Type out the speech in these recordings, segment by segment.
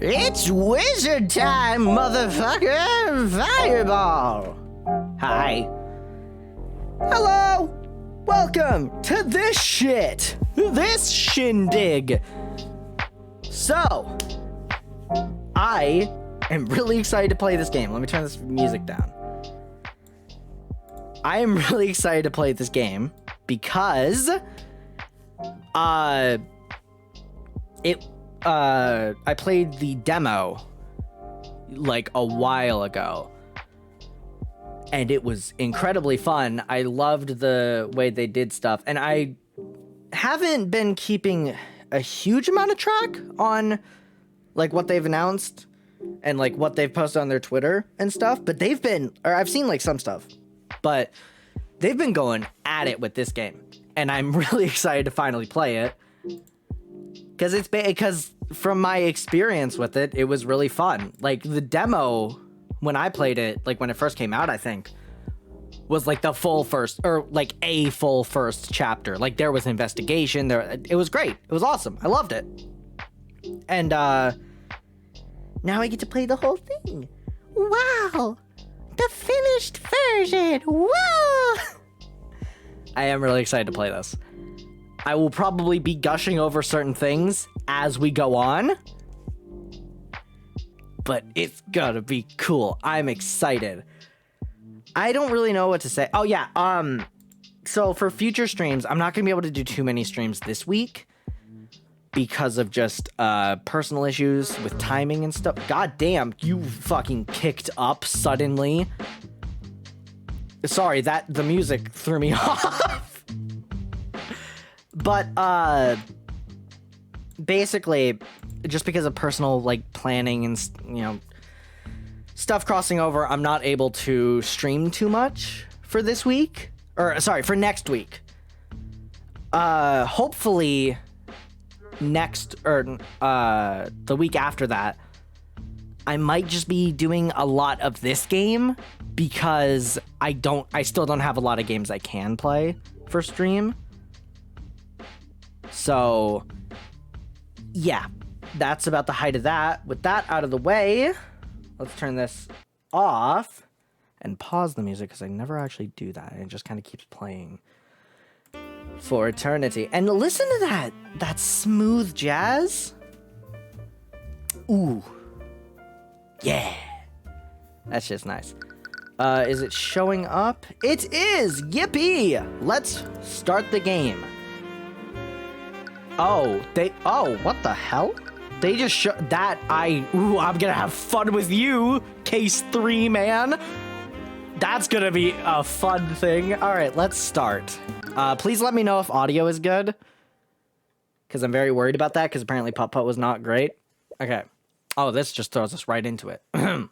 It's wizard time, motherfucker! Fireball! Hi. Hello! Welcome to this shit! This shindig! So, I am really excited to play this game. Let me turn this music down. I am really excited to play this game because I played the demo like a while ago and it was incredibly fun. I loved the way they did stuff, and I haven't been keeping a huge amount of track on like what they've announced and like what they've posted on their Twitter and stuff, but I've seen like some stuff, but they've been going at it with this game, and I'm really excited to finally play it because from my experience with it, it was really fun. Like the demo when I played it, like when it first came out, I think was like the full first, or like a full first chapter. Like there was investigation there. It was great. It was awesome. I loved it. And now I get to play the whole thing. Wow. The finished version. Whoa. I am really excited to play this. I will probably be gushing over certain things as we go on, but it's gonna be cool. I'm excited. I don't really know what to say. Oh yeah, so for future streams, I'm not gonna be able to do too many streams this week because of just personal issues with timing and stuff. God damn, you fucking kicked up suddenly. Sorry, the music threw me off. But basically, just because of personal like planning and stuff crossing over, I'm not able to stream too much for this week, or sorry, for next week. Hopefully next, or the week after that, I might just be doing a lot of this game because I still don't have a lot of games I can play for stream. So yeah, that's about the height of that. With that out of the way, let's turn this off and pause the music because I never actually do that. It just kind of keeps playing for eternity. And listen to that smooth jazz. Ooh. Yeah. That's just nice. Is it showing up? It is! Yippee! Let's start the game. Oh, what the hell? They just I'm gonna have fun with you, case 3, man. That's gonna be a fun thing. All right, let's start. Please let me know if audio is good, because I'm very worried about that, because apparently Putt-Putt was not great. Okay. Oh, this just throws us right into it. The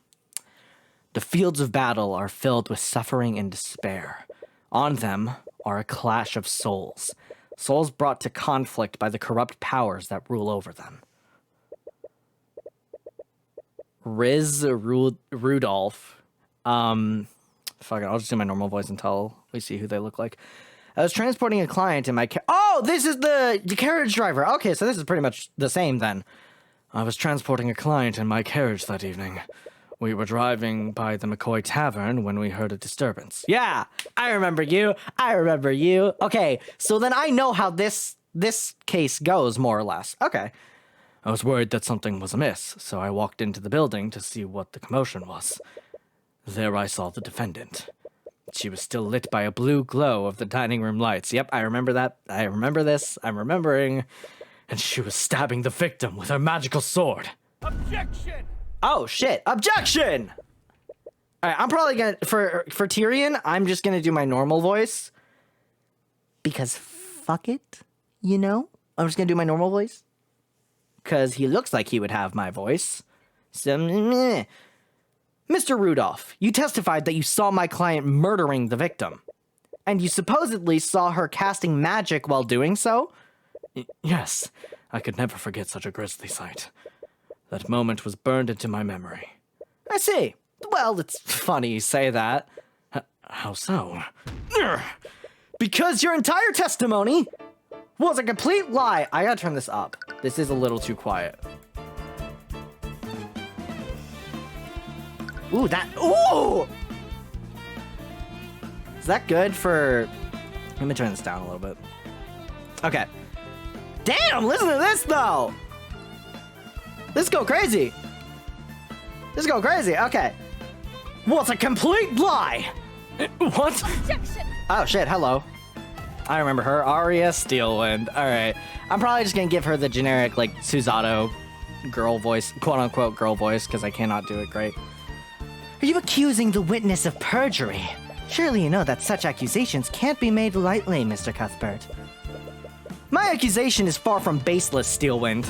fields of battle are filled with suffering and despair. On them are a clash of souls. Souls brought to conflict by the corrupt powers that rule over them. Rudolph. Fuck it, I'll just do my normal voice until we see who they look like. I was transporting a client in my Oh, this is the carriage driver. Okay, so this is pretty much the same then. I was transporting a client in my carriage that evening. We were driving by the McCoy Tavern when we heard a disturbance. Yeah, I remember you. Okay, so then I know how this case goes, more or less. Okay. I was worried that something was amiss, so I walked into the building to see what the commotion was. There I saw the defendant. She was still lit by a blue glow of the dining room lights. Yep, I remember that. I remember this. I'm remembering. And she was stabbing the victim with her magical sword. Objection! Oh, shit. Objection! All right, I'm probably gonna, for Tyrion, I'm just gonna do my normal voice. Because fuck it, you know? I'm just gonna do my normal voice. Because he looks like he would have my voice. So, meh. Mr. Rudolph, you testified that you saw my client murdering the victim. And you supposedly saw her casting magic while doing so? Yes, I could never forget such a grisly sight. That moment was burned into my memory. I see. Well, it's funny you say that. How so? Because your entire testimony was a complete lie. I gotta turn this up. This is a little too quiet. Ooh, ooh! Is that good for... Let me turn this down a little bit. Okay. Damn, listen to this, though! This go crazy. This go crazy, okay. What's a complete lie? What? Objection! Oh, shit, hello. I remember her, Arya Steelwind. Alright. I'm probably just gonna give her the generic, like, Susato girl voice, quote-unquote girl voice, because I cannot do it great. Are you accusing the witness of perjury? Surely you know that such accusations can't be made lightly, Mr. Cuthbert. My accusation is far from baseless, Steelwind.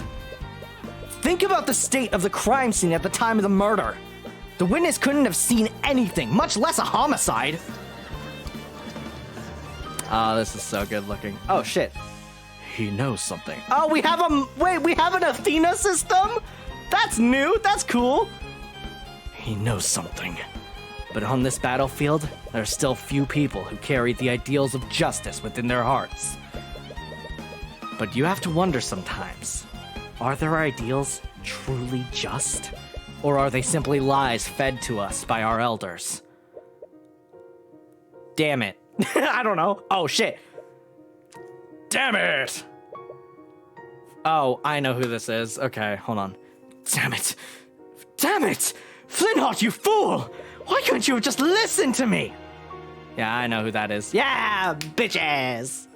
Think about the state of the crime scene at the time of the murder. The witness couldn't have seen anything, much less a homicide. Oh, this is so good looking. Oh, shit. He knows something. Oh, we have we have an Athena system? That's new, that's cool. He knows something. But on this battlefield, there are still few people who carry the ideals of justice within their hearts. But you have to wonder sometimes, are their ideals truly just? Or are they simply lies fed to us by our elders? Damn it. I don't know. Oh, shit. Damn it! Oh, I know who this is. Okay, hold on. Damn it! Damn it! Flintheart, you fool! Why couldn't you have just listened to me? Yeah, I know who that is. Yeah, bitches!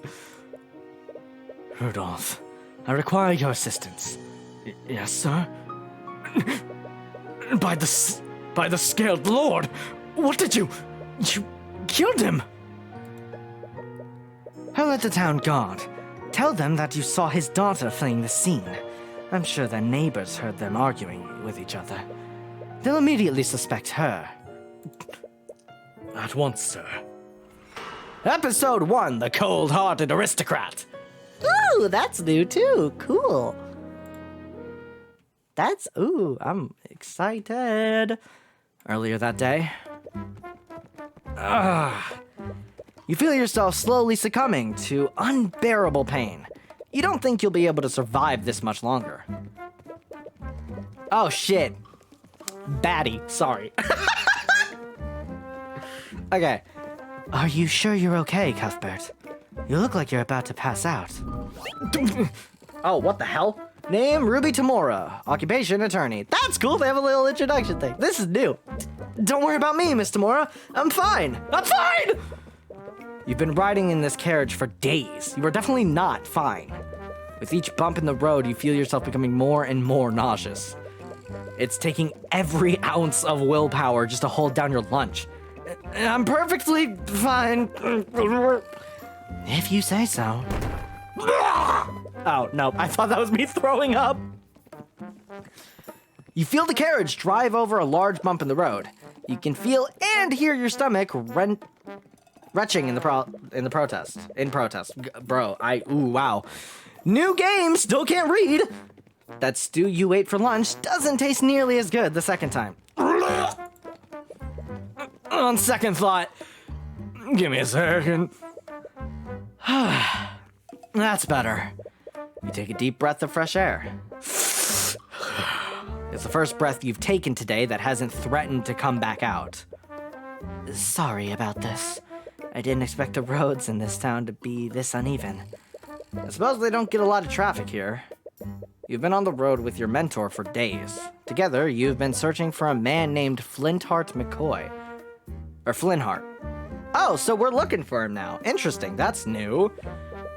Rudolph, I require your assistance. Yes, sir? By the scaled lord! What did you killed him! Alert the town guard. Tell them that you saw his daughter fleeing the scene. I'm sure their neighbors heard them arguing with each other. They'll immediately suspect her. At once, sir. Episode 1, The Cold-Hearted Aristocrat. Ooh, that's new too. Cool. Ooh, I'm excited. Earlier that day. You feel yourself slowly succumbing to unbearable pain. You don't think you'll be able to survive this much longer. Oh, shit. Baddie, sorry. Okay. Are you sure you're okay, Cuthbert? You look like you're about to pass out. Oh, what the hell? Name, Ruby Tamura. Occupation, attorney. That's cool, they have a little introduction thing. This is new. Don't worry about me, Miss Tamura. I'm fine. I'm fine! You've been riding in this carriage for days. You are definitely not fine. With each bump in the road, you feel yourself becoming more and more nauseous. It's taking every ounce of willpower just to hold down your lunch. I'm perfectly fine. If you say so. Oh, no, I thought that was me throwing up. You feel the carriage drive over a large bump in the road. You can feel and hear your stomach retching in protest. Bro, ooh, wow. New game, still can't read. That stew you ate for lunch doesn't taste nearly as good the second time. On second thought, give me a second. That's better. You take a deep breath of fresh air. It's the first breath you've taken today that hasn't threatened to come back out. Sorry about this. I didn't expect the roads in this town to be this uneven. I suppose they don't get a lot of traffic here. You've been on the road with your mentor for days. Together, you've been searching for a man named Flintheart McCoy. Or Flintheart. Oh, so we're looking for him now. Interesting, that's new.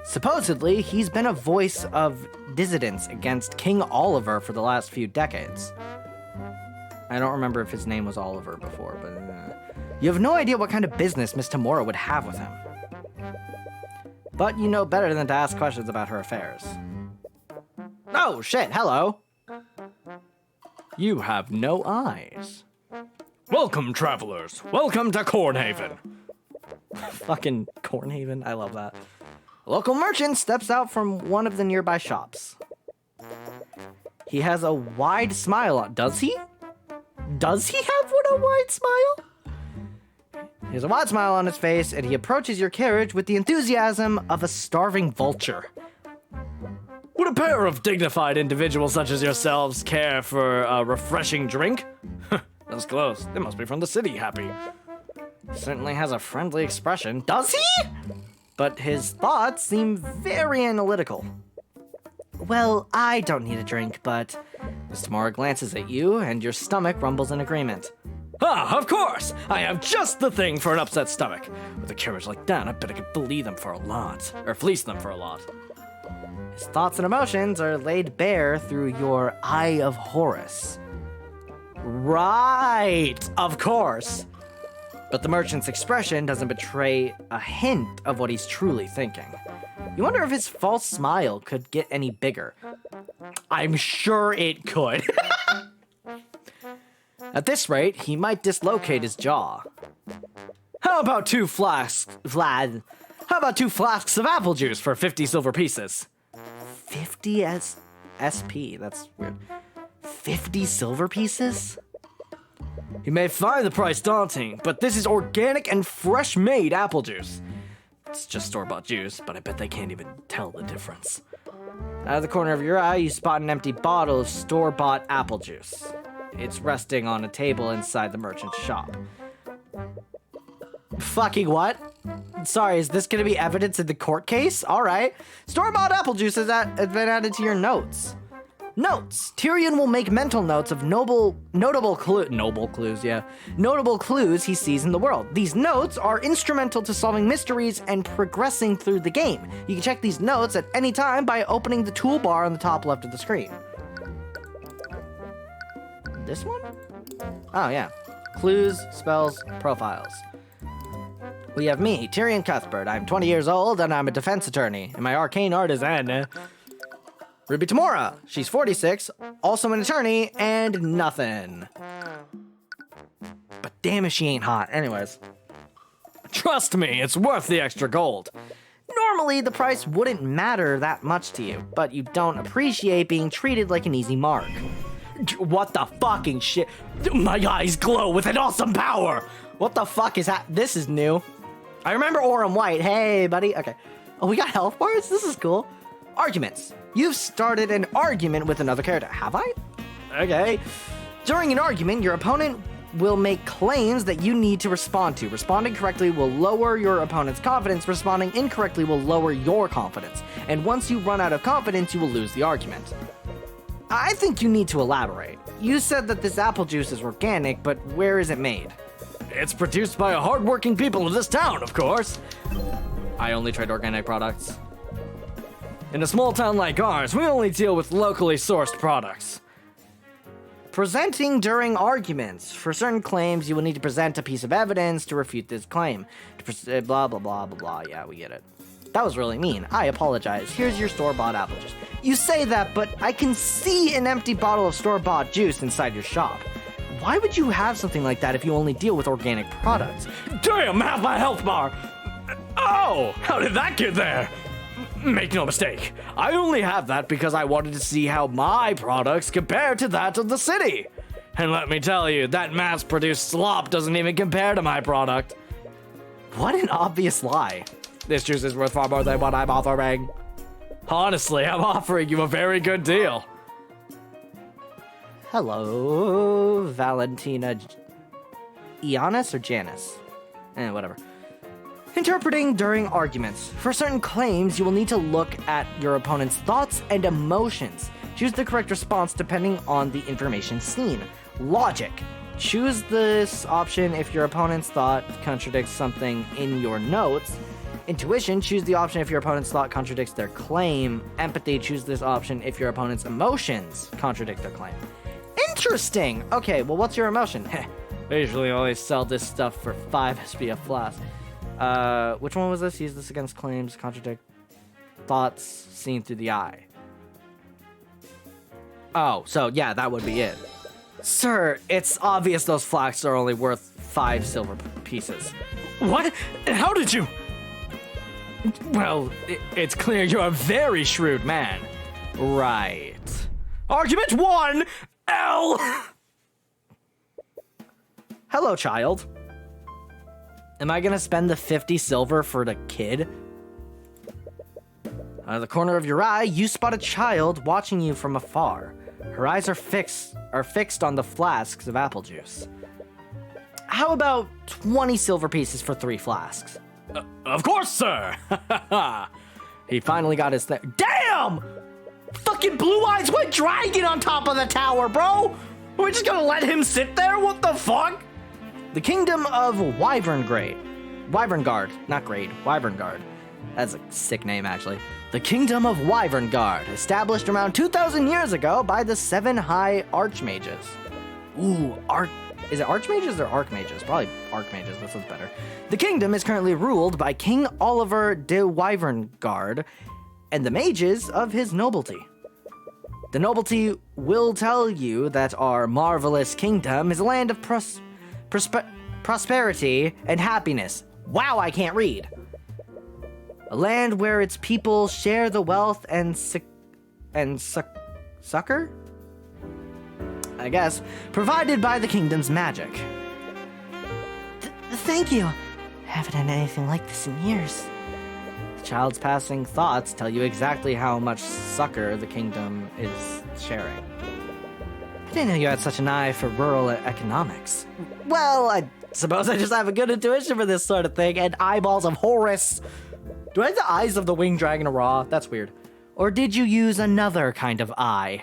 Supposedly, he's been a voice of dissidence against King Oliver for the last few decades. I don't remember if his name was Oliver before, but... You have no idea what kind of business Miss Tamura would have with him. But you know better than to ask questions about her affairs. Oh, shit, hello. You have no eyes. Welcome, travelers. Welcome to Cornhaven. Fucking Cornhaven, I love that. A local merchant steps out from one of the nearby shops. He has a wide smile on. Does he? Does he have a wide smile? He has a wide smile on his face, and he approaches your carriage with the enthusiasm of a starving vulture. Would a pair of dignified individuals such as yourselves care for a refreshing drink? There's eyebrows closed. They must be from the city happy. Certainly has a friendly expression. Does he? But his thoughts seem very analytical. Well, I don't need a drink, but... Miss Tamara glances at you, and your stomach rumbles in agreement. Ah, of course! I have just the thing for an upset stomach. With a carriage like that, I bet I could fleece them for a lot. His thoughts and emotions are laid bare through your Eye of Horus. Right, of course. But the merchant's expression doesn't betray a hint of what he's truly thinking. You wonder if his false smile could get any bigger. I'm sure it could. At this rate, he might dislocate his jaw. How about 2 flasks, Vlad? How about 2 flasks of apple juice for 50 silver pieces? 50 SP, that's weird. 50 silver pieces? You may find the price daunting, but this is organic and fresh-made apple juice. It's just store-bought juice, but I bet they can't even tell the difference. Out of the corner of your eye, you spot an empty bottle of store-bought apple juice. It's resting on a table inside the merchant's shop. Fucking what? Sorry, is this gonna be evidence in the court case? Alright. Store-bought apple juice has been added to your notes. Notes. Tyrion will make mental notes of notable clues he sees in the world. These notes are instrumental to solving mysteries and progressing through the game. You can check these notes at any time by opening the toolbar on the top left of the screen. This one? Oh, yeah. Clues, spells, profiles. We have me, Tyrion Cuthbert. I'm 20 years old and I'm a defense attorney. And my arcane artisan, Ruby Tamora. She's 46, also an attorney, and nothing. But damn if she ain't hot. Anyways. Trust me, it's worth the extra gold. Normally, the price wouldn't matter that much to you, but you don't appreciate being treated like an easy mark. What the fucking shit? My eyes glow with an awesome power! What the fuck is that? This is new. I remember Orem White. Hey, buddy. Okay. Oh, we got health bars? This is cool. Arguments. You've started an argument with another character. Have I? Okay. During an argument, your opponent will make claims that you need to respond to. Responding correctly will lower your opponent's confidence. Responding incorrectly will lower your confidence. And once you run out of confidence, you will lose the argument. I think you need to elaborate. You said that this apple juice is organic, but where is it made? It's produced by hardworking people of this town, of course. I only trade organic products. In a small town like ours, we only deal with locally sourced products. Presenting during arguments. For certain claims, you will need to present a piece of evidence to refute this claim. Blah, blah, blah, blah, blah. Yeah, we get it. That was really mean. I apologize. Here's your store-bought apple juice. You say that, but I can see an empty bottle of store-bought juice inside your shop. Why would you have something like that if you only deal with organic products? Damn, have my health bar! Oh, how did that get there? Make no mistake, I only have that because I wanted to see how my products compare to that of the city. And let me tell you, that mass-produced slop doesn't even compare to my product. What an obvious lie. This juice is worth far more than what I'm offering. Honestly, I'm offering you a very good deal. Hello, Valentina. Iannis or Janice? Whatever. Interpreting during arguments. For certain claims, you will need to look at your opponent's thoughts and emotions. Choose the correct response depending on the information seen. Logic. Choose this option if your opponent's thought contradicts something in your notes. Intuition. Choose the option if your opponent's thought contradicts their claim. Empathy. Choose this option if your opponent's emotions contradict their claim. Interesting! Okay, well, what's your emotion? They usually always sell this stuff for 5 SPF flasks. Which one was this? Use this against claims, contradict thoughts seen through the eye. Oh, so yeah, that would be it. Sir, it's obvious those flasks are only worth 5 silver pieces. What? How did you? Well, it's clear you're a very shrewd man. Right. Argument 1, L! Hello, child. Am I gonna spend the 50 silver for the kid? Out of the corner of your eye, you spot a child watching you from afar. Her eyes are fixed on the flasks of apple juice. how about 20 silver pieces for 3 flasks? Of course, sir. He finally got his thing. Damn! Fucking Blue Eyes White Dragon on top of the tower, bro! Are we just gonna let him sit there? What the fuck? The Kingdom of Wyverngard, not Grade, Wyverngard. That's a sick name, actually. The Kingdom of Wyverngard, established around 2,000 years ago by the 7 High Archmages. Ooh, is it Archmages or Archmages? Probably Archmages, that sounds better. The kingdom is currently ruled by King Oliver de Wyverngard and the mages of his nobility. The nobility will tell you that our marvelous kingdom is a land of prosperity and happiness. Wow, I can't read. A land where its people share the wealth and succor? I guess, provided by the kingdom's magic. Thank you. Haven't had anything like this in years. The child's passing thoughts tell you exactly how much succor the kingdom is sharing. I didn't know you had such an eye for rural economics. Well, I suppose I just have a good intuition for this sort of thing, and eyeballs of Horus. Do I have the eyes of the winged dragon of Ra? That's weird. Or did you use another kind of eye?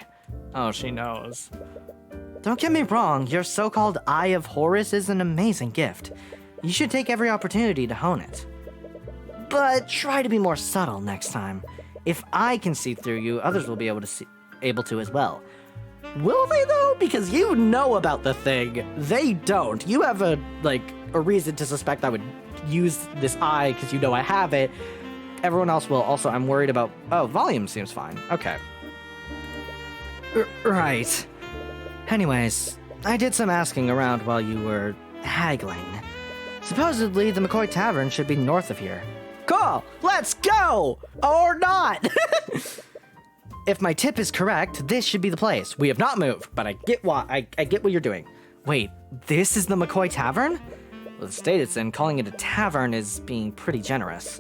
Oh, she knows. Don't get me wrong, your so-called Eye of Horus is an amazing gift. You should take every opportunity to hone it. But try to be more subtle next time. If I can see through you, others will be able to as well. Will they though? Because you know about the thing. They don't. You have a reason to suspect I would use this eye because you know I have it. Everyone else will. Also, I'm worried about... Oh, volume seems fine. Okay. Right. Anyways, I did some asking around while you were haggling. Supposedly, the McCoy Tavern should be north of here. Cool! Let's go! Or not! If my tip is correct, this should be the place. We have not moved, but I get I get what you're doing. Wait, this is the McCoy Tavern? Well, the state it's in, calling it a tavern is being pretty generous.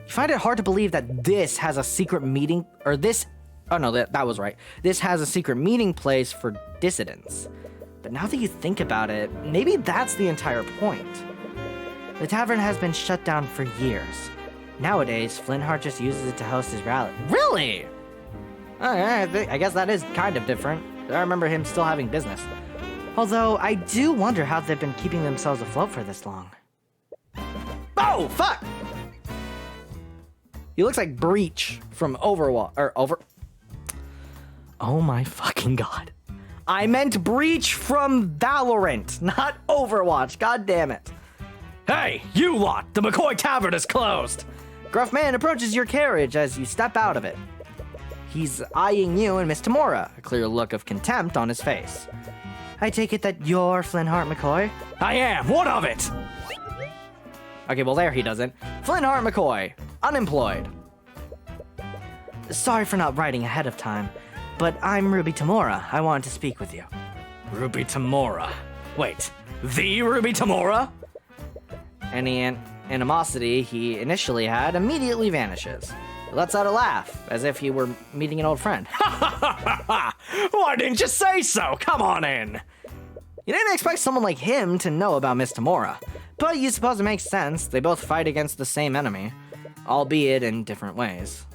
You find it hard to believe that this has a secret meeting, or this... Oh no, that was right. This has a secret meeting place for dissidents. But now that you think about it, maybe that's the entire point. The tavern has been shut down for years. Nowadays, Flintheart just uses it to host his rally. Really? Okay, I guess that is kind of different. I remember him still having business. Although, I do wonder how they've been keeping themselves afloat for this long. Oh, fuck! He looks like Breach from Overwatch, Oh my fucking god. I meant Breach from Valorant, not Overwatch, god damn it. Hey, you lot, the McCoy Tavern is closed! Gruff man approaches your carriage as you step out of it. He's eyeing you and Miss Tamora, a clear look of contempt on his face. I take it that you're Flintheart McCoy? I am, what of it? Okay, well there he doesn't. Flintheart McCoy, unemployed. Sorry for not writing ahead of time, but I'm Ruby Tamora. I wanted to speak with you. Ruby Tamora? Wait, the Ruby Tamora? Any animosity he initially had immediately vanishes. He lets out a laugh, as if he were meeting an old friend. Why didn't you say so? Come on in. You didn't expect someone like him to know about Miss Tamora, but you suppose it makes sense. They both fight against the same enemy, albeit in different ways.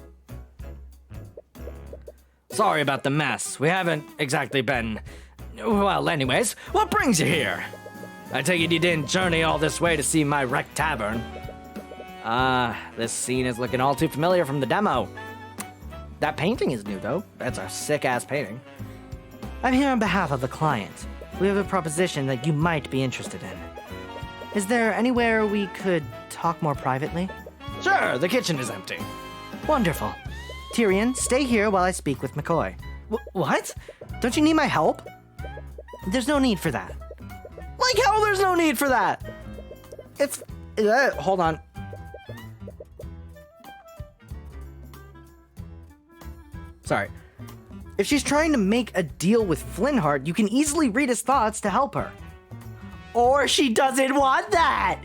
Sorry about the mess. We haven't exactly been... Well, anyways, what brings you here? I take it you didn't journey all this way to see my wrecked tavern. This scene is looking all too familiar from the demo. That painting is new, though. That's a sick-ass painting. I'm here on behalf of the client. We have a proposition that you might be interested in. Is there anywhere we could talk more privately? Sure, the kitchen is empty. Wonderful. Tyrion, stay here while I speak with McCoy. What? Don't you need my help? There's no need for that. Like how there's no need for that? It's... hold on. Sorry. If she's trying to make a deal with Flintheart, you can easily read his thoughts to help her. Or she doesn't want that!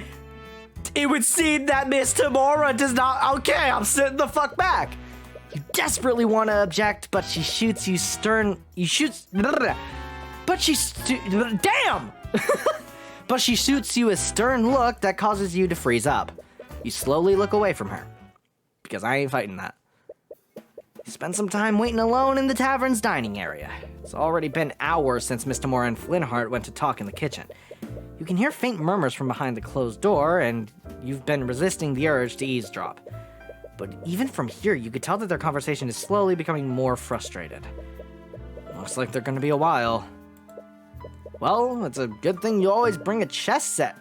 It would seem that Miss Tamora does not... Okay, I'm sitting the fuck back. You desperately want to object, but she shoots you stern... You shoots... But she's... Damn! but she shoots you a stern look that causes you to freeze up. You slowly look away from her, because I ain't fighting that. You spend some time waiting alone in the tavern's dining area. It's already been hours since Mr. Moore and Flintheart went to talk in the kitchen. You can hear faint murmurs from behind the closed door, and you've been resisting the urge to eavesdrop. But even from here, you could tell that their conversation is slowly becoming more frustrated. Looks like they're gonna be a while. Well, it's a good thing you always bring a chess set.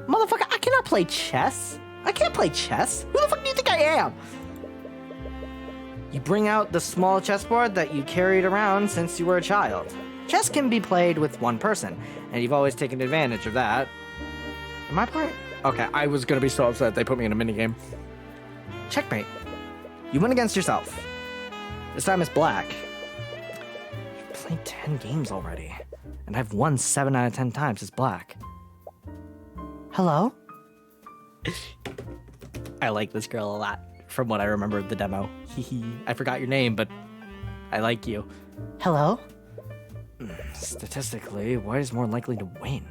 Motherfucker, I cannot play chess. I can't play chess. Who the fuck do you think I am? You bring out the small chessboard that you carried around since you were a child. Chess can be played with one person, and you've always taken advantage of that. Am I playing? Okay, I was gonna be so upset they put me in a minigame. Checkmate. You win against yourself. This time it's black. You've played 10 games already, and I've won 7 out of 10 times as black. Hello? I like this girl a lot, from what I remember of the demo. I forgot your name, but I like you. Hello? Statistically, White is more likely to win.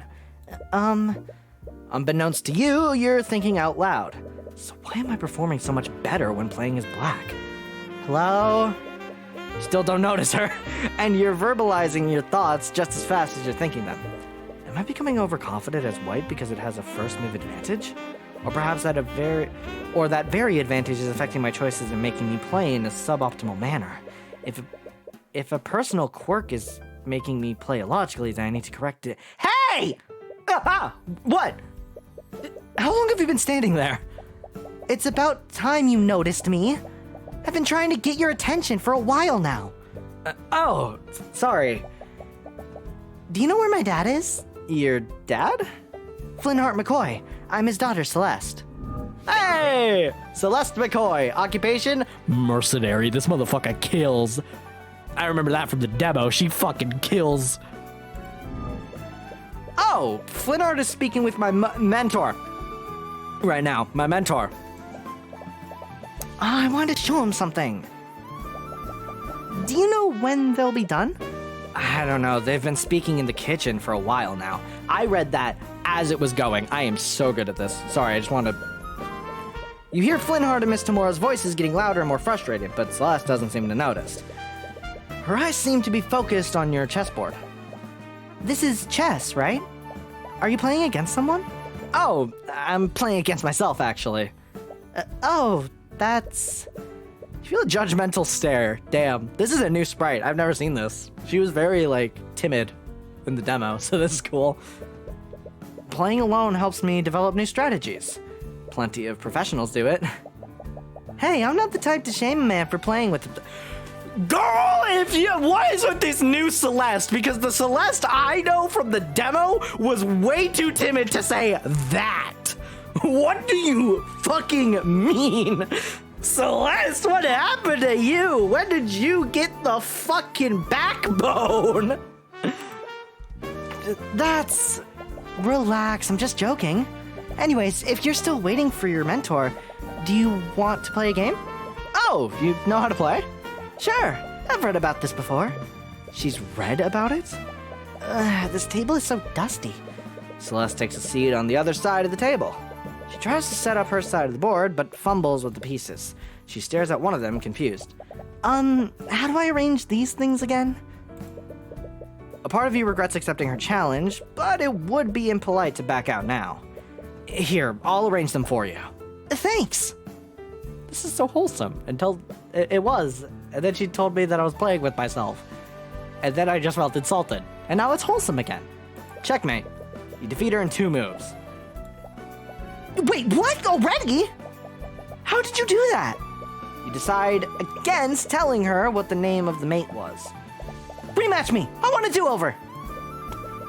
Unbeknownst to you, you're thinking out loud. So why am I performing so much better when playing as black? Hello? Still don't notice her, and you're verbalizing your thoughts just as fast as you're thinking them. Am I becoming overconfident as White because it has a first move advantage? Or perhaps that very advantage is affecting my choices and making me play in a suboptimal manner. If a personal quirk is making me play illogically, then I need to correct it. Hey! What? How long have you been standing there? It's about time you noticed me. I've been trying to get your attention for a while now. Sorry. Do you know where my dad is? Your dad? Flintheart McCoy. I'm his daughter, Celeste. Hey! Celeste McCoy. Occupation? Mercenary. This motherfucker kills. I remember that from the demo. She fucking kills. Oh, Flintheart is speaking with my mentor. Right now, my mentor. I wanted to show him something. Do you know when they'll be done? I don't know. They've been speaking in the kitchen for a while now. I read that as it was going. I am so good at this. Sorry, I just wanted to... You hear Flintheart and Miss Tamora's voices getting louder and more frustrated, but Celeste doesn't seem to notice. Her eyes seem to be focused on your chessboard. This is chess, right? Are you playing against someone? Oh, I'm playing against myself, actually. That's... You feel a judgmental stare. Damn, this is a new sprite. I've never seen this. She was very, timid in the demo, so this is cool. Playing alone helps me develop new strategies. Plenty of professionals do it. Hey, I'm not the type to shame a man for playing with... Girl, what is with this new Celeste? Because the Celeste I know from the demo was way too timid to say that. What do you fucking mean? Celeste, what happened to you? When did you get the fucking backbone? That's... Relax, I'm just joking. Anyways, if you're still waiting for your mentor, do you want to play a game? Oh, you know how to play? Sure, I've read about this before. She's read about it? This table is so dusty. Celeste takes a seat on the other side of the table. She tries to set up her side of the board, but fumbles with the pieces. She stares at one of them, confused. How do I arrange these things again? A part of you regrets accepting her challenge, but it would be impolite to back out now. Here, I'll arrange them for you. Thanks! This is so wholesome, until it was. And then she told me that I was playing with myself. And then I just felt insulted. And now it's wholesome again. Checkmate. You defeat her in 2 moves. Wait, what? Already? How did you do that? You decide against telling her what the name of the mate was. Rematch me! I want a do-over!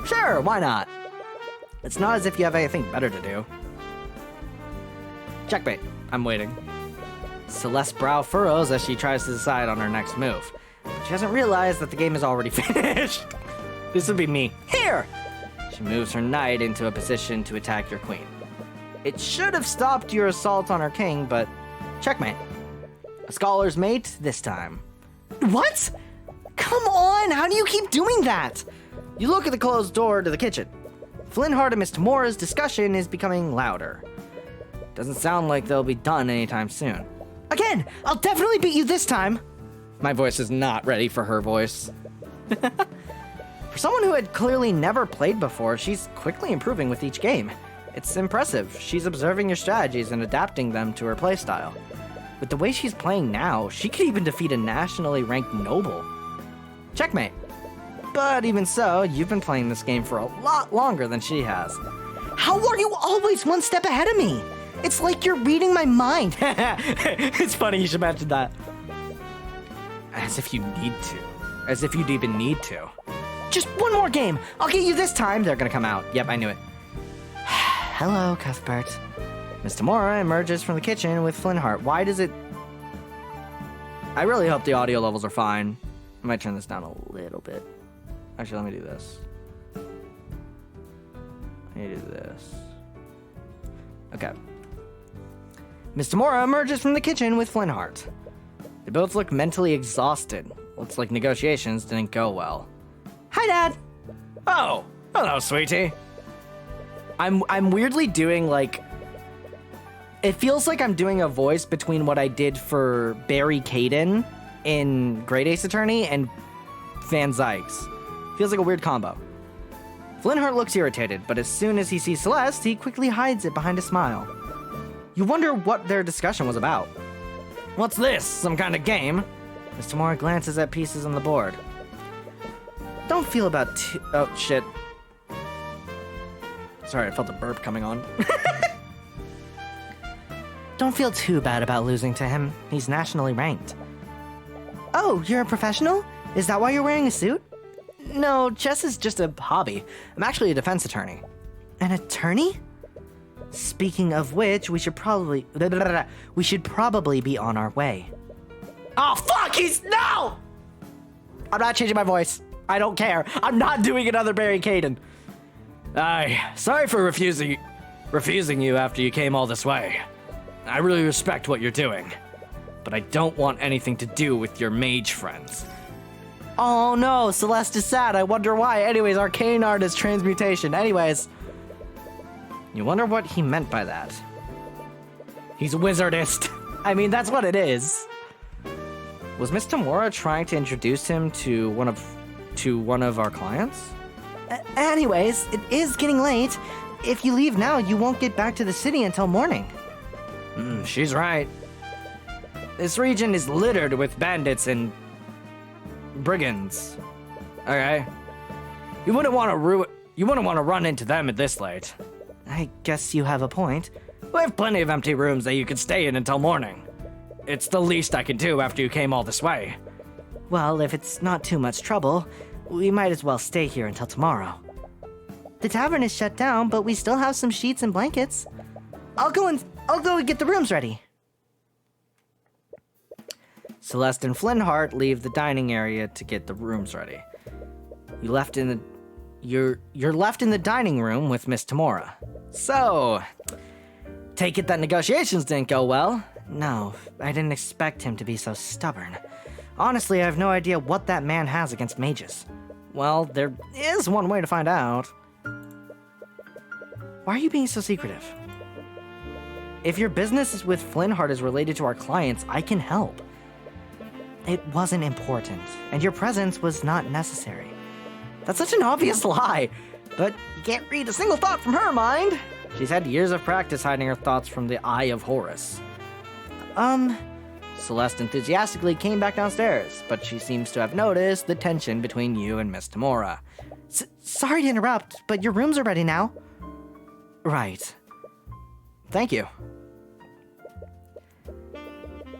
Sure, why not? It's not as if you have anything better to do. Checkmate. I'm waiting. Celeste's brow furrows as she tries to decide on her next move. But she hasn't realized that the game is already finished. This would be me. Here! She moves her knight into a position to attack your queen. It should have stopped your assault on her king, but checkmate. A scholar's mate this time. What? Come on, how do you keep doing that? You look at the closed door to the kitchen. Flynnhart and Miss Tamora's discussion is becoming louder. Doesn't sound like they'll be done anytime soon. Again, I'll definitely beat you this time. My voice is not ready for her voice. For someone who had clearly never played before, she's quickly improving with each game. It's impressive. She's observing your strategies and adapting them to her playstyle. With the way she's playing now, she could even defeat a nationally ranked noble. Checkmate. But even so, you've been playing this game for a lot longer than she has. How are you always one step ahead of me? It's like you're reading my mind. It's funny you should mention that. As if you need to. As if you'd even need to. Just one more game. I'll get you this time. They're gonna come out. Yep, I knew it. Hello, Cuthbert. Miss Tamora emerges from the kitchen with Flynnhart. Why does it... I really hope the audio levels are fine. I might turn this down a little bit. Actually, let me do this. Let me do this. Okay. Miss Tamora emerges from the kitchen with Flynnhart. They both look mentally exhausted. Looks like negotiations didn't go well. Hi, Dad! Oh, hello, sweetie. I'm weirdly doing, like... It feels like I'm doing a voice between what I did for Barry Caden in Great Ace Attorney and Van Zykes. Feels like a weird combo. Flynnhart looks irritated, but as soon as he sees Celeste, he quickly hides it behind a smile. You wonder what their discussion was about. What's this? Some kind of game? Miss Tamora glances at pieces on the board. Don't feel about oh, shit. Sorry, I felt a burp coming on. Don't feel too bad about losing to him. He's nationally ranked. Oh, you're a professional? Is that why you're wearing a suit? No, chess is just a hobby. I'm actually a defense attorney. An attorney? Speaking of which, we should probably be on our way. Oh, fuck! No! I'm not changing my voice. I don't care. I'm not doing another Barry Caden. Sorry for refusing you after you came all this way. I really respect what you're doing, but I don't want anything to do with your mage friends. Oh no, Celeste is sad. I wonder why. Anyways, Arcane art is transmutation. Anyways, you wonder what he meant by that. He's a wizardist. I mean, that's what it is. Was Miss Tamora trying to introduce him to one of our clients? Anyways, it is getting late. If you leave now, you won't get back to the city until morning. She's right. This region is littered with bandits and brigands. Okay. You wouldn't want to run into them at this late. I guess you have a point. We have plenty of empty rooms that you could stay in until morning. It's the least I can do after you came all this way. Well, if it's not too much trouble, we might as well stay here until tomorrow. The tavern is shut down, but we still have some sheets and blankets. I'll go and get the rooms ready. Celeste and Flynnhart leave the dining area to get the rooms ready. You're left in the dining room with Miss Tamora. So, take it that negotiations didn't go well? No, I didn't expect him to be so stubborn. Honestly, I have no idea what that man has against mages. Well, there is one way to find out. Why are you being so secretive? If your business with Flynnhart is related to our clients, I can help. It wasn't important, and your presence was not necessary. That's such an obvious lie, but you can't read a single thought from her mind. She's had years of practice hiding her thoughts from the Eye of Horus. Celeste enthusiastically came back downstairs, but she seems to have noticed the tension between you and Miss Tamora. Sorry to interrupt, but your rooms are ready now. Right. Thank you.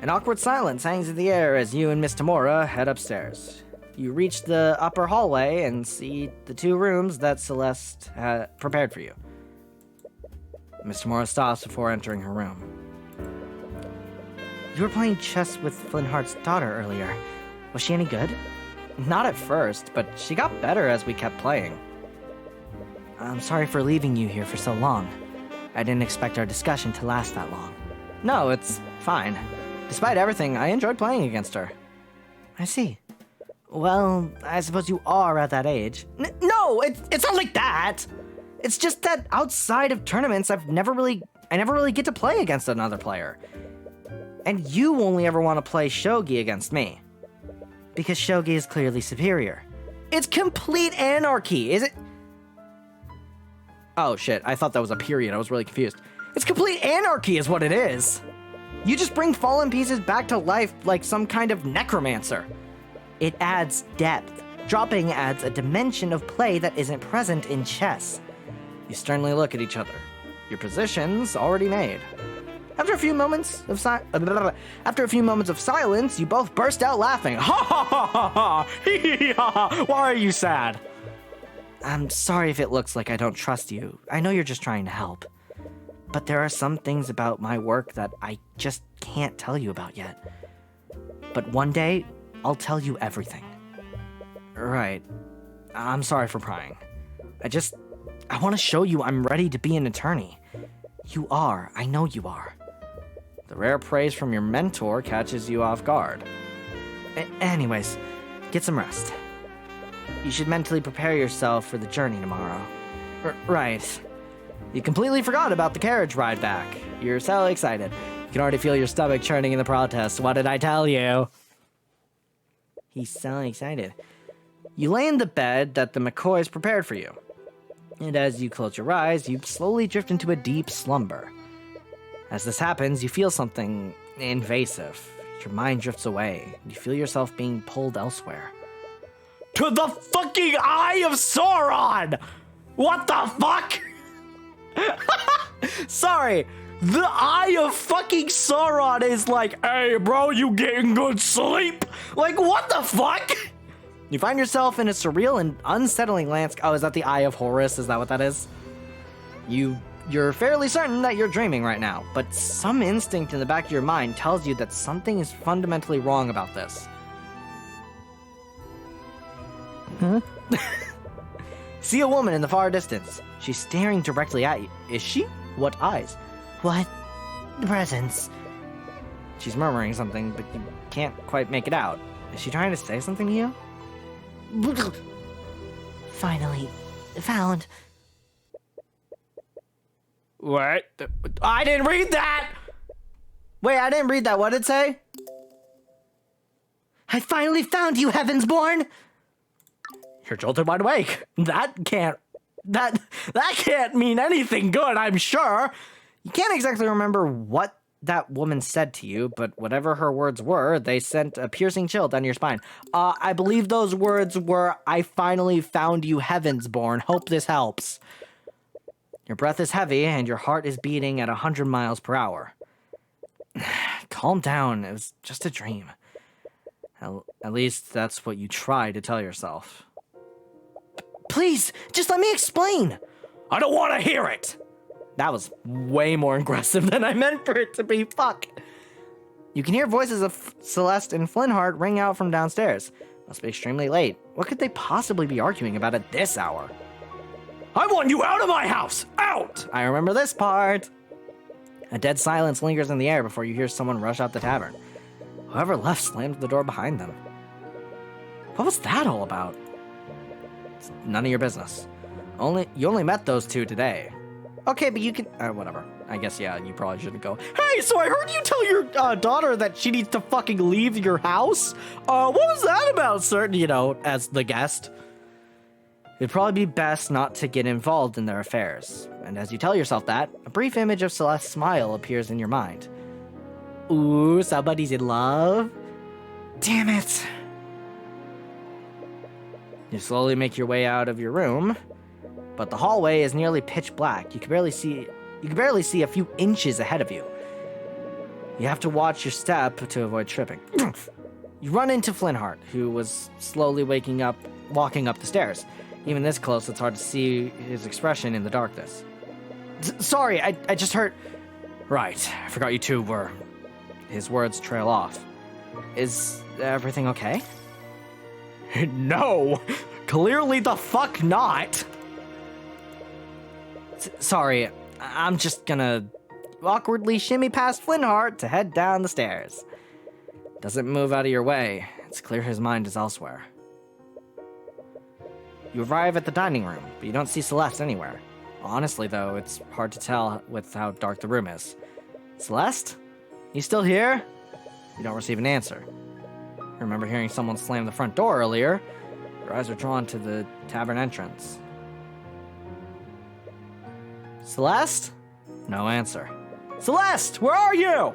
An awkward silence hangs in the air as you and Miss Tamora head upstairs. You reach the upper hallway and see the two rooms that Celeste had prepared for you. Miss Tamora stops before entering her room. You were playing chess with Flynnhart's daughter earlier. Was she any good? Not at first, but she got better as we kept playing. I'm sorry for leaving you here for so long. I didn't expect our discussion to last that long. No, it's fine. Despite everything, I enjoyed playing against her. I see. Well, I suppose you are at that age. No, it's not like that! It's just that outside of tournaments, I never really get to play against another player. And you only ever want to play shogi against me. Because shogi is clearly superior. It's complete anarchy, is it? Oh shit, I thought that was a period. I was really confused. It's complete anarchy is what it is. You just bring fallen pieces back to life like some kind of necromancer. It adds depth. Dropping adds a dimension of play that isn't present in chess. You sternly look at each other. Your position's already made. After a few moments of silence, you both burst out laughing. Ha ha ha ha ha! Hee ha ha! Why are you sad? I'm sorry if it looks like I don't trust you. I know you're just trying to help. But there are some things about my work that I just can't tell you about yet. But one day, I'll tell you everything. Right. I'm sorry for prying. I want to show you I'm ready to be an attorney. You are. I know you are. The rare praise from your mentor catches you off guard. Anyways, get some rest. You should mentally prepare yourself for the journey tomorrow. Right. You completely forgot about the carriage ride back. You're so excited. You can already feel your stomach churning in the protest. What did I tell you? He's so excited. You lay in the bed that the McCoys prepared for you. And as you close your eyes, you slowly drift into a deep slumber. As this happens, you feel something invasive. Your mind drifts away. You feel yourself being pulled elsewhere. To the fucking Eye of Sauron! What the fuck? Sorry, the Eye of fucking Sauron is like, hey bro, you getting good sleep? Like, what the fuck? You find yourself in a surreal and unsettling landscape. Oh, is that the Eye of Horus? Is that what that is? You're fairly certain that you're dreaming right now, but some instinct in the back of your mind tells you that something is fundamentally wrong about this. Huh? See a woman in the far distance. She's staring directly at you. Is she? What eyes? What presence? She's murmuring something, but you can't quite make it out. Is she trying to say something to you? Finally found. What? I didn't read that! Wait, I didn't read that. What did it say? I finally found you, Heavensborn! You're jolted wide awake. That can't mean anything good, I'm sure. You can't exactly remember what that woman said to you, but whatever her words were, they sent a piercing chill down your spine. I believe those words were, I finally found you, Heavensborn. Hope this helps. Your breath is heavy, and your heart is beating at 100 miles per hour. Calm down, it was just a dream. At least that's what you try to tell yourself. Please, just let me explain. I don't want to hear it. That was way more aggressive than I meant for it to be. Fuck. You can hear voices of Celeste and Flintheart ring out from downstairs. Must be extremely late. What could they possibly be arguing about at this hour? I want you out of my house! Out! I remember this part. A dead silence lingers in the air before you hear someone rush out the tavern. Whoever left slammed the door behind them. What was that all about? It's none of your business. You only met those two today. Okay, but you can... whatever. I guess, yeah, you probably shouldn't go. Hey, so I heard you tell your daughter that she needs to fucking leave your house? What was that about, sir? You know, as the guest. It'd probably be best not to get involved in their affairs. And as you tell yourself that, a brief image of Celeste's smile appears in your mind. Ooh, somebody's in love? Damn it. You slowly make your way out of your room, but the hallway is nearly pitch black. You can barely see a few inches ahead of you. You have to watch your step to avoid tripping. You run into Flintheart, who was slowly walking up the stairs. Even this close, it's hard to see his expression in the darkness. Sorry, I just heard... Right, I forgot you two were... His words trail off. Is everything okay? No! Clearly the fuck not! Sorry, I'm just gonna awkwardly shimmy past Flintheart to head down the stairs. Doesn't move out of your way. It's clear his mind is elsewhere. You arrive at the dining room, but you don't see Celeste anywhere. Honestly, though, it's hard to tell with how dark the room is. Celeste? You still here? You don't receive an answer. You remember hearing someone slam the front door earlier. Your eyes are drawn to the tavern entrance. Celeste? No answer. Celeste, where are you?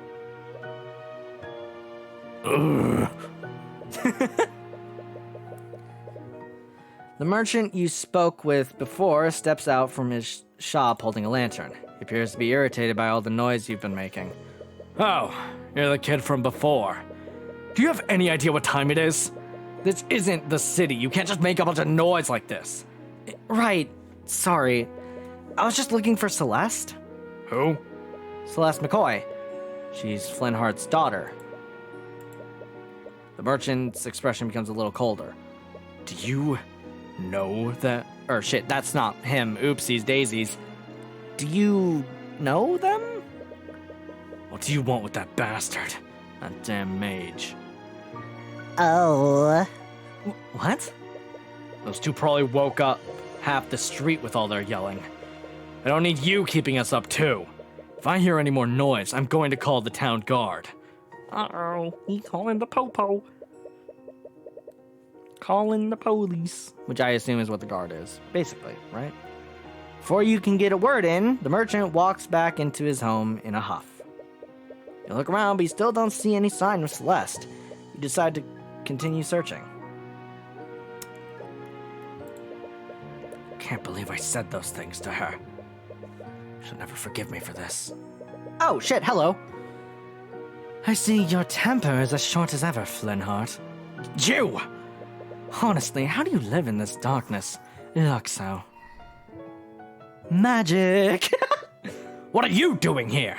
The merchant you spoke with before steps out from his shop holding a lantern. He appears to be irritated by all the noise you've been making. Oh, you're the kid from before. Do you have any idea what time it is? This isn't the city. You can't just make a bunch of noise like this. Right. Sorry. I was just looking for Celeste. Who? Celeste McCoy. She's Flynnhart's daughter. The merchant's expression becomes a little colder. Do you know that? Or shit, that's not him. Oopsies daisies. Do you know them? What do you want with that bastard? That damn mage. Oh. What? Those two probably woke up half the street with all their yelling. I don't need you keeping us up too. If I hear any more noise, I'm going to call the town guard. Uh-oh, he calling the popo. Calling the police. Which I assume is what the guard is, basically, right? Before you can get a word in, the merchant walks back into his home in a huff. You look around, but you still don't see any sign of Celeste. You decide to continue searching. Can't believe I said those things to her. She'll never forgive me for this. Oh, shit, hello. I see your temper is as short as ever, Flynnhart. You! Honestly, how do you live in this darkness? Luxo. Magic! What are you doing here?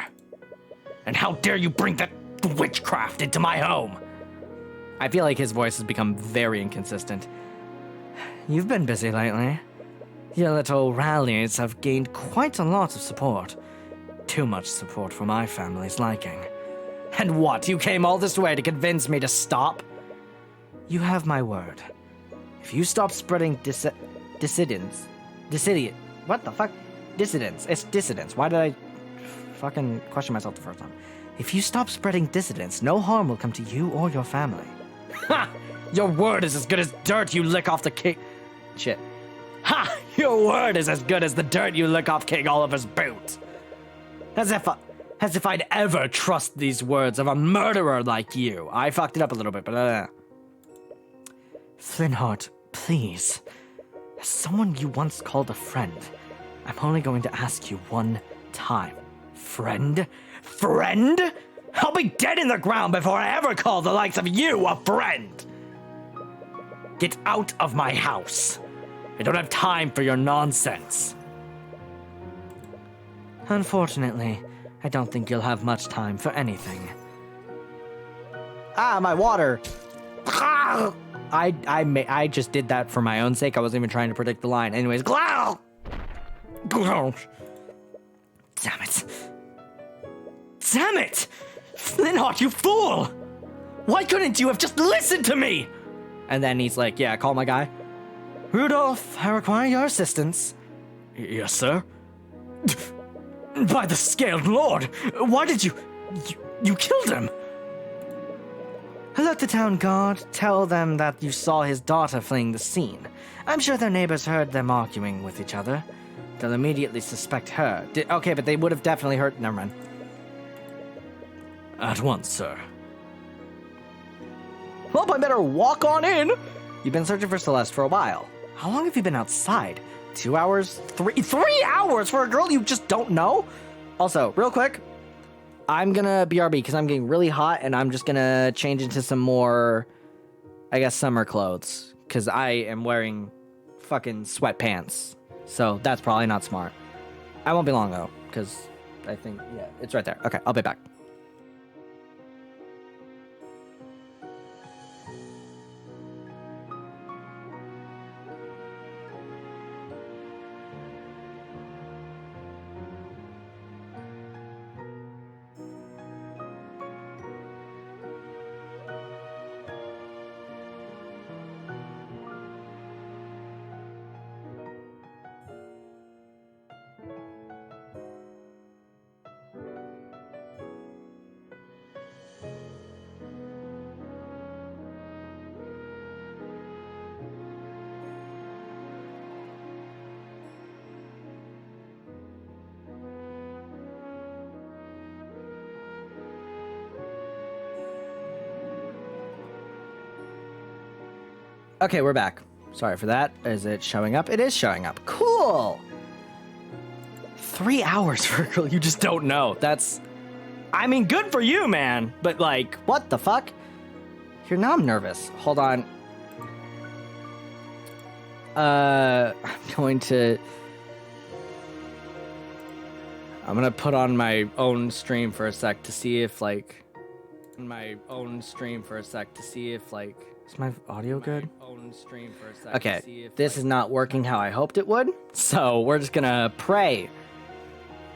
And how dare you bring that witchcraft into my home? I feel like his voice has become very inconsistent. You've been busy lately. Your little rallies have gained quite a lot of support. Too much support for my family's liking. And what, you came all this way to convince me to stop? You have my word. If you stop spreading dissidents... What the fuck? Dissidents. It's dissidents. Why did I fucking question myself the first time? If you stop spreading dissidents, no harm will come to you or your family. Ha! Your word is as good as dirt you lick off the king... Shit. Ha! Your word is as good as the dirt you lick off King Oliver's boot. As if I'd ever trust these words of a murderer like you. I fucked it up a little bit, but Flynnhart, please. As someone you once called a friend, I'm only going to ask you one time. Friend? Friend? I'll be dead in the ground before I ever call the likes of you a friend! Get out of my house. I don't have time for your nonsense. Unfortunately, I don't think you'll have much time for anything. Ah, my water! I just did that for my own sake. I wasn't even trying to predict the line. Anyways, glow! Damn it. Damn it! Flynnhart, you fool! Why couldn't you have just listened to me? And then he's like, yeah, call my guy. Rudolph, I require your assistance. Yes, sir? By the scaled lord, why did you killed him? Let the town guard tell them that you saw his daughter fleeing the scene. I'm sure their neighbors heard them arguing with each other. They'll immediately suspect her. Okay, but they would have definitely heard... Never mind. At once, sir. Well, I better walk on in. You've been searching for Celeste for a while. How long have you been outside? 2 hours? 3 hours for a girl you just don't know? Also, real quick, I'm gonna BRB because I'm getting really hot and I'm just gonna change into some more, I guess, summer clothes because I am wearing fucking sweatpants. So that's probably not smart. I won't be long though because I think, yeah, it's right there. Okay, I'll be back. Okay, we're back. Sorry for that. Is it showing up? It is showing up. Cool! 3 hours for a girl you just don't know. That's... I mean, good for you, man. But, like, what the fuck? Here, now I'm nervous. Hold on. I'm going to put on my own stream for a sec to see if, like... Is my audio good? Okay, this is not working how I hoped it would, so we're just gonna pray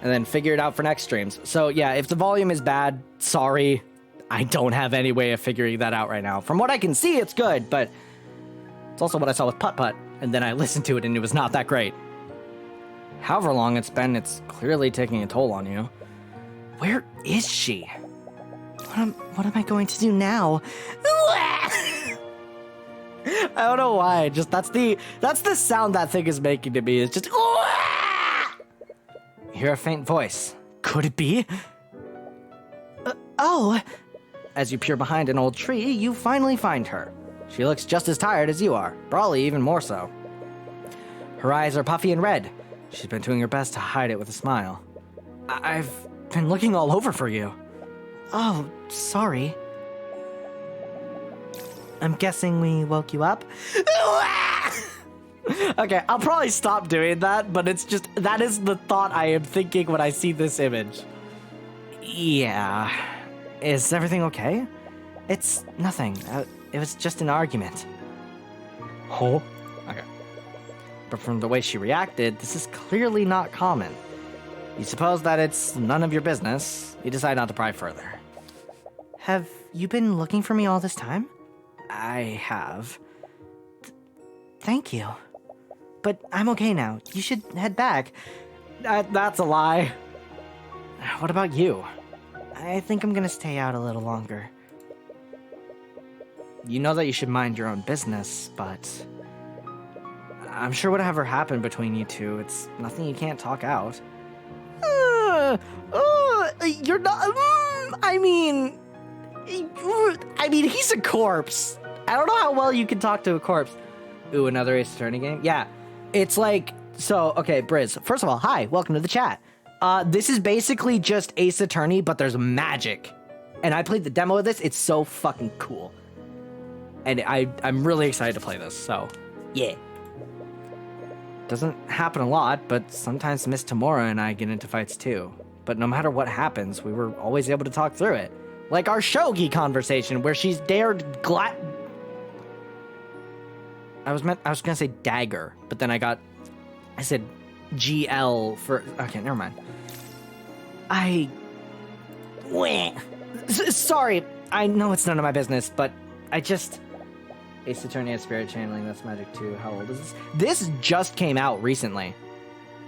and then figure it out for next streams. So yeah, if the volume is bad, sorry. I don't have any way of figuring that out right now. From what I can see, it's good, but it's also what I saw with Putt Putt, and then I listened to it and it was not that great. However long it's been, it's clearly taking a toll on you. Where is she? What am I going to do now? I don't know why. Just that's the sound that thing is making to me. It's just hear a faint voice. Could it be? Oh. As you peer behind an old tree, you finally find her. She looks just as tired as you are, probably even more so. Her eyes are puffy and red. She's been doing her best to hide it with a smile. I've been looking all over for you. Oh, sorry. I'm guessing we woke you up? Okay, I'll probably stop doing that, but it's just, that is the thought I am thinking when I see this image. Yeah. Is everything okay? It's nothing. It was just an argument. Oh? Okay. But from the way she reacted, this is clearly not common. You suppose that it's none of your business. You decide not to pry further. Have you been looking for me all this time? I have. Thank you. But I'm okay now. You should head back. That's a lie. What about you? I think I'm gonna stay out a little longer. You know that you should mind your own business, but... I'm sure whatever happened between you two, it's nothing you can't talk out. You're not... I mean, he's a corpse. I don't know how well you can talk to a corpse. Ooh, another Ace Attorney game? Yeah. It's like... So, okay, Briz. First of all, hi. Welcome to the chat. This is basically just Ace Attorney, but there's magic. And I played the demo of this. It's so fucking cool. And I'm really excited to play this, so... Yeah. Doesn't happen a lot, but sometimes Miss Tamora and I get into fights too. But no matter what happens, we were always able to talk through it. Like our shogi conversation, where she's dared I was gonna say dagger, but then I said GL for... Okay, never mind. Sorry, I know it's none of my business, but I just... Ace Attorney has spirit channeling, that's magic too. How old is this? This just came out recently.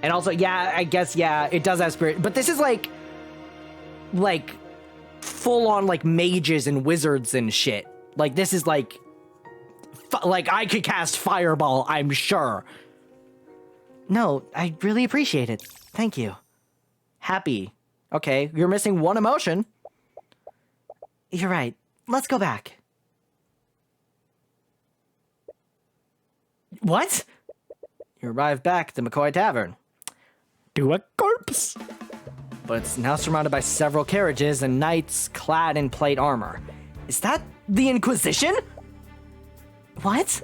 And also, yeah, I guess, yeah, it does have spirit, but this is like full on like mages and wizards and shit. Like this is like I could cast fireball, I'm sure. No, I really appreciate it. Thank you. Happy. Okay, you're missing one emotion. You're right. Let's go back. What? You arrive back at the McCoy Tavern. To a corpse. But it's now surrounded by several carriages and knights clad in plate armor. Is that the Inquisition? What?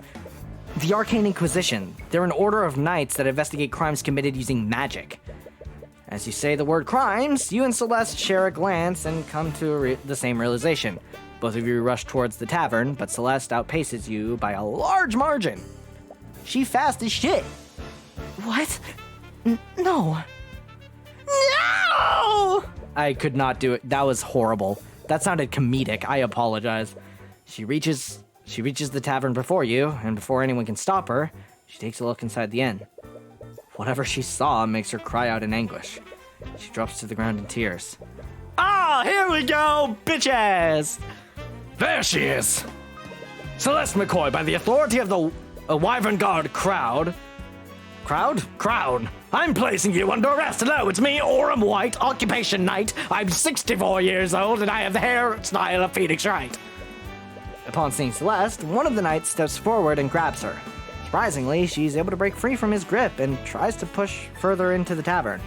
The Arcane Inquisition. They're an order of knights that investigate crimes committed using magic. As you say the word crimes, you and Celeste share a glance and come to the same realization. Both of you rush towards the tavern, but Celeste outpaces you by a large margin. She fast as shit. What? No. No! I could not do it. That was horrible. That sounded comedic. I apologize. She reaches the tavern before you, and before anyone can stop her, she takes a look inside the inn. Whatever she saw makes her cry out in anguish. She drops to the ground in tears. Ah, here we go, bitches! There she is. Celeste McCoy, by the authority of the Wyvern Guard Crown, I'm placing you under arrest. Hello, it's me, Orem White, occupation knight. I'm 64 years old, and I have the hairstyle of Phoenix Wright. Upon seeing Celeste, one of the knights steps forward and grabs her. Surprisingly, she's able to break free from his grip and tries to push further into the tavern.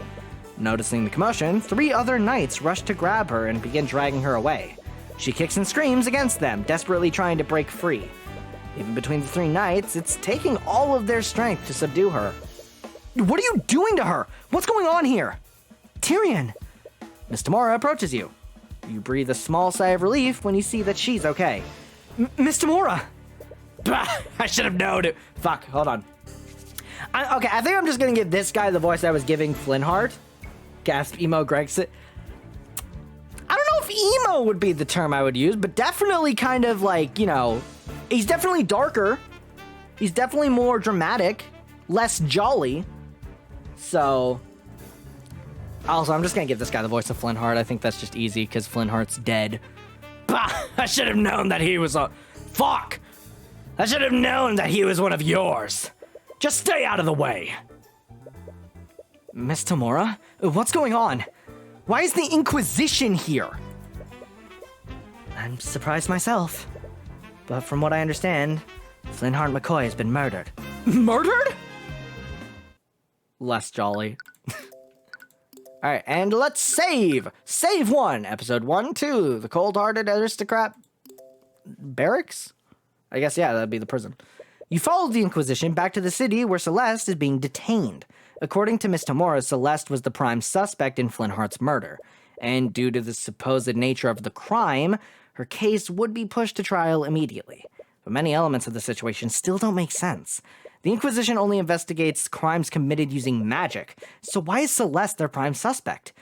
Noticing the commotion, 3 other knights rush to grab her and begin dragging her away. She kicks and screams against them, desperately trying to break free. Even between the 3 knights, it's taking all of their strength to subdue her. What are you doing to her? What's going on here? Tyrion! Miss Tamora approaches you. You breathe a small sigh of relief when you see that she's okay. Miss Tamora! I should have known it. Fuck, hold on. Okay, I think I'm just gonna give this guy the voice I was giving Flintheart. Gasp, emo Gregson. I don't know if emo would be the term I would use, but definitely kind of like, you know, he's definitely darker. He's definitely more dramatic, less jolly. So, also, I'm just gonna give this guy the voice of Flintheart. I think that's just easy because Flintheart's dead. Bah, I should have known that he was a... Fuck! I should have known that he was one of yours. Just stay out of the way. Miss Tamora? What's going on? Why is the Inquisition here? I'm surprised myself. But from what I understand, Flintheart McCoy has been murdered. Murdered? Less jolly. Alright, and let's save! Save 1! Episode 1, 2. The Cold-Hearted Aristocrat... Barracks? I guess, yeah, that'd be the prison. You followed the Inquisition back to the city where Celeste is being detained. According to Miss Tamora, Celeste was the prime suspect in Flintheart's murder. And due to the supposed nature of the crime, her case would be pushed to trial immediately. But many elements of the situation still don't make sense. The Inquisition only investigates crimes committed using magic, so why is Celeste their prime suspect?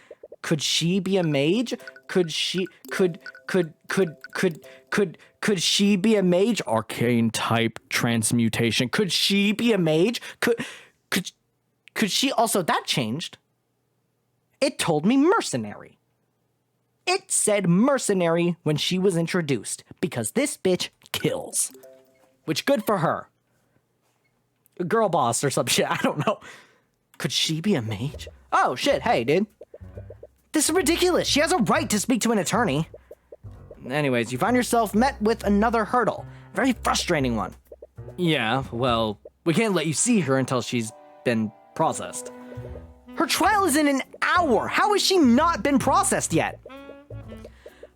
Could she be a mage? Could she be a mage? Arcane type transmutation. Could she be a mage? Could she also... That changed. It told me mercenary. It said mercenary when she was introduced, because this bitch kills. Which, good for her. Girl boss or some shit, I don't know. Could she be a mage? Oh, shit, hey, dude. This is ridiculous. She has a right to speak to an attorney. Anyways, you find yourself met with another hurdle. A very frustrating one. Yeah, well, we can't let you see her until she's been processed. Her trial is in an hour. How has she not been processed yet?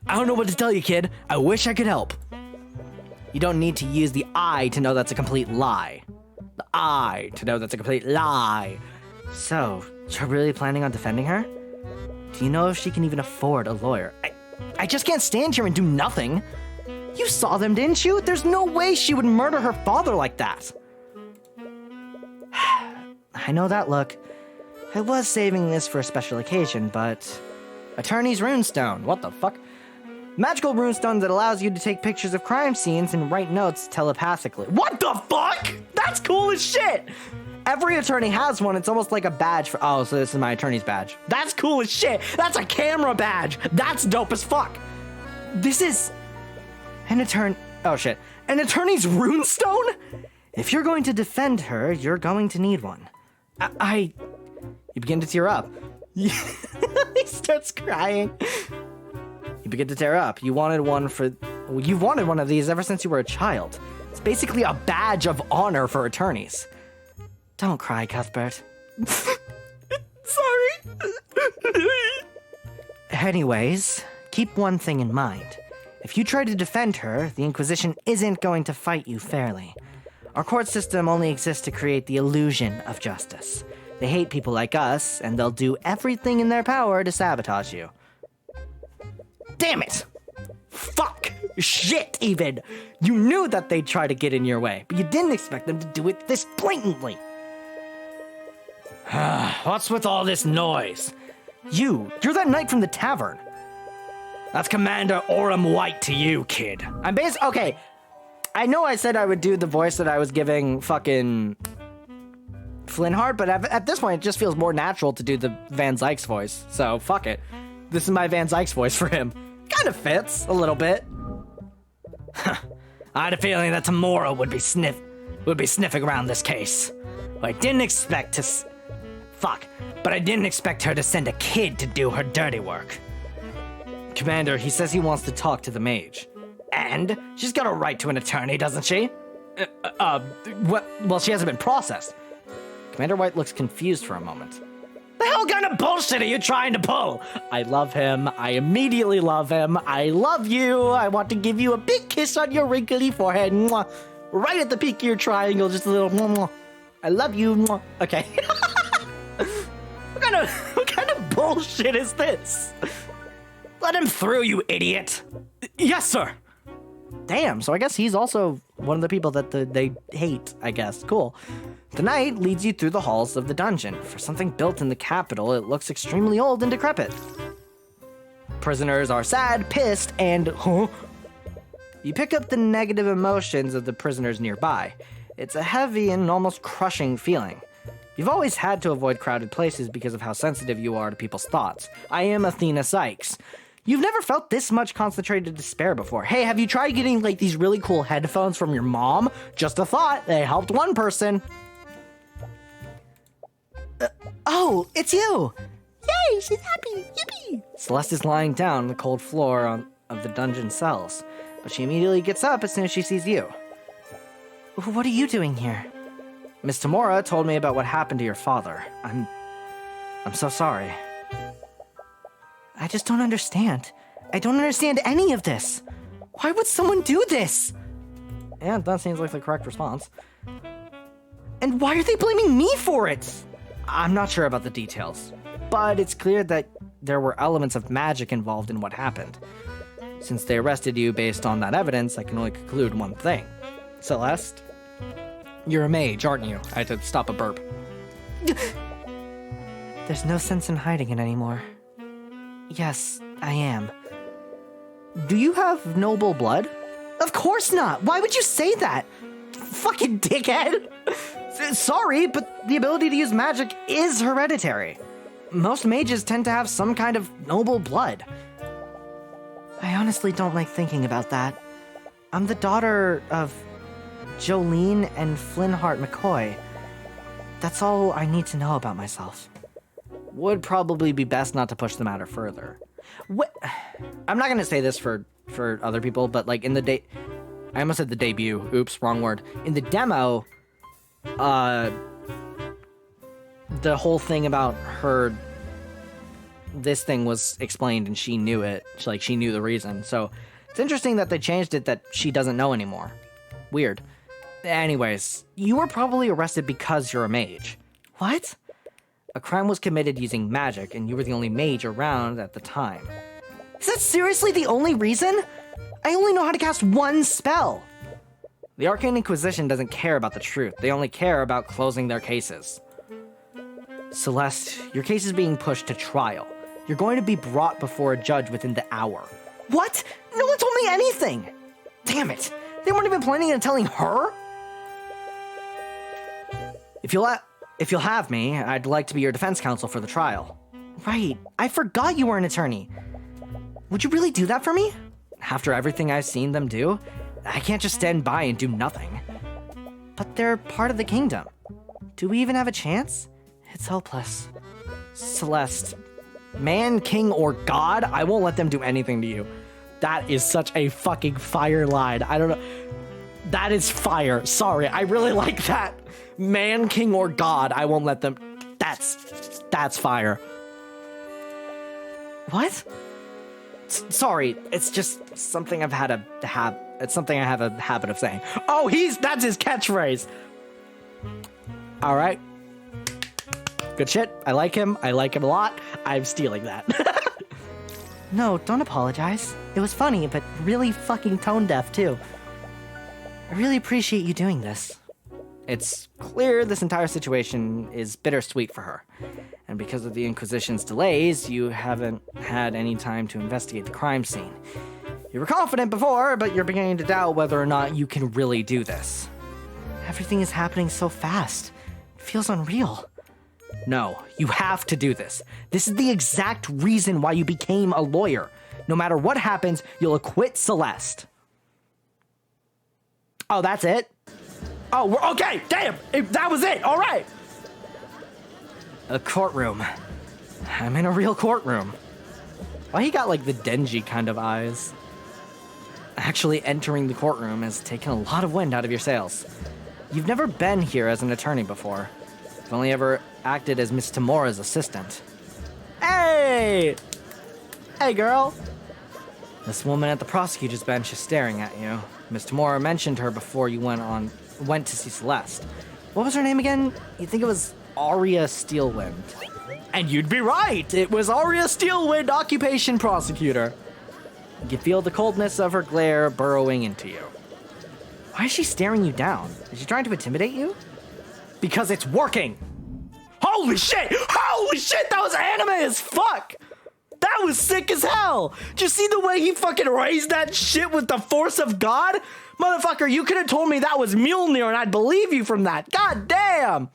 I don't know what to tell you, kid. I wish I could help. You don't need to use the I to know that's a complete lie. The I to know that's a complete lie. So, you're really planning on defending her? Do you know if she can even afford a lawyer? I just can't stand here and do nothing. You saw them, didn't you? There's no way she would murder her father like that. I know that look. I was saving this for a special occasion, but... Attorney's runestone. What the fuck? Magical runestone that allows you to take pictures of crime scenes and write notes telepathically. What the fuck? That's cool as shit! Every attorney has one. It's almost like a badge for... Oh, so this is my attorney's badge. That's cool as shit. That's a camera badge. That's dope as fuck. This is... An attorney... Oh, shit. An attorney's runestone? If you're going to defend her, you're going to need one. You begin to tear up. He starts crying. You begin to tear up. You've wanted one of these ever since you were a child. It's basically a badge of honor for attorneys. Don't cry, Cuthbert. Sorry. Anyways, keep one thing in mind. If you try to defend her, the Inquisition isn't going to fight you fairly. Our court system only exists to create the illusion of justice. They hate people like us, and they'll do everything in their power to sabotage you. Damn it! Fuck! Shit, even! You knew that they'd try to get in your way, but you didn't expect them to do it this blatantly. What's with all this noise? You're that knight from the tavern. That's Commander Orem White to you, kid. Okay, I know I said I would do the voice that I was giving fucking Flintheart, but at this point, it just feels more natural to do the Van Zykes voice, so fuck it. This is my Van Zykes voice for him. Kind of fits, a little bit. I had a feeling that Tamora would be sniffing around this case. But I didn't expect her to send a kid to do her dirty work. Commander, he says he wants to talk to the mage. And she's got a right to an attorney, doesn't she? Well, she hasn't been processed. Commander White looks confused for a moment. The hell kind of bullshit are you trying to pull? I love him. I immediately love him. I love you. I want to give you a big kiss on your wrinkly forehead. Mwah. Right at the peak of your triangle, just a little mwah. I love you. Mwah. Okay. What kind of bullshit is this? Let him through, you idiot. Yes, sir. Damn, so I guess he's also one of the people that they hate, I guess. Cool. The knight leads you through the halls of the dungeon. For something built in the capital, it looks extremely old and decrepit. Prisoners are sad, pissed, and You pick up the negative emotions of the prisoners nearby. It's a heavy and almost crushing feeling. You've always had to avoid crowded places because of how sensitive you are to people's thoughts. I am Athena Sykes. You've never felt this much concentrated despair before. Hey, have you tried getting like these really cool headphones from your mom? Just a thought, they helped one person. Oh, it's you! Yay, she's happy, yippee! Celeste is lying down on the cold floor of the dungeon cells, but she immediately gets up as soon as she sees you. What are you doing here? Miss Tamora told me about what happened to your father. I'm so sorry. I just don't understand. I don't understand any of this. Why would someone do this? Yeah, that seems like the correct response. And why are they blaming me for it? I'm not sure about the details, but it's clear that there were elements of magic involved in what happened. Since they arrested you based on that evidence, I can only conclude one thing. Celeste, you're a mage, aren't you? I had to stop a burp. There's no sense in hiding it anymore. Yes, I am. Do you have noble blood? Of course not! Why would you say that? Fucking dickhead! Sorry, but the ability to use magic is hereditary. Most mages tend to have some kind of noble blood. I honestly don't like thinking about that. I'm the daughter of Jolene and Flynnhart McCoy. That's all I need to know about myself. Would probably be best not to push the matter further. I'm not gonna say this for other people, but like in the I almost said the debut. Oops, wrong word. In the demo, the whole thing about her, this thing was explained and she knew it. She knew the reason. So it's interesting that they changed it that she doesn't know anymore. Weird. Anyways, you were probably arrested because you're a mage. What? A crime was committed using magic, and you were the only mage around at the time. Is that seriously the only reason? I only know how to cast one spell. The Arcane Inquisition doesn't care about the truth. They only care about closing their cases. Celeste, your case is being pushed to trial. You're going to be brought before a judge within the hour. What? No one told me anything! Damn it! They weren't even planning on telling her? If you'll have me, I'd like to be your defense counsel for the trial. Right, I forgot you were an attorney. Would you really do that for me? After everything I've seen them do, I can't just stand by and do nothing. But they're part of the kingdom. Do we even have a chance? It's hopeless. Celeste, man, king, or god, I won't let them do anything to you. That is such a fucking fire line. I don't know. That is fire. Sorry, I really like that. Man, king, or god, I won't let them. That's fire. What? Sorry, it's just something I've had it's something I have a habit of saying. Oh, that's his catchphrase. All right. Good shit. I like him a lot. I'm stealing that. No, don't apologize. It was funny, but really fucking tone deaf too. I really appreciate you doing this. It's clear this entire situation is bittersweet for her. And because of the Inquisition's delays, you haven't had any time to investigate the crime scene. You were confident before, but you're beginning to doubt whether or not you can really do this. Everything is happening so fast. It feels unreal. No, you have to do this. This is the exact reason why you became a lawyer. No matter what happens, you'll acquit Celeste. Oh, that's it? Oh, we're okay. Damn, that was it. All right. A courtroom. I'm in a real courtroom. Why he got like the Denji kind of eyes? actually entering the courtroom has taken a lot of wind out of your sails. You've never been here as an attorney before. You've only ever acted as Miss Tamura's assistant. Hey! Hey, girl! This woman at the prosecutor's bench is staring at you. Miss Tamura mentioned her before you went to see Celeste. What was her name again? You think it was Arya Steelwind. And you'd be right! It was Arya Steelwind, occupation prosecutor. You can feel the coldness of her glare burrowing into you. Why is she staring you down? Is she trying to intimidate you? Because it's working! Holy shit! Holy shit! That was anime as fuck! That was sick as hell! Did you see the way he fucking raised that shit with the force of God? Motherfucker, you could have told me that was Mjolnir and I'd believe you from that. God damn!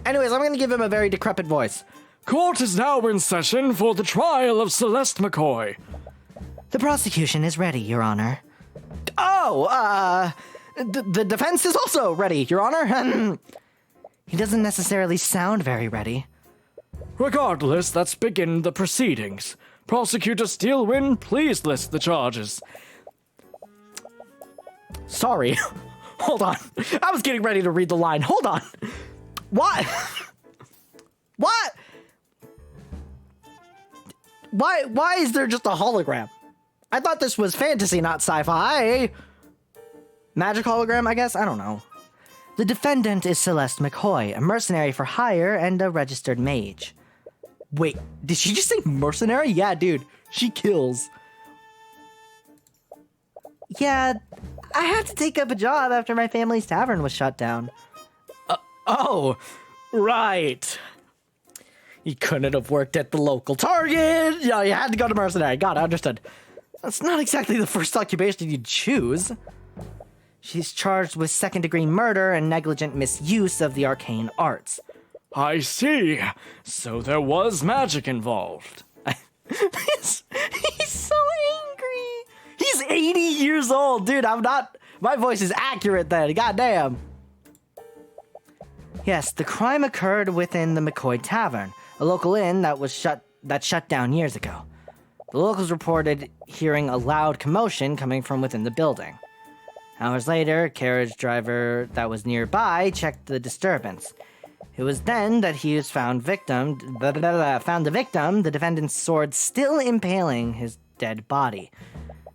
Anyways, I'm gonna give him a very decrepit voice. Court is now in session for the trial of Celeste McCoy. The prosecution is ready, Your Honor. Oh, the defense is also ready, Your Honor. He doesn't necessarily sound very ready. Regardless, let's begin the proceedings. Prosecutor Steelwind, please list the charges. Sorry. Hold on. I was getting ready to read the line. Hold on. What? What? Why is there just a hologram? I thought this was fantasy, not sci-fi. Magic hologram, I guess? I don't know. The defendant is Celeste McCoy, a mercenary for hire and a registered mage. Wait, did she just say mercenary? Yeah, dude. She kills. Yeah, I had to take up a job after my family's tavern was shut down. Oh, right. You couldn't have worked at the local Target. Yeah, you had to go to mercenary. Got it, understood. That's not exactly the first occupation you'd choose. She's charged with second-degree murder and negligent misuse of the arcane arts. I see. So there was magic involved. He's so angry. He's 80 years old, dude. I'm not. My voice is accurate then. Goddamn. Yes, the crime occurred within the McCoy Tavern, a local inn that shut down years ago. The locals reported hearing a loud commotion coming from within the building. Hours later, a carriage driver that was nearby checked the disturbance. It was then that he was found the defendant's sword still impaling his dead body.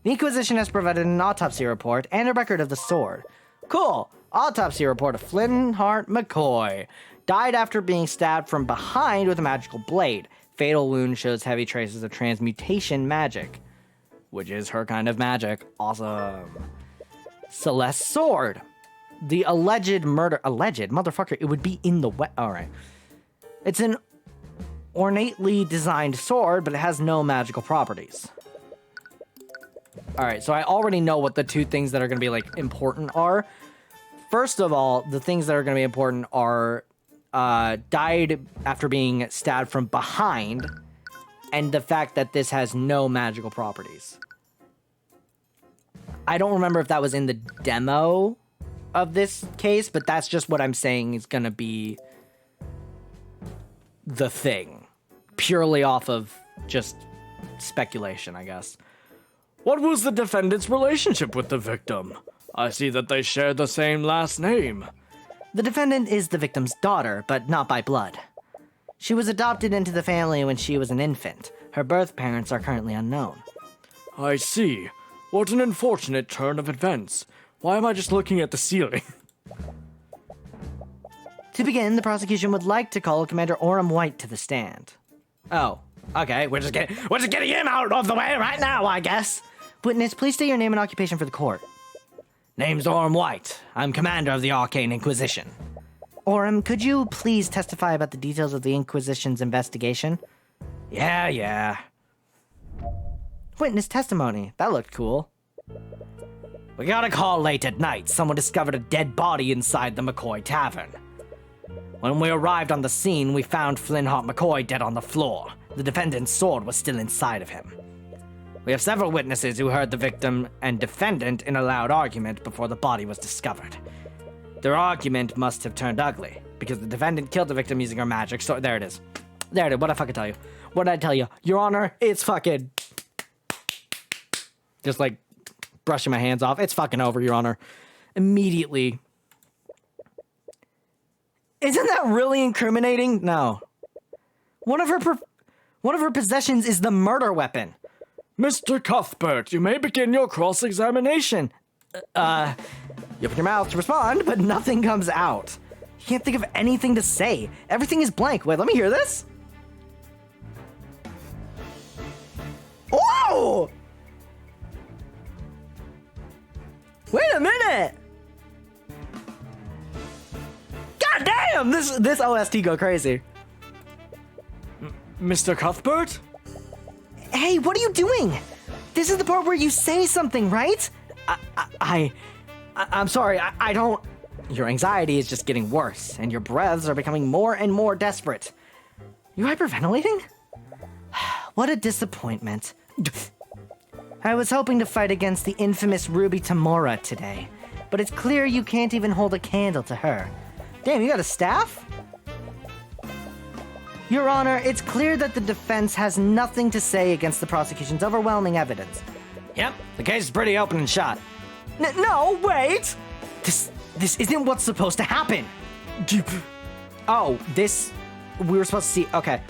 The Inquisition has provided an autopsy report and a record of the sword. Cool. Autopsy report of Flintheart McCoy. Died after being stabbed from behind with a magical blade. Fatal wound shows heavy traces of transmutation magic. Which is her kind of magic. Awesome. Celeste's sword. The alleged murder. Alleged? Motherfucker, it would be in the Alright. It's an ornately designed sword, but it has no magical properties. Alright, so I already know what the two things that are going to be, like, important are. First of all, the things that are going to be important are died after being stabbed from behind, and the fact that this has no magical properties. I don't remember if that was in the demo of this case, but that's just what I'm saying is going to be the thing. Purely off of just speculation, I guess. What was the defendant's relationship with the victim? I see that they share the same last name. The defendant is the victim's daughter, but not by blood. She was adopted into the family when she was an infant. Her birth parents are currently unknown. I see. What an unfortunate turn of events. Why am I just looking at the ceiling? To begin, the prosecution would like to call Commander Orem White to the stand. Oh, okay, we're just getting him out of the way right now, I guess. Witness, please state your name and occupation for the court. Name's Orem White. I'm commander of the Arcane Inquisition. Orem, could you please testify about the details of the Inquisition's investigation? Yeah. Witness testimony. That looked cool. We got a call late at night. Someone discovered a dead body inside the McCoy Tavern. When we arrived on the scene, we found Flintheart McCoy dead on the floor. The defendant's sword was still inside of him. We have several witnesses who heard the victim and defendant in a loud argument before the body was discovered. Their argument must have turned ugly, because the defendant killed the victim using her magic sword. There it is. What'd I fucking tell you? What did I tell you? Your Honor, it's fucking... just like brushing my hands off. It's fucking over, Your Honor. Immediately. Isn't that really incriminating? No. One of her possessions is the murder weapon. Mr. Cuthbert, you may begin your cross-examination. You open your mouth to respond, but nothing comes out. You can't think of anything to say. Everything is blank. Wait, let me hear this. Whoa! Wait a minute! God damn! This OST go crazy. Mr. Cuthbert? Hey, what are you doing? This is the part where you say something, right? I'm sorry, I don't... Your anxiety is just getting worse, and your breaths are becoming more and more desperate. You hyperventilating? What a disappointment. I was hoping to fight against the infamous Ruby Tamora today, but it's clear you can't even hold a candle to her. Damn, you got a staff? Your Honor, it's clear that the defense has nothing to say against the prosecution's overwhelming evidence. Yep, the case is pretty open and shut. No, wait! This isn't what's supposed to happen. Oh, this... We were supposed to see... Okay.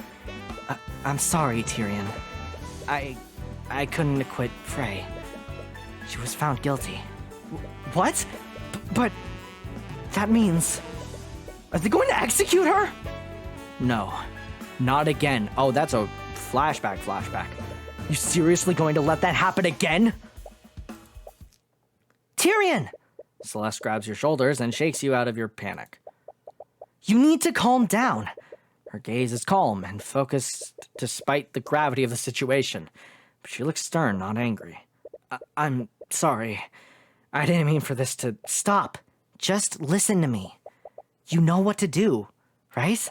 I'm sorry, Tyrion. I couldn't acquit Frey. She was found guilty. What? But... That means... Are they going to execute her? No. Not again. Oh, that's a flashback. You seriously going to let that happen again? Tyrion! Celeste grabs your shoulders and shakes you out of your panic. You need to calm down. Her gaze is calm and focused despite the gravity of the situation. But she looks stern, not angry. I'm sorry. I didn't mean for this to... Stop. Just listen to me. You know what to do, right?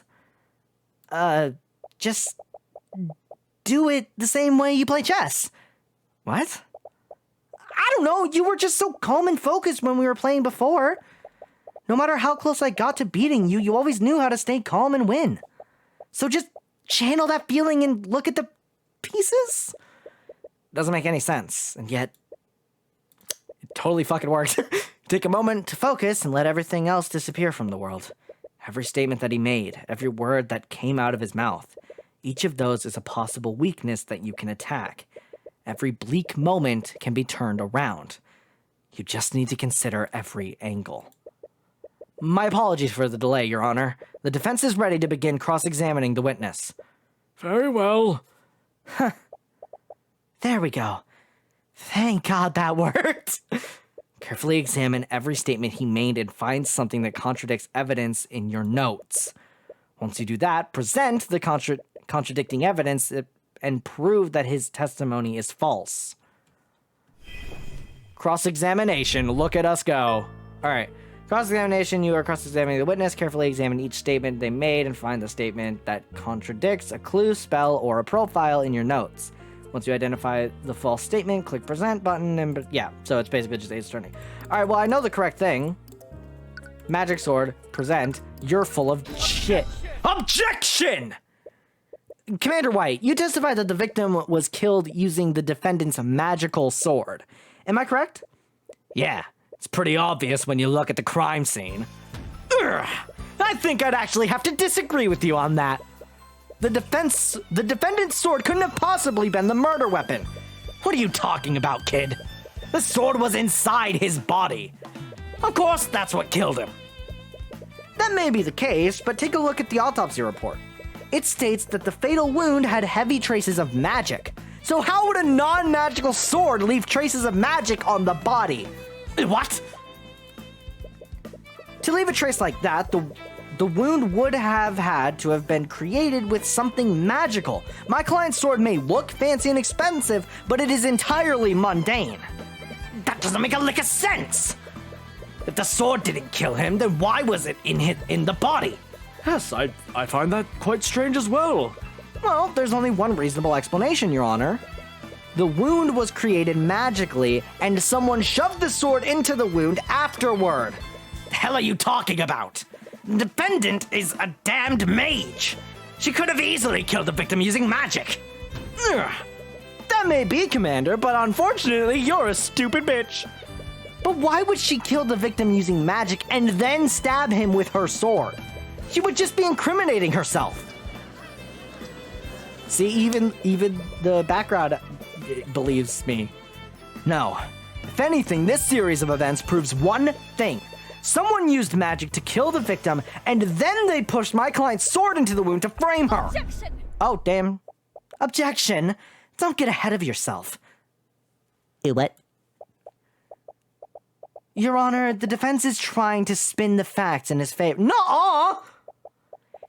Just do it the same way you play chess. What? I don't know, you were just so calm and focused when we were playing before. No matter how close I got to beating you, you always knew how to stay calm and win. So just channel that feeling and look at the pieces? Doesn't make any sense, and yet it totally fucking works. Take a moment to focus and let everything else disappear from the world. Every statement that he made, every word that came out of his mouth, each of those is a possible weakness that you can attack. Every bleak moment can be turned around. You just need to consider every angle. My apologies for the delay, Your Honor. The defense is ready to begin cross-examining the witness. Very well. Huh. There we go. Thank God that worked. Carefully examine every statement he made and find something that contradicts evidence in your notes. Once you do that, present the contradicting evidence and prove that his testimony is false. Cross-examination. Look at us go. All right. Cross-examination. You are cross-examining the witness. Carefully examine each statement they made and find the statement that contradicts a clue, spell, or a profile in your notes. Once you identify the false statement, click present button, and yeah, so it's basically just Ace Attorney. All right, well, I know the correct thing. Magic sword, present. You're full of shit. Objection! Commander White, you testified that the victim was killed using the defendant's magical sword. Am I correct? Yeah, it's pretty obvious when you look at the crime scene. Ugh, I think I'd actually have to disagree with you on that. The defendant's sword couldn't have possibly been the murder weapon. What are you talking about, kid? The sword was inside his body. Of course, that's what killed him. That may be the case, but take a look at the autopsy report. It states that the fatal wound had heavy traces of magic. So how would a non-magical sword leave traces of magic on the body? What? To leave a trace like that, the wound would have had to have been created with something magical. My client's sword may look fancy and expensive, but it is entirely mundane. That doesn't make a lick of sense! If the sword didn't kill him, then why was it in the body? Yes, I find that quite strange as well. Well, there's only one reasonable explanation, Your Honor. The wound was created magically, and someone shoved the sword into the wound afterward. The hell are you talking about? The defendant is a damned mage. She could have easily killed the victim using magic. Ugh. That may be, Commander, but unfortunately, you're a stupid bitch. But why would she kill the victim using magic and then stab him with her sword? She would just be incriminating herself. See, even the background believes me. No. If anything, this series of events proves one thing. Someone used magic to kill the victim, and then they pushed my client's sword into the wound to frame her. Objection! Oh, damn. Objection? Don't get ahead of yourself. What? Your Honor, the defense is trying to spin the facts in his favor. Nuh-uh!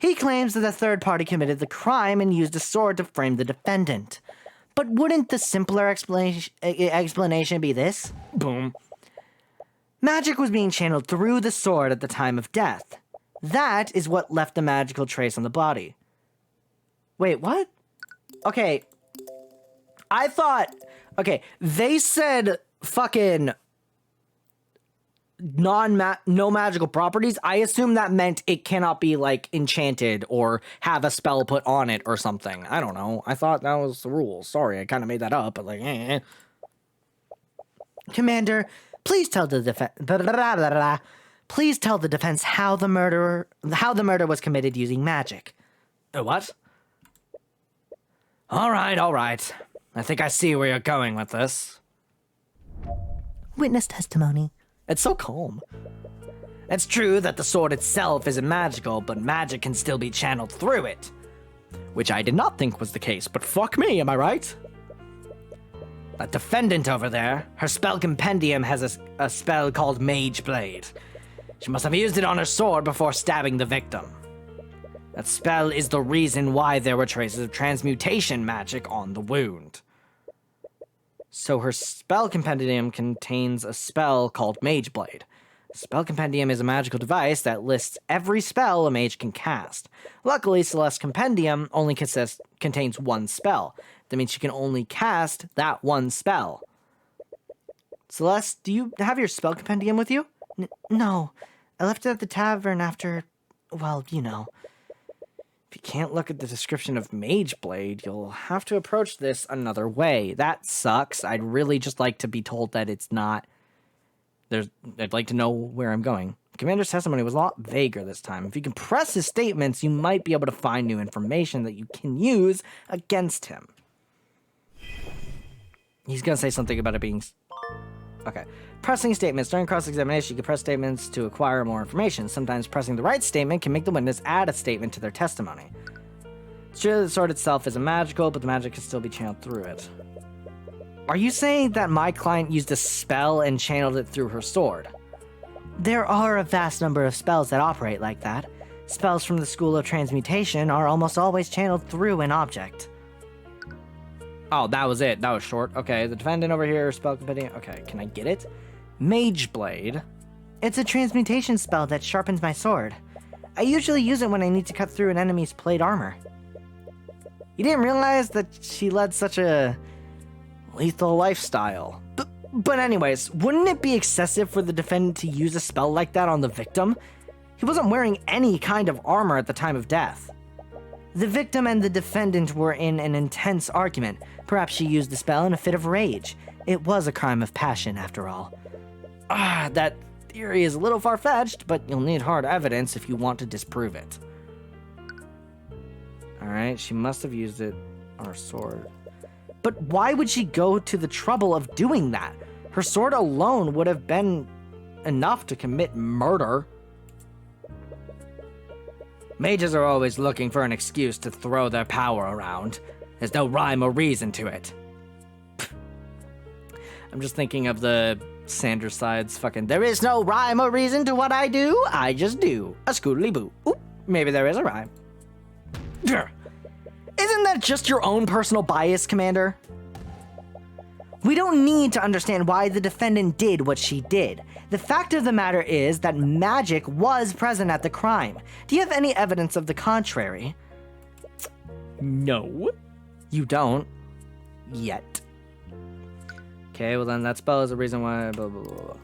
He claims that a third party committed the crime and used a sword to frame the defendant. But wouldn't the simpler explanation be this? Boom. Magic was being channeled through the sword at the time of death. That is what left the magical trace on the body. Wait, what? Okay. I thought... Okay, they said fucking... no magical properties. I assume that meant it cannot be, like, enchanted or have a spell put on it or something. I don't know. I thought that was the rule. Sorry, I kind of made that up, but like, Commander, please tell the Please tell the defense how the murder was committed using magic. What? All right. I think I see where you're going with this. Witness testimony. It's so calm. It's true that the sword itself isn't magical, but magic can still be channeled through it. Which I did not think was the case, but fuck me, am I right? That defendant over there, her spell compendium has a spell called Mage Blade. She must have used it on her sword before stabbing the victim. That spell is the reason why there were traces of transmutation magic on the wound. So her spell compendium contains a spell called Mage Blade. Spell compendium is a magical device that lists every spell a mage can cast. Luckily, Celeste's compendium only contains one spell. That means she can only cast that one spell. Celeste, do you have your spell compendium with you? No. I left it at the tavern after, well, you know. If you can't look at the description of Mage Blade, you'll have to approach this another way. That sucks. I'd really just like to be told that it's not... I'd like to know where I'm going. Commander's testimony was a lot vaguer this time. If you can press his statements, you might be able to find new information that you can use against him. He's gonna say something about it being... Okay. Pressing statements. During cross-examination, you can press statements to acquire more information. Sometimes pressing the right statement can make the witness add a statement to their testimony. It's true that the sword itself isn't magical, but the magic can still be channeled through it. Are you saying that my client used a spell and channeled it through her sword? There are a vast number of spells that operate like that. Spells from the School of Transmutation are almost always channeled through an object. Oh, that was it. That was short. Okay, the defendant over here, spell compendium. Okay, can I get it? Mage Blade. It's a transmutation spell that sharpens my sword. I usually use it when I need to cut through an enemy's plate armor. You didn't realize that she led such a lethal lifestyle. But anyways, wouldn't it be excessive for the defendant to use a spell like that on the victim? He wasn't wearing any kind of armor at the time of death. The victim and the defendant were in an intense argument. Perhaps she used the spell in a fit of rage. It was a crime of passion, after all. That theory is a little far-fetched, but you'll need hard evidence if you want to disprove it. Alright, she must have used it on her sword. But why would she go to the trouble of doing that? Her sword alone would have been enough to commit murder. Mages are always looking for an excuse to throw their power around. There's no rhyme or reason to it. I'm just thinking of the Sanders Sides fucking, there is no rhyme or reason to what I do, I just do. A scoodly boo. Oop, maybe there is a rhyme. Isn't that just your own personal bias, Commander? We don't need to understand why the defendant did what she did. The fact of the matter is that magic was present at the crime. Do you have any evidence of the contrary? No. You don't. Yet. Okay, well then that spell is the reason why blah blah blah.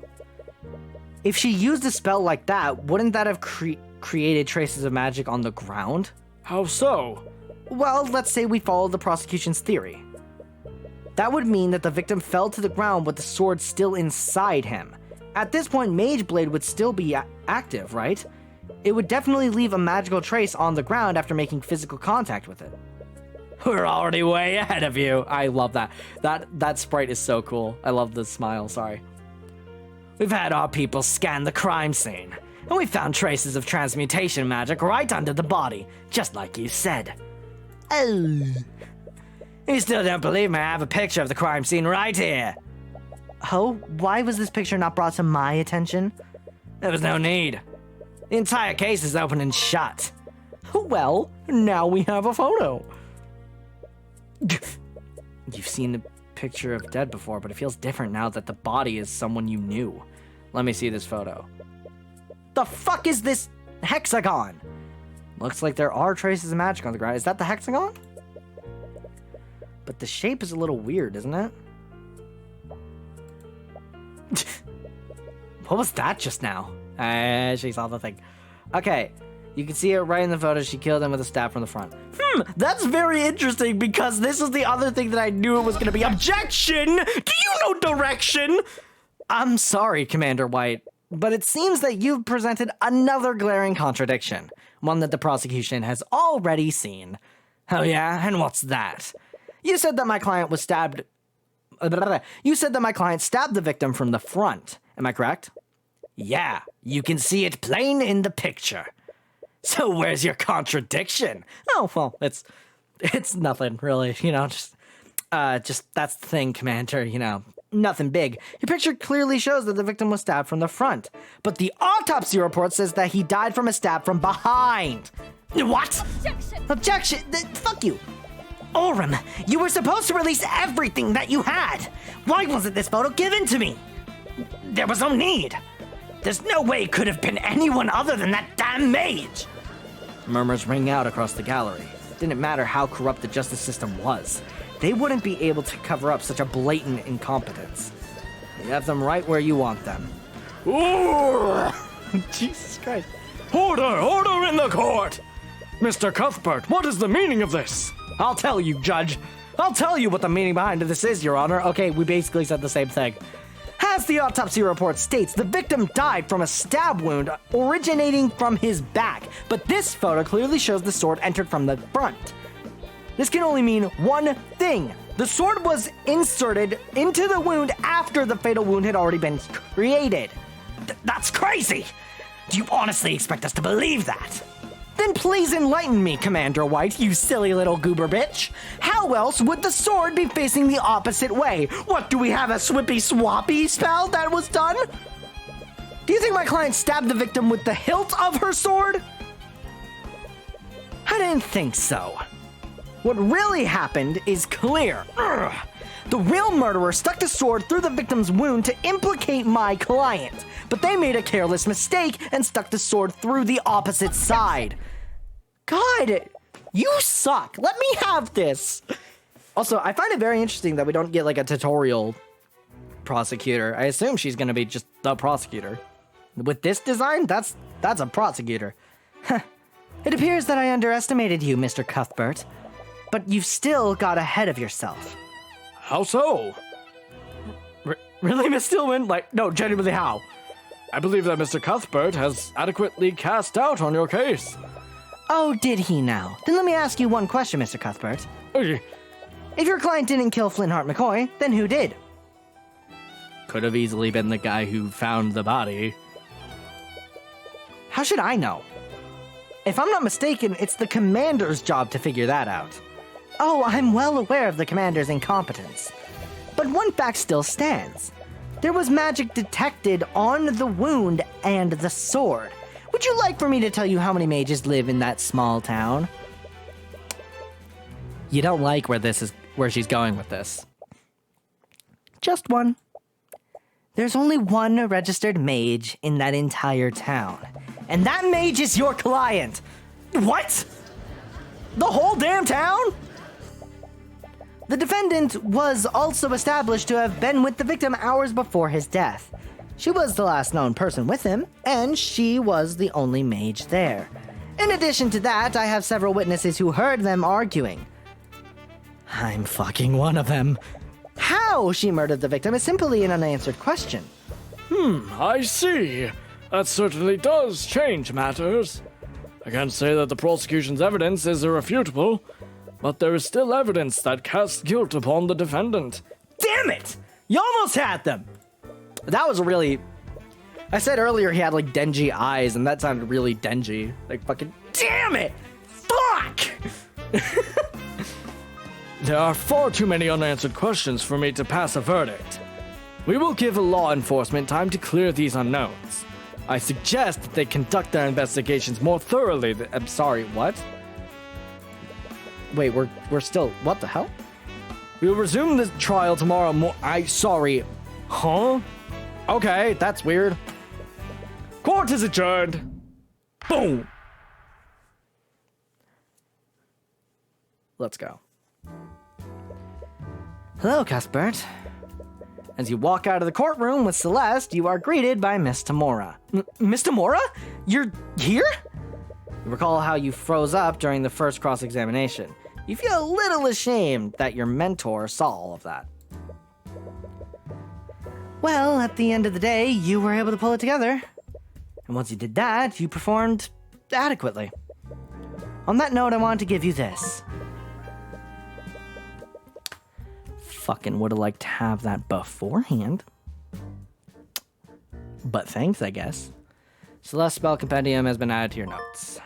If she used a spell like that, wouldn't that have created traces of magic on the ground? How so? Well, let's say we follow the prosecution's theory. That would mean that the victim fell to the ground with the sword still inside him. At this point, Mage Blade would still be active, right? It would definitely leave a magical trace on the ground after making physical contact with it. We're already way ahead of you. I love that. That sprite is so cool. I love the smile, sorry. We've had our people scan the crime scene, and we found traces of transmutation magic right under the body, just like you said. Oh. You still don't believe me? I have a picture of the crime scene right here. Oh, why was this picture not brought to my attention? There was no need. The entire case is open and shut. Well, now we have a photo. You've seen the picture of dead before, but it feels different now that the body is someone you knew. Let me see this photo. The fuck is this hexagon? Looks like there are traces of magic on the ground. Is that the hexagon? But the shape is a little weird, isn't it? What was that just now? She saw the thing. Okay, you can see it right in the photo. She killed him with a stab from the front. That's very interesting because this is the other thing that I knew it was going to be. Objection! Do you know direction? I'm sorry, Commander White, but it seems that you've presented another glaring contradiction, one that the prosecution has already seen. Oh yeah? And what's that? You said that my client was stabbed... You said that my client stabbed the victim from the front. Am I correct? Yeah, you can see it plain in the picture. So where's your contradiction? Oh, well, it's nothing, really, you know, just that's the thing, Commander, you know, nothing big. Your picture clearly shows that the victim was stabbed from the front, but the autopsy report says that he died from a stab from behind. What? Objection! Fuck you! Orem, you were supposed to release everything that you had. Why wasn't this photo given to me? There was no need. There's no way it could have been anyone other than that damn mage. Murmurs ring out across the gallery. It didn't matter how corrupt the justice system was. They wouldn't be able to cover up such a blatant incompetence. You have them right where you want them. Ooh! Jesus Christ. Order in the court! Mr. Cuthbert, what is the meaning of this? I'll tell you, Judge. I'll tell you what the meaning behind this is, Your Honor. Okay, we basically said the same thing. As the autopsy report states, the victim died from a stab wound originating from his back, but this photo clearly shows the sword entered from the front. This can only mean one thing. The sword was inserted into the wound after the fatal wound had already been created. That's crazy! Do you honestly expect us to believe that? Then please enlighten me, Commander White, you silly little goober bitch. How else would the sword be facing the opposite way? What, do we have a swippy swappy spell that was done? Do you think my client stabbed the victim with the hilt of her sword? I didn't think so. What really happened is clear. Ugh. The real murderer stuck the sword through the victim's wound to implicate my client, but they made a careless mistake and stuck the sword through the opposite side. God, you suck. Let me have this. Also, I find it very interesting that we don't get like a tutorial prosecutor. I assume she's going to be just the prosecutor. With this design, that's a prosecutor. It appears that I underestimated you, Mr. Cuthbert, but you've still got ahead of yourself. How so? Really, Miss Stillman? Like, no, genuinely, how? I believe that Mr. Cuthbert has adequately cast doubt on your case. Oh, did he now? Then let me ask you one question, Mr. Cuthbert. Okay. If your client didn't kill Flintheart McCoy, then who did? Could have easily been the guy who found the body. How should I know? If I'm not mistaken, it's the commander's job to figure that out. Oh, I'm well aware of the commander's incompetence. But one fact still stands. There was magic detected on the wound and the sword. Would you like for me to tell you how many mages live in that small town? You don't like where she's going with this. Just one. There's only one registered mage in that entire town. And that mage is your client. What? The whole damn town? The defendant was also established to have been with the victim hours before his death. She was the last known person with him, and she was the only mage there. In addition to that, I have several witnesses who heard them arguing. I'm fucking one of them. How she murdered the victim is simply an unanswered question. I see. That certainly does change matters. I can't say that the prosecution's evidence is irrefutable, but there is still evidence that casts guilt upon the defendant. Damn it! You almost had them! That was really... I said earlier he had, like, dingy eyes, and that sounded really dingy. Like, fucking... Damn it! Fuck! There are far too many unanswered questions for me to pass a verdict. We will give law enforcement time to clear these unknowns. I suggest that they conduct their investigations more thoroughly I'm sorry, what? Wait, we're still... What the hell? We will resume the trial tomorrow sorry. Huh? Okay, that's weird. Court is adjourned. Boom. Let's go. Hello, Cuthbert. As you walk out of the courtroom with Celeste, you are greeted by Miss Tamora. Miss Tamora? You're here? You recall how you froze up during the first cross-examination. You feel a little ashamed that your mentor saw all of that. Well, at the end of the day, you were able to pull it together. And once you did that, you performed adequately. On that note, I wanted to give you this. Fucking would have liked to have that beforehand. But thanks, I guess. Celeste Spell Compendium has been added to your notes.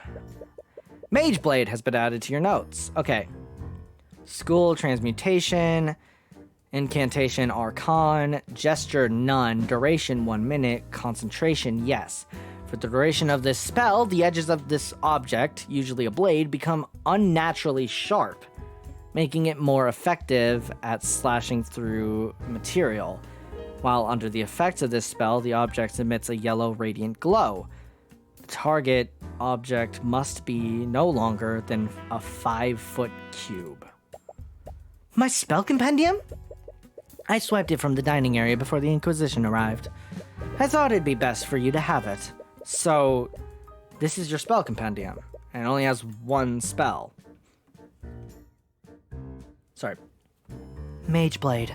Mage Blade has been added to your notes. Okay. School Transmutation, Incantation Arcane, Gesture none, Duration 1 minute, Concentration yes. For the duration of this spell, the edges of this object, usually a blade, become unnaturally sharp, making it more effective at slashing through material. While under the effects of this spell, the object emits a yellow radiant glow. The target object must be no longer than a 5-foot cube. My spell compendium? I swiped it from the dining area before the Inquisition arrived. I thought it'd be best for you to have it. So, this is your spell compendium, and it only has one spell. Sorry. Mage Blade.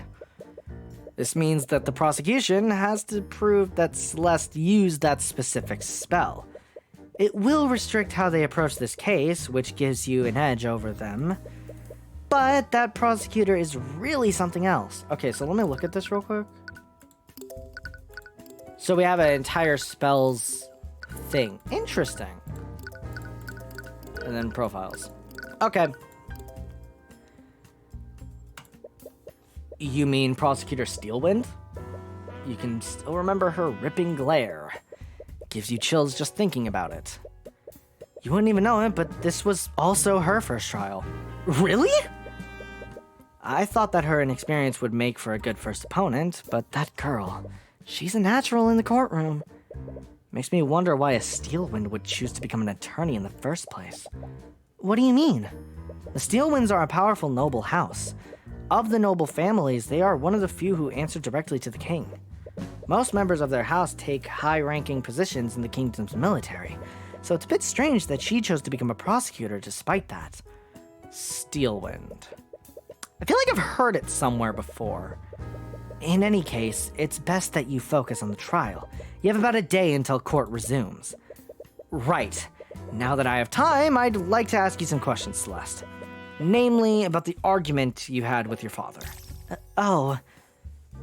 This means that the prosecution has to prove that Celeste used that specific spell. It will restrict how they approach this case, which gives you an edge over them. But that prosecutor is really something else. Okay, so let me look at this real quick. So we have an entire spells thing. Interesting. And then profiles. Okay. You mean Prosecutor Steelwind? You can still remember her ripping glare. Gives you chills just thinking about it. You wouldn't even know it, but this was also her first trial. Really? I thought that her inexperience would make for a good first opponent, but that girl, she's a natural in the courtroom. Makes me wonder why a Steelwind would choose to become an attorney in the first place. What do you mean? The Steelwinds are a powerful noble house. Of the noble families, they are one of the few who answer directly to the king. Most members of their house take high-ranking positions in the kingdom's military, so it's a bit strange that she chose to become a prosecutor despite that. Steelwind. I feel like I've heard it somewhere before. In any case, it's best that you focus on the trial. You have about a day until court resumes. Right. Now that I have time, I'd like to ask you some questions, Celeste. Namely, about the argument you had with your father. Oh.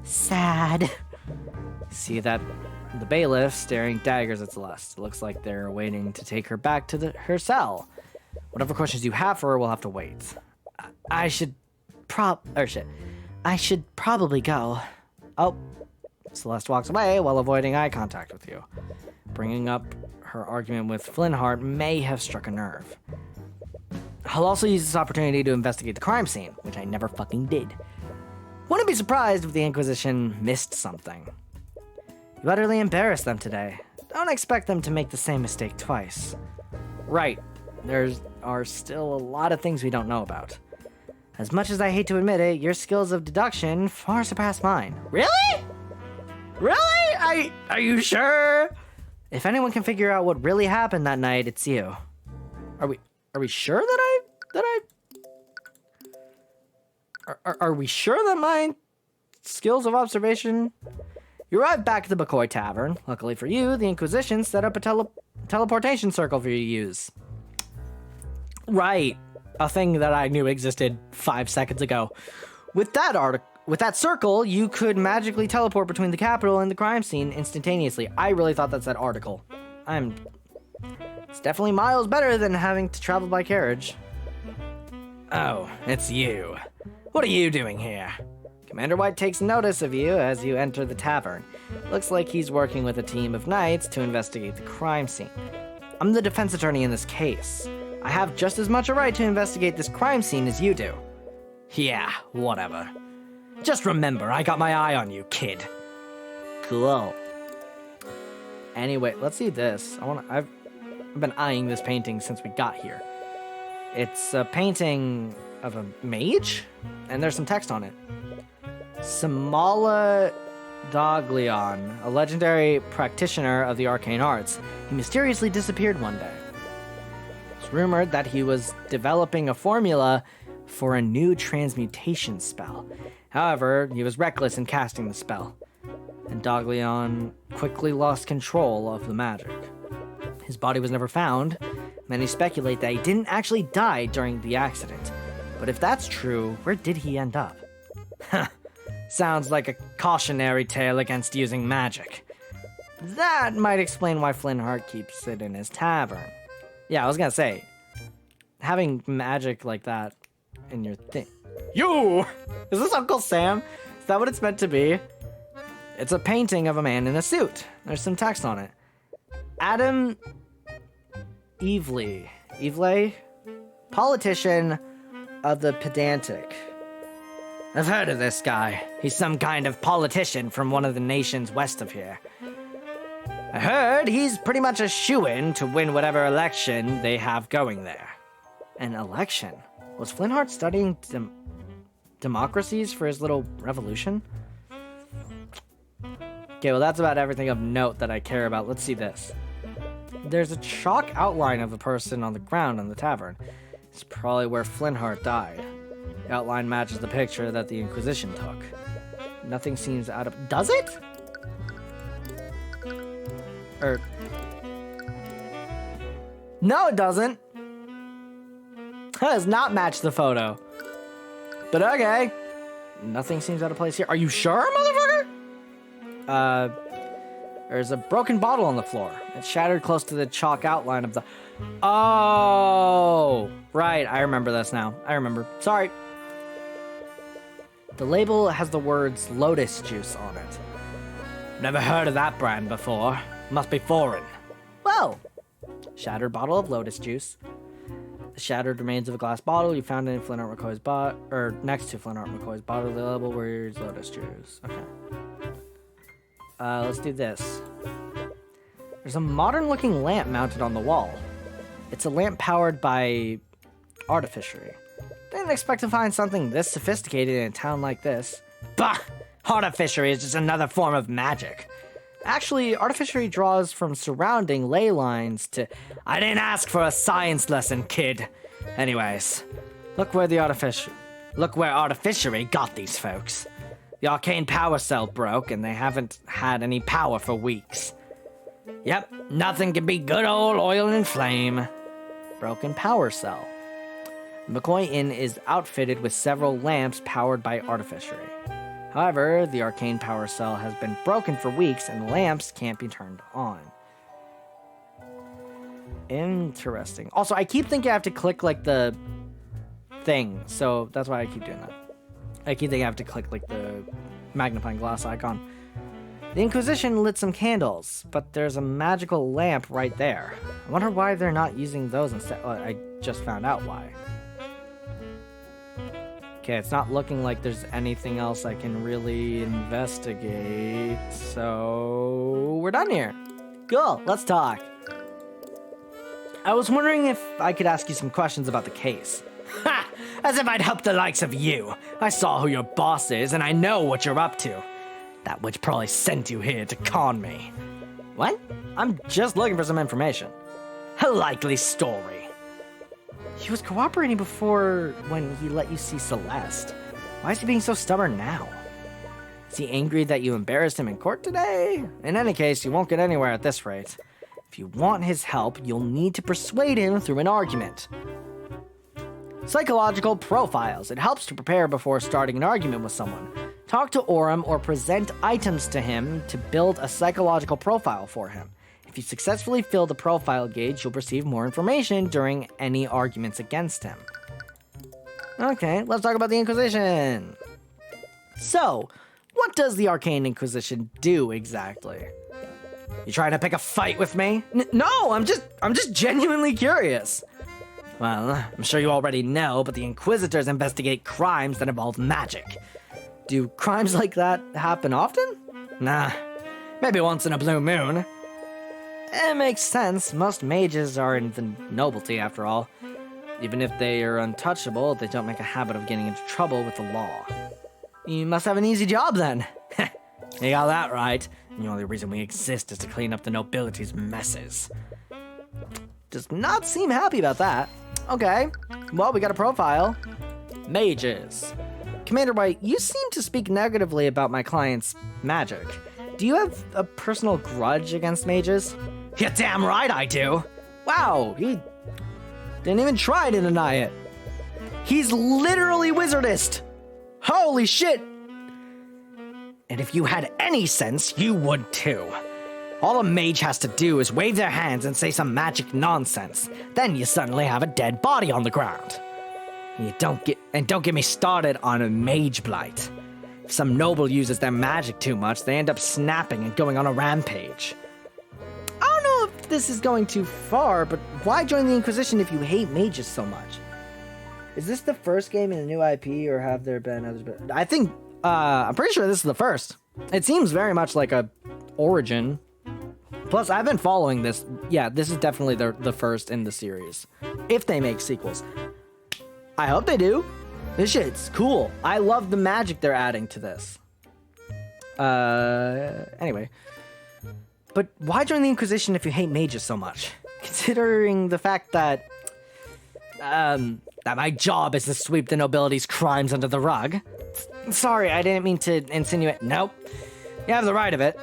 Sad. See that? The bailiff staring daggers at Celeste. It looks like they're waiting to take her back to her cell. Whatever questions you have for her will have to wait. I should probably go. Oh. Celeste walks away while avoiding eye contact with you. Bringing up her argument with Flintheart may have struck a nerve. I'll also use this opportunity to investigate the crime scene, which I never fucking did. Wouldn't be surprised if the Inquisition missed something. You utterly embarrassed them today. Don't expect them to make the same mistake twice. Right. There are still a lot of things we don't know about. As much as I hate to admit it, your skills of deduction far surpass mine. Really? Really? Are you sure? If anyone can figure out what really happened that night, it's you. Are we sure Are we sure that skills of observation. You arrive back at the McCoy Tavern. Luckily for you, the Inquisition set up a teleportation circle for you to use. Right. A thing that I knew existed 5 seconds ago. With that circle, you could magically teleport between the capital and the crime scene instantaneously. I really thought that said article. It's definitely miles better than having to travel by carriage. Oh, it's you. What are you doing here? Commander White takes notice of you as you enter the tavern. Looks like he's working with a team of knights to investigate the crime scene. I'm the defense attorney in this case. I have just as much a right to investigate this crime scene as you do. Yeah, whatever. Just remember, I got my eye on you, kid. Cool. Anyway, let's see this. I've been eyeing this painting since we got here. It's a painting of a mage, and there's some text on it. Samala Doglion, a legendary practitioner of the arcane arts. He mysteriously disappeared one day. It's rumored that he was developing a formula for a new transmutation spell. However, he was reckless in casting the spell, and Doglion quickly lost control of the magic. His body was never found. Many speculate that he didn't actually die during the accident. But if that's true, where did he end up? Sounds like a cautionary tale against using magic. That might explain why Flintheart keeps it in his tavern. Yeah, I was gonna say, having magic like that in your thing. You! Is this Uncle Sam? Is that what it's meant to be? It's a painting of a man in a suit. There's some text on it. Adam Evley, politician of the Pedantic. I've heard of this guy. He's some kind of politician from one of the nations west of here. I heard he's pretty much a shoo-in to win whatever election they have going there. An election? Was Flintheart studying democracies for his little revolution? Okay, well that's about everything of note that I care about. Let's see this. There's a chalk outline of a person on the ground in the tavern. It's probably where Flintheart died. The outline matches the picture that the Inquisition took. Nothing seems out of... Does it? No, it doesn't. That does not match the photo. But okay. Nothing seems out of place here. Are you sure, motherfucker? There's a broken bottle on the floor. It's shattered close to the chalk outline of the... Oh! Right, I remember this now. I remember. Sorry. The label has the words Lotus Juice on it. Never heard of that brand before. Must be foreign. Well, shattered bottle of Lotus Juice. The shattered remains of a glass bottle you found in Flintheart McCoy's or next to Flintheart McCoy's bottle. The label reads Lotus Juice. Okay. Let's do this. There's a modern-looking lamp mounted on the wall. It's a lamp powered by artificery. Didn't expect to find something this sophisticated in a town like this. Bah! Artificery is just another form of magic. Actually, artificery draws from surrounding ley lines to... I didn't ask for a science lesson, kid. Anyways, look where artificery got these folks. The arcane power cell broke, and they haven't had any power for weeks. Yep, nothing can beat good old oil and flame. Broken power cell. The McCoy Inn is outfitted with several lamps powered by artificery. However, the arcane power cell has been broken for weeks, and the lamps can't be turned on. Interesting. Also, I keep thinking I have to click, like, the thing, so that's why I keep doing that. I keep thinking I have to click, like, the magnifying glass icon. The Inquisition lit some candles, but there's a magical lamp right there. I wonder why they're not using those instead. Well, I just found out why. Okay, it's not looking like there's anything else I can really investigate, so we're done here. Cool, let's talk. I was wondering if I could ask you some questions about the case. Ha! As if I'd help the likes of you. I saw who your boss is, and I know what you're up to. That witch probably sent you here to con me. What? I'm just looking for some information. A likely story. He was cooperating before when he let you see Celeste. Why is he being so stubborn now? Is he angry that you embarrassed him in court today? In any case, you won't get anywhere at this rate. If you want his help, you'll need to persuade him through an argument. Psychological profiles. It helps to prepare before starting an argument with someone. Talk to Orem or present items to him to build a psychological profile for him. If you successfully fill the profile gauge, you'll receive more information during any arguments against him. Okay, let's talk about the Inquisition. So, what does the Arcane Inquisition do exactly? You trying to pick a fight with me? No, I'm just genuinely curious. Well, I'm sure you already know, but the Inquisitors investigate crimes that involve magic. Do crimes like that happen often? Nah, maybe once in a blue moon. It makes sense. Most mages are in the nobility, after all. Even if they are untouchable, they don't make a habit of getting into trouble with the law. You must have an easy job, then. You got that right. And the only reason we exist is to clean up the nobility's messes. Does not seem happy about that. Okay, well, we got a profile. Mages. Commander White, you seem to speak negatively about my client's magic. Do you have a personal grudge against mages? You're damn right I do. Wow, he didn't even try to deny it. He's literally wizardist. Holy shit. And if you had any sense, you would too. All a mage has to do is wave their hands and say some magic nonsense. Then you suddenly have a dead body on the ground. Don't get me started on a mage blight. If some noble uses their magic too much, they end up snapping and going on a rampage. I don't know if this is going too far, but why join the Inquisition if you hate mages so much? Is this the first game in the new IP, or have there been others? I think, I'm pretty sure this is the first. It seems very much like a origin. Plus, I've been following this. Yeah, this is definitely the first in the series. If they make sequels. I hope they do. This shit's cool. I love the magic they're adding to this. Anyway. But why join the Inquisition if you hate mages so much? Considering the fact that my job is to sweep the nobility's crimes under the rug. Sorry, I didn't mean to insinuate. Nope. You have the right of it.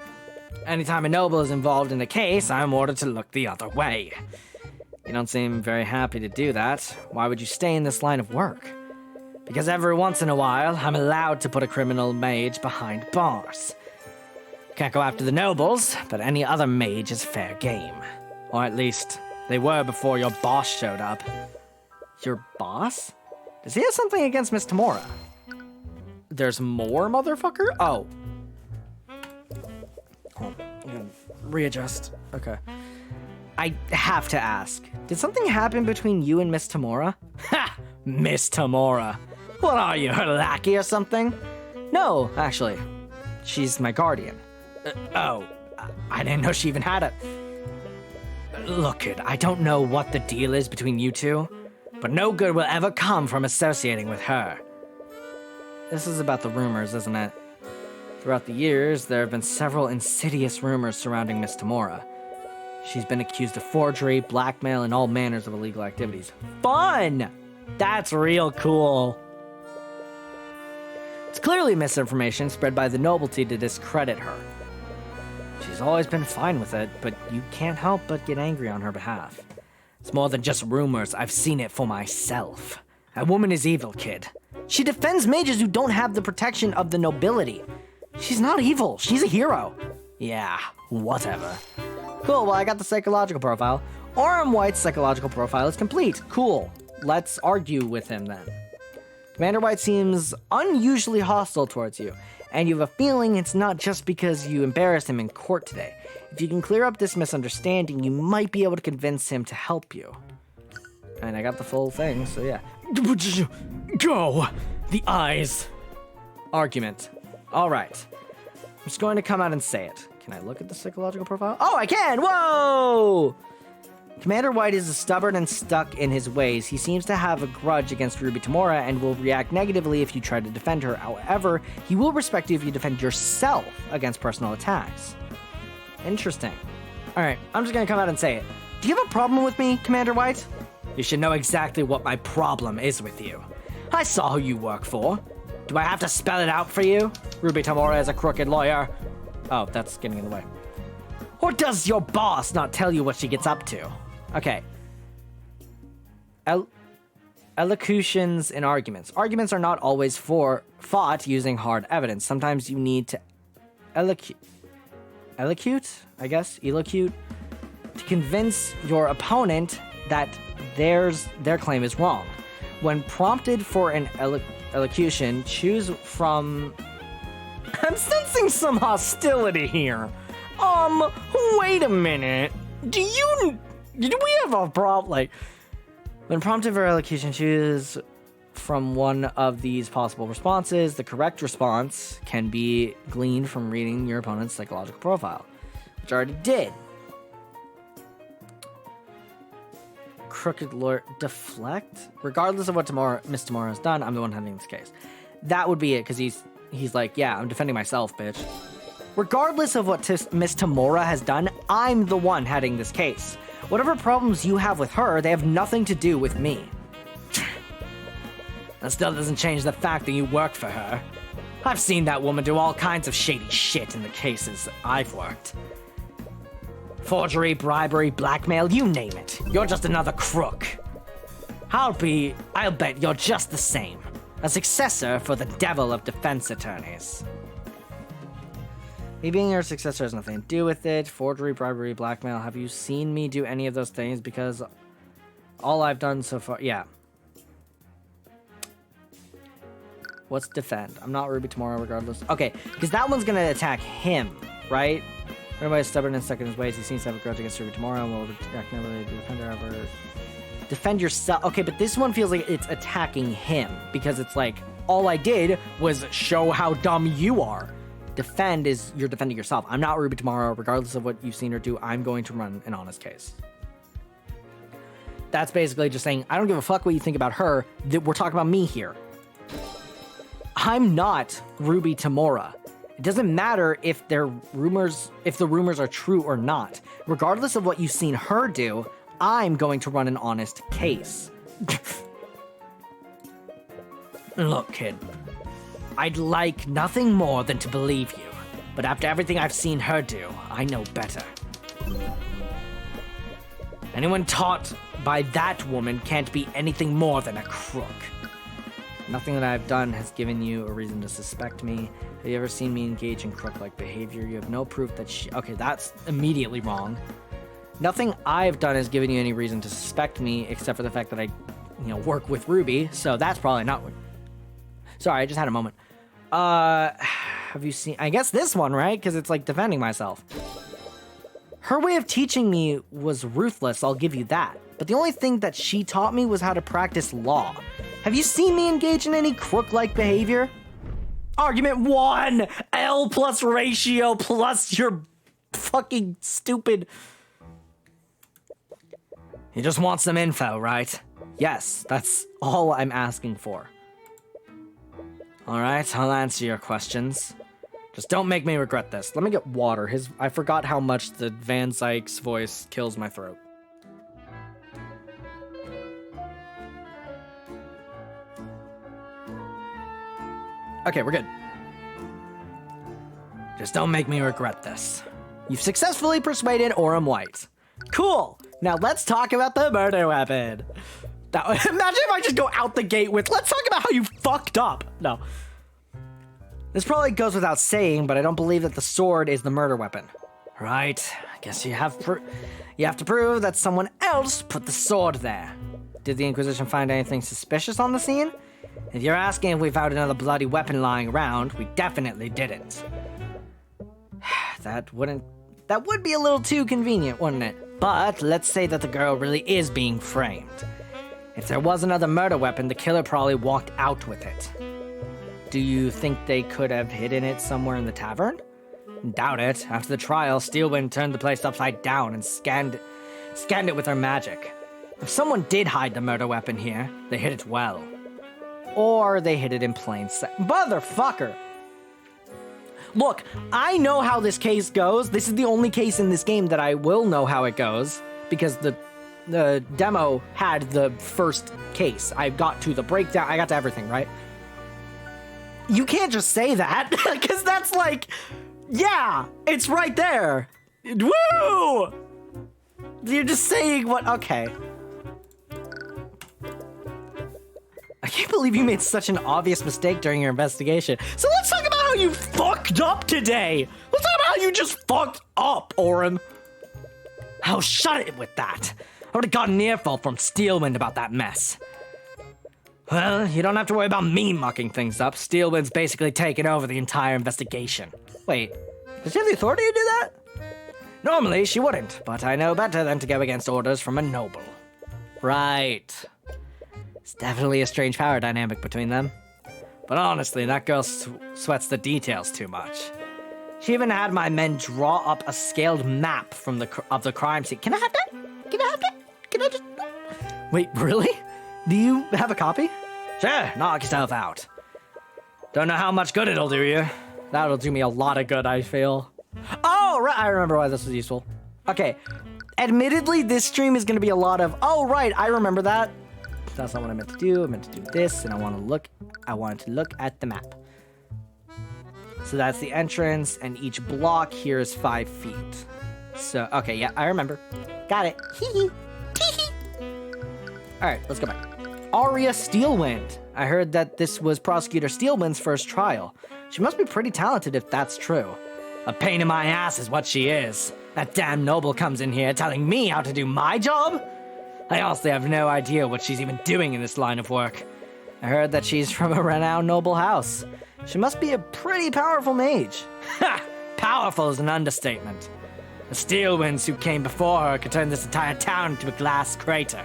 Anytime a noble is involved in a case, I'm ordered to look the other way. You don't seem very happy to do that. Why would you stay in this line of work? Because every once in a while, I'm allowed to put a criminal mage behind bars. Can't go after the nobles, but any other mage is fair game. Or at least, they were before your boss showed up. Your boss? Does he have something against Miss Tamora? There's more, motherfucker? Oh. I'm gonna readjust. Okay. I have to ask, did something happen between you and Miss Tamora? Ha! Miss Tamora. What are you, her lackey or something? No, actually. She's my guardian. I didn't know she even had it. Look, kid, I don't know what the deal is between you two, but no good will ever come from associating with her. This is about the rumors, isn't it? Throughout the years, there have been several insidious rumors surrounding Miss Tamora. She's been accused of forgery, blackmail, and all manners of illegal activities. Fun! That's real cool. It's clearly misinformation spread by the nobility to discredit her. She's always been fine with it, but you can't help but get angry on her behalf. It's more than just rumors, I've seen it for myself. That woman is evil, kid. She defends mages who don't have the protection of the nobility. She's not evil, she's a hero. Yeah, whatever. Cool, well I got the psychological profile. Orem White's psychological profile is complete. Cool. Let's argue with him then. Commander White seems unusually hostile towards you, and you have a feeling it's not just because you embarrassed him in court today. If you can clear up this misunderstanding, you might be able to convince him to help you. And I got the full thing, so yeah. Go! The eyes! Argument. Alright. I'm just going to come out and say it. Can I look at the psychological profile? Oh, I can! Whoa! Commander White is stubborn and stuck in his ways. He seems to have a grudge against Ruby Tamora and will react negatively if you try to defend her. However, he will respect you if you defend yourself against personal attacks. Interesting. Alright, I'm just gonna come out and say it. Do you have a problem with me, Commander White? You should know exactly what my problem is with you. I saw who you work for. Do I have to spell it out for you? Ruby Tamura is a crooked lawyer. Oh, that's getting in the way. Or does your boss not tell you what she gets up to? Okay. Elocutions and arguments. Arguments are not always fought using hard evidence. Sometimes you need to elocute, I guess, elocute, to convince your opponent that their claim is wrong. When prompted for an elocution, choose from... I'm sensing some hostility here. Wait a minute. Do we have a problem? Like, when prompted for elocution, choose from one of these possible responses. The correct response can be gleaned from reading your opponent's psychological profile, which I already did. Crooked lawyer, deflect? Regardless of what Miss Tamura has done, I'm the one handling this case. That would be it, because he's like, yeah, I'm defending myself, bitch. Regardless of what Miss Tamura has done, I'm the one heading this case. Whatever problems you have with her, they have nothing to do with me. That still doesn't change the fact that you work for her. I've seen that woman do all kinds of shady shit in the cases I've worked. Forgery, bribery, blackmail, you name it. You're just another crook. I'll bet you're just the same. A successor for the devil of defense attorneys. Me being your successor has nothing to do with it. Forgery, bribery, blackmail. Have you seen me do any of those things? Because all I've done so far... Yeah. What's defend? I'm not Ruby Tamura regardless. Okay, because that one's going to attack him, right? Everybody's stubborn and stuck in his ways. He seems to have a grudge against Ruby Tamura and will attack never really defend her ever. Defend yourself. Okay, but this one feels like it's attacking him because it's like, all I did was show how dumb you are. Defend is you're defending yourself. I'm not Ruby Tamura, regardless of what you've seen her do. I'm going to run an honest case. That's basically just saying, I don't give a fuck what you think about her. We're talking about me here. I'm not Ruby Tamura. It doesn't matter if the rumors are true or not. Regardless of what you've seen her do, I'm going to run an honest case. Look, kid. I'd like nothing more than to believe you, but after everything I've seen her do, I know better. Anyone taught by that woman can't be anything more than a crook. Nothing that I've done has given you a reason to suspect me. Have you ever seen me engage in crook-like behavior? You have no proof that she... Okay, that's immediately wrong. Nothing I've done has given you any reason to suspect me, except for the fact that I, work with Ruby, so that's probably not what... Sorry, I just had a moment. Have you seen... I guess this one, right? Because it's like defending myself. Her way of teaching me was ruthless, I'll give you that. But the only thing that she taught me was how to practice law. Have you seen me engage in any crook-like behavior? Argument 1! L plus ratio plus your fucking stupid... You just want some info, right? Yes, that's all I'm asking for. Alright, I'll answer your questions. Just don't make me regret this. Let me get water. I forgot how much the Van Zyk's voice kills my throat. Okay, we're good. Just don't make me regret this. You've successfully persuaded Orem White. Cool! Now let's talk about the murder weapon. Imagine if I just go out the gate with, let's talk about how you fucked up. No. This probably goes without saying, but I don't believe that the sword is the murder weapon. Right, I guess you have to prove that someone else put the sword there. Did the Inquisition find anything suspicious on the scene? If you're asking if we found another bloody weapon lying around, we definitely didn't. That would be a little too convenient, wouldn't it? But let's say that the girl really is being framed. If there was another murder weapon, the killer probably walked out with it. Do you think they could have hidden it somewhere in the tavern? Doubt it. After the trial, Steelwind turned the place upside down and scanned it with her magic. If someone did hide the murder weapon here, they hid it well. Or they hid it in plain sight. Motherfucker! Look, I know how this case goes. This is the only case in this game that I will know how it goes, because the demo had the first case. I got to the breakdown, I got to everything, right? You can't just say that, because that's like, yeah, it's right there. Woo! You're just saying what, okay. I can't believe you made such an obvious mistake during your investigation. So let's talk about how you fucked up today. Let's talk about how you just fucked up, Oren. Oh, shut it with that. I would have gotten an earful from Steelwind about that mess. Well, you don't have to worry about me mucking things up. Steelwind's basically taken over the entire investigation. Wait, does she have the authority to do that? Normally, she wouldn't, but I know better than to go against orders from a noble. Right. It's definitely a strange power dynamic between them. But honestly, that girl sweats the details too much. She even had my men draw up a scaled map of the crime scene. Can I have that? Can I have that? Can I just... Wait, really? Do you have a copy? Sure, knock yourself out. Don't know how much good it'll do you. That'll do me a lot of good, I feel. Oh, right, I remember why this was useful. Okay, admittedly, this stream is going to be a lot of, oh, right, I remember that. That's not what I meant to do. I meant to do this, and I wanted to look at the map. So that's the entrance, and each block here is 5 feet. So, okay, yeah, I remember. Got it. Hee hee. All right, let's go back. Arya Steelwind. I heard that this was Prosecutor Steelwind's first trial. She must be pretty talented if that's true. A pain in my ass is what she is. That damn noble comes in here telling me how to do my job? I honestly have no idea what she's even doing in this line of work. I heard that she's from a renowned noble house. She must be a pretty powerful mage. Ha! Powerful is an understatement. The Steelwinds who came before her could turn this entire town into a glass crater.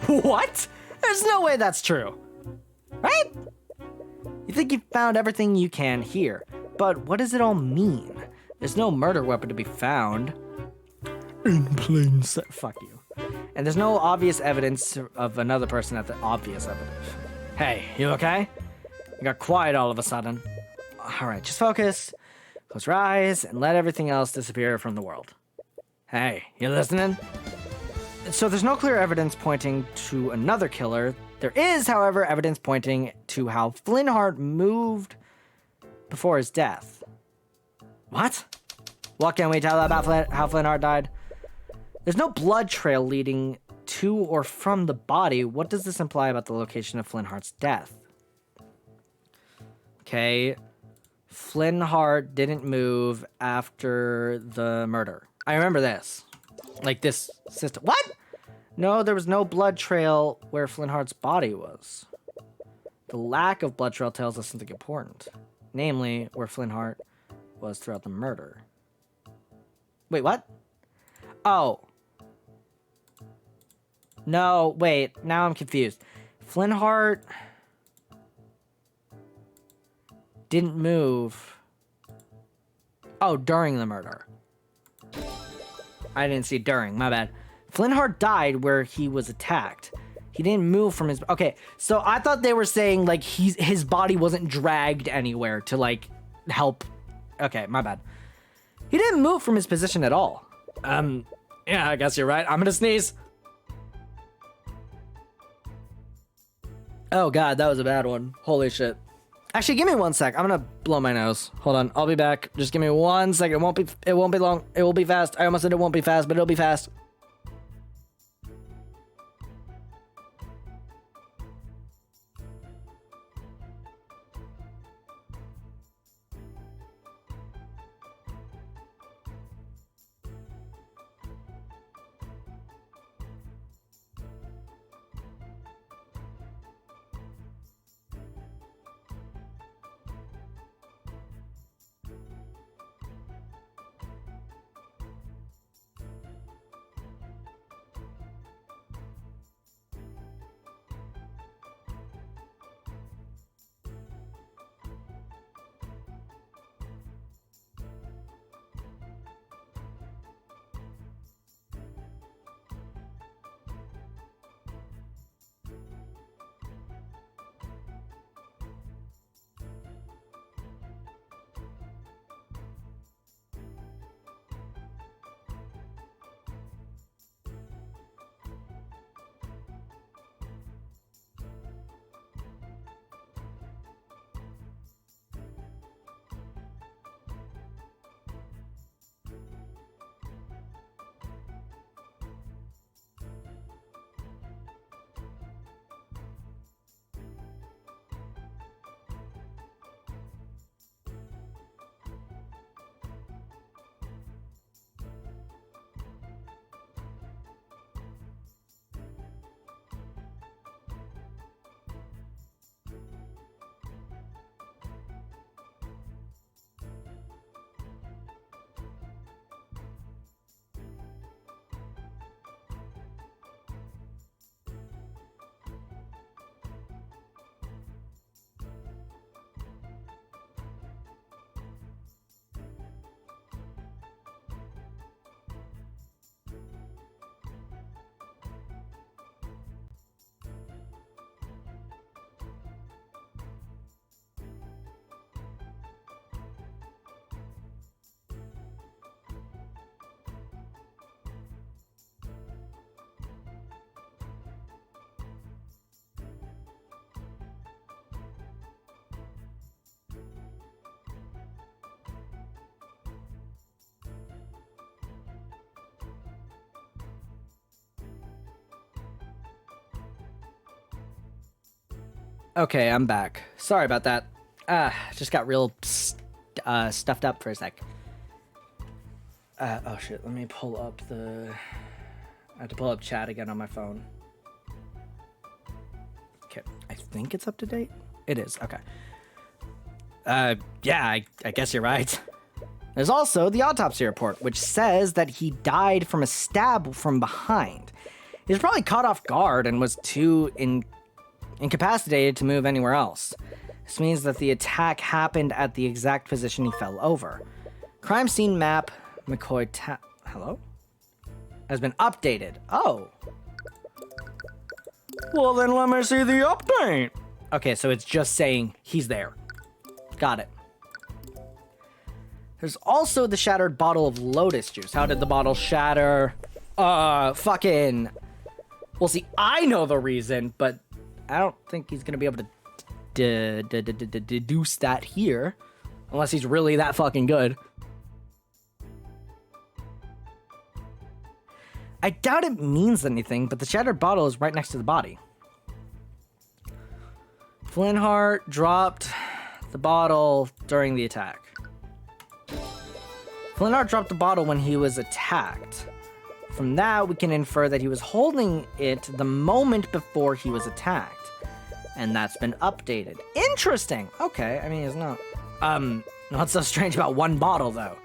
What? There's no way that's true. Right? You think you found everything you can here, but what does it all mean? There's no murder weapon to be found. In plain sight. Fuck you. And there's no obvious evidence of another person at the obvious evidence. Hey, you okay? You got quiet all of a sudden. Alright, just focus, close your eyes, and let everything else disappear from the world. Hey, you listening? So there's no clear evidence pointing to another killer. There is, however, evidence pointing to how Flintheart moved before his death. What? What can we tell about how Flintheart died? There's no blood trail leading to or from the body. What does this imply about the location of Flintheart's death? Okay, Flintheart didn't move after the murder. I remember this. Like this system. What? No, there was no blood trail where Flintheart's body was. The lack of blood trail tells us something important. Namely, where Flintheart was throughout the murder. Wait, what? Oh. No, wait. Now I'm confused. Flintheart didn't move. Oh, during the murder. I didn't see during, my bad. Flintheart died where he was attacked. He didn't move from his... Okay, so I thought they were saying, like, his body wasn't dragged anywhere to, like, help... Okay, my bad. He didn't move from his position at all. Yeah, I guess you're right. I'm gonna sneeze. Oh, God, that was a bad one. Holy shit. Actually, give me 1 sec. I'm gonna blow my nose. Hold on, I'll be back. Just give me 1 second. It won't be long. It will be fast. I almost said it won't be fast, but it'll be fast. Okay, I'm back. Sorry about that. Just got real stuffed up for a sec. Oh shit, let me pull up I have to pull up chat again on my phone. Okay, I think it's up to date. It is, okay. Yeah, I guess you're right. There's also the autopsy report, which says that he died from a stab from behind. He was probably caught off guard and was too incapacitated to move anywhere else. This means that the attack happened at the exact position he fell over. Crime scene map, McCoy hello? Has been updated. Oh. Well, then let me see the update. Okay, so it's just saying he's there. Got it. There's also the shattered bottle of lotus juice. How did the bottle shatter? Fucking... Well, see, I know the reason, but I don't think he's gonna be able to deduce that here. Unless he's really that fucking good. I doubt it means anything, but the shattered bottle is right next to the body. Flintheart dropped the bottle during the attack. Flintheart dropped the bottle when he was attacked. From that, we can infer that he was holding it the moment before he was attacked. And that's been updated. Interesting! Okay, I mean, it's not... What's so strange about one bottle, though?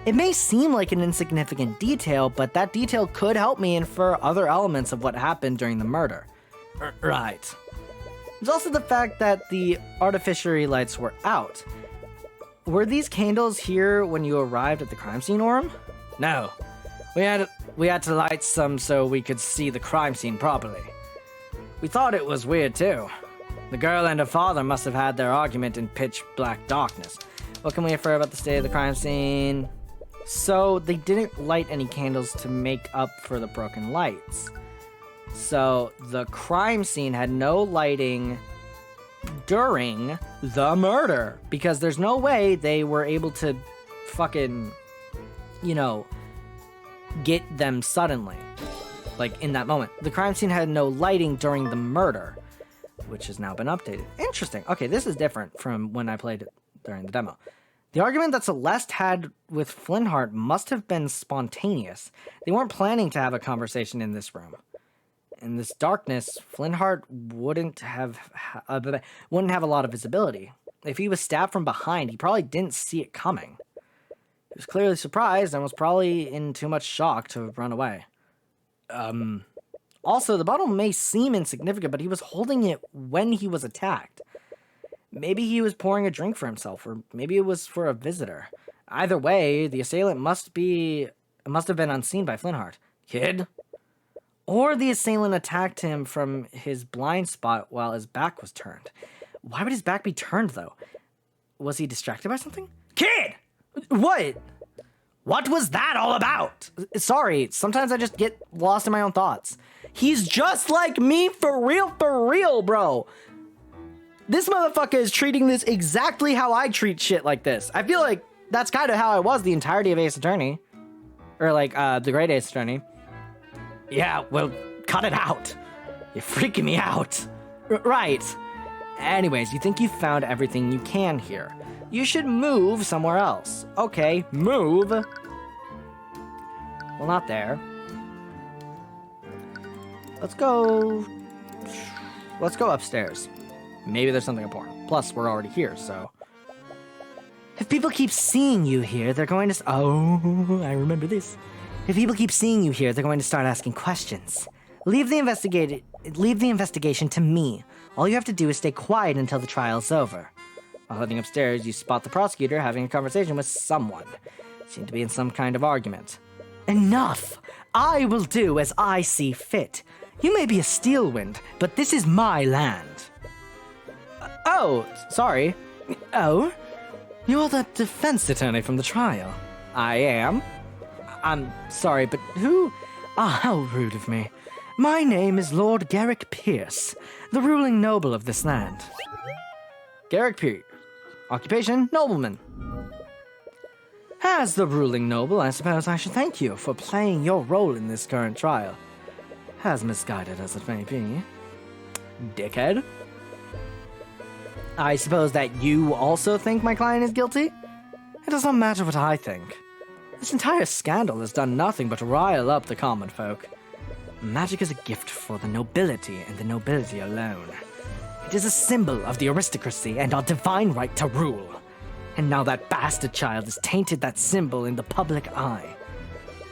It may seem like an insignificant detail, but that detail could help me infer other elements of what happened during the murder. Right. There's also the fact that the artificial lights were out. Were these candles here when you arrived at the crime scene, Orm? No. We had to light some so we could see the crime scene properly. We thought it was weird, too. The girl and her father must have had their argument in pitch black darkness. What can we infer about the state of the crime scene? So, they didn't light any candles to make up for the broken lights. So, the crime scene had no lighting during the murder. Because there's no way they were able to fucking, you know, get them suddenly. Like, in that moment. The crime scene had no lighting during the murder. Which has now been updated. Interesting. Okay, this is different from when I played it during the demo. The argument that Celeste had with Flintheart must have been spontaneous. They weren't planning to have a conversation in this room. In this darkness, Flintheart wouldn't have a lot of visibility. If he was stabbed from behind, he probably didn't see it coming. He was clearly surprised and was probably in too much shock to run away. Also, the bottle may seem insignificant, but he was holding it when he was attacked. Maybe he was pouring a drink for himself, or maybe it was for a visitor. Either way, the assailant must have been unseen by Flintheart. Kid? Or the assailant attacked him from his blind spot while his back was turned. Why would his back be turned, though? Was he distracted by something? Kid! What? What was that all about? Sorry, sometimes I just get lost in my own thoughts. He's just like me for real, bro. This motherfucker is treating this exactly how I treat shit like this. I feel like that's kind of how I was the entirety of Ace Attorney. Or like, the Great Ace Attorney. Yeah, well, cut it out. You're freaking me out. Right. Anyways, you think you found everything you can here. You should move somewhere else. Okay, move. Well, not there. Let's go upstairs. Maybe there's something important. Plus, we're already here, so... If people keep seeing you here, they're going to... Oh, I remember this. If people keep seeing you here, they're going to start asking questions. Leave the investigation to me. All you have to do is stay quiet until the trial's over. While heading upstairs, you spot the prosecutor having a conversation with someone. Seem to be in some kind of argument. Enough! I will do as I see fit. You may be a Steelwind, but this is my land. Oh, sorry. Oh? You're the defense attorney from the trial. I am. I'm sorry, but who? Ah, how rude of me. My name is Lord Garrick Pierce, the ruling noble of this land. Garrick Pierce. Occupation, nobleman. As the ruling noble, I suppose I should thank you for playing your role in this current trial. As misguided as it may be. Dickhead. I suppose that you also think my client is guilty? It does not matter what I think. This entire scandal has done nothing but rile up the common folk. Magic is a gift for the nobility and the nobility alone. It is a symbol of the aristocracy and our divine right to rule. And now that bastard child has tainted that symbol in the public eye.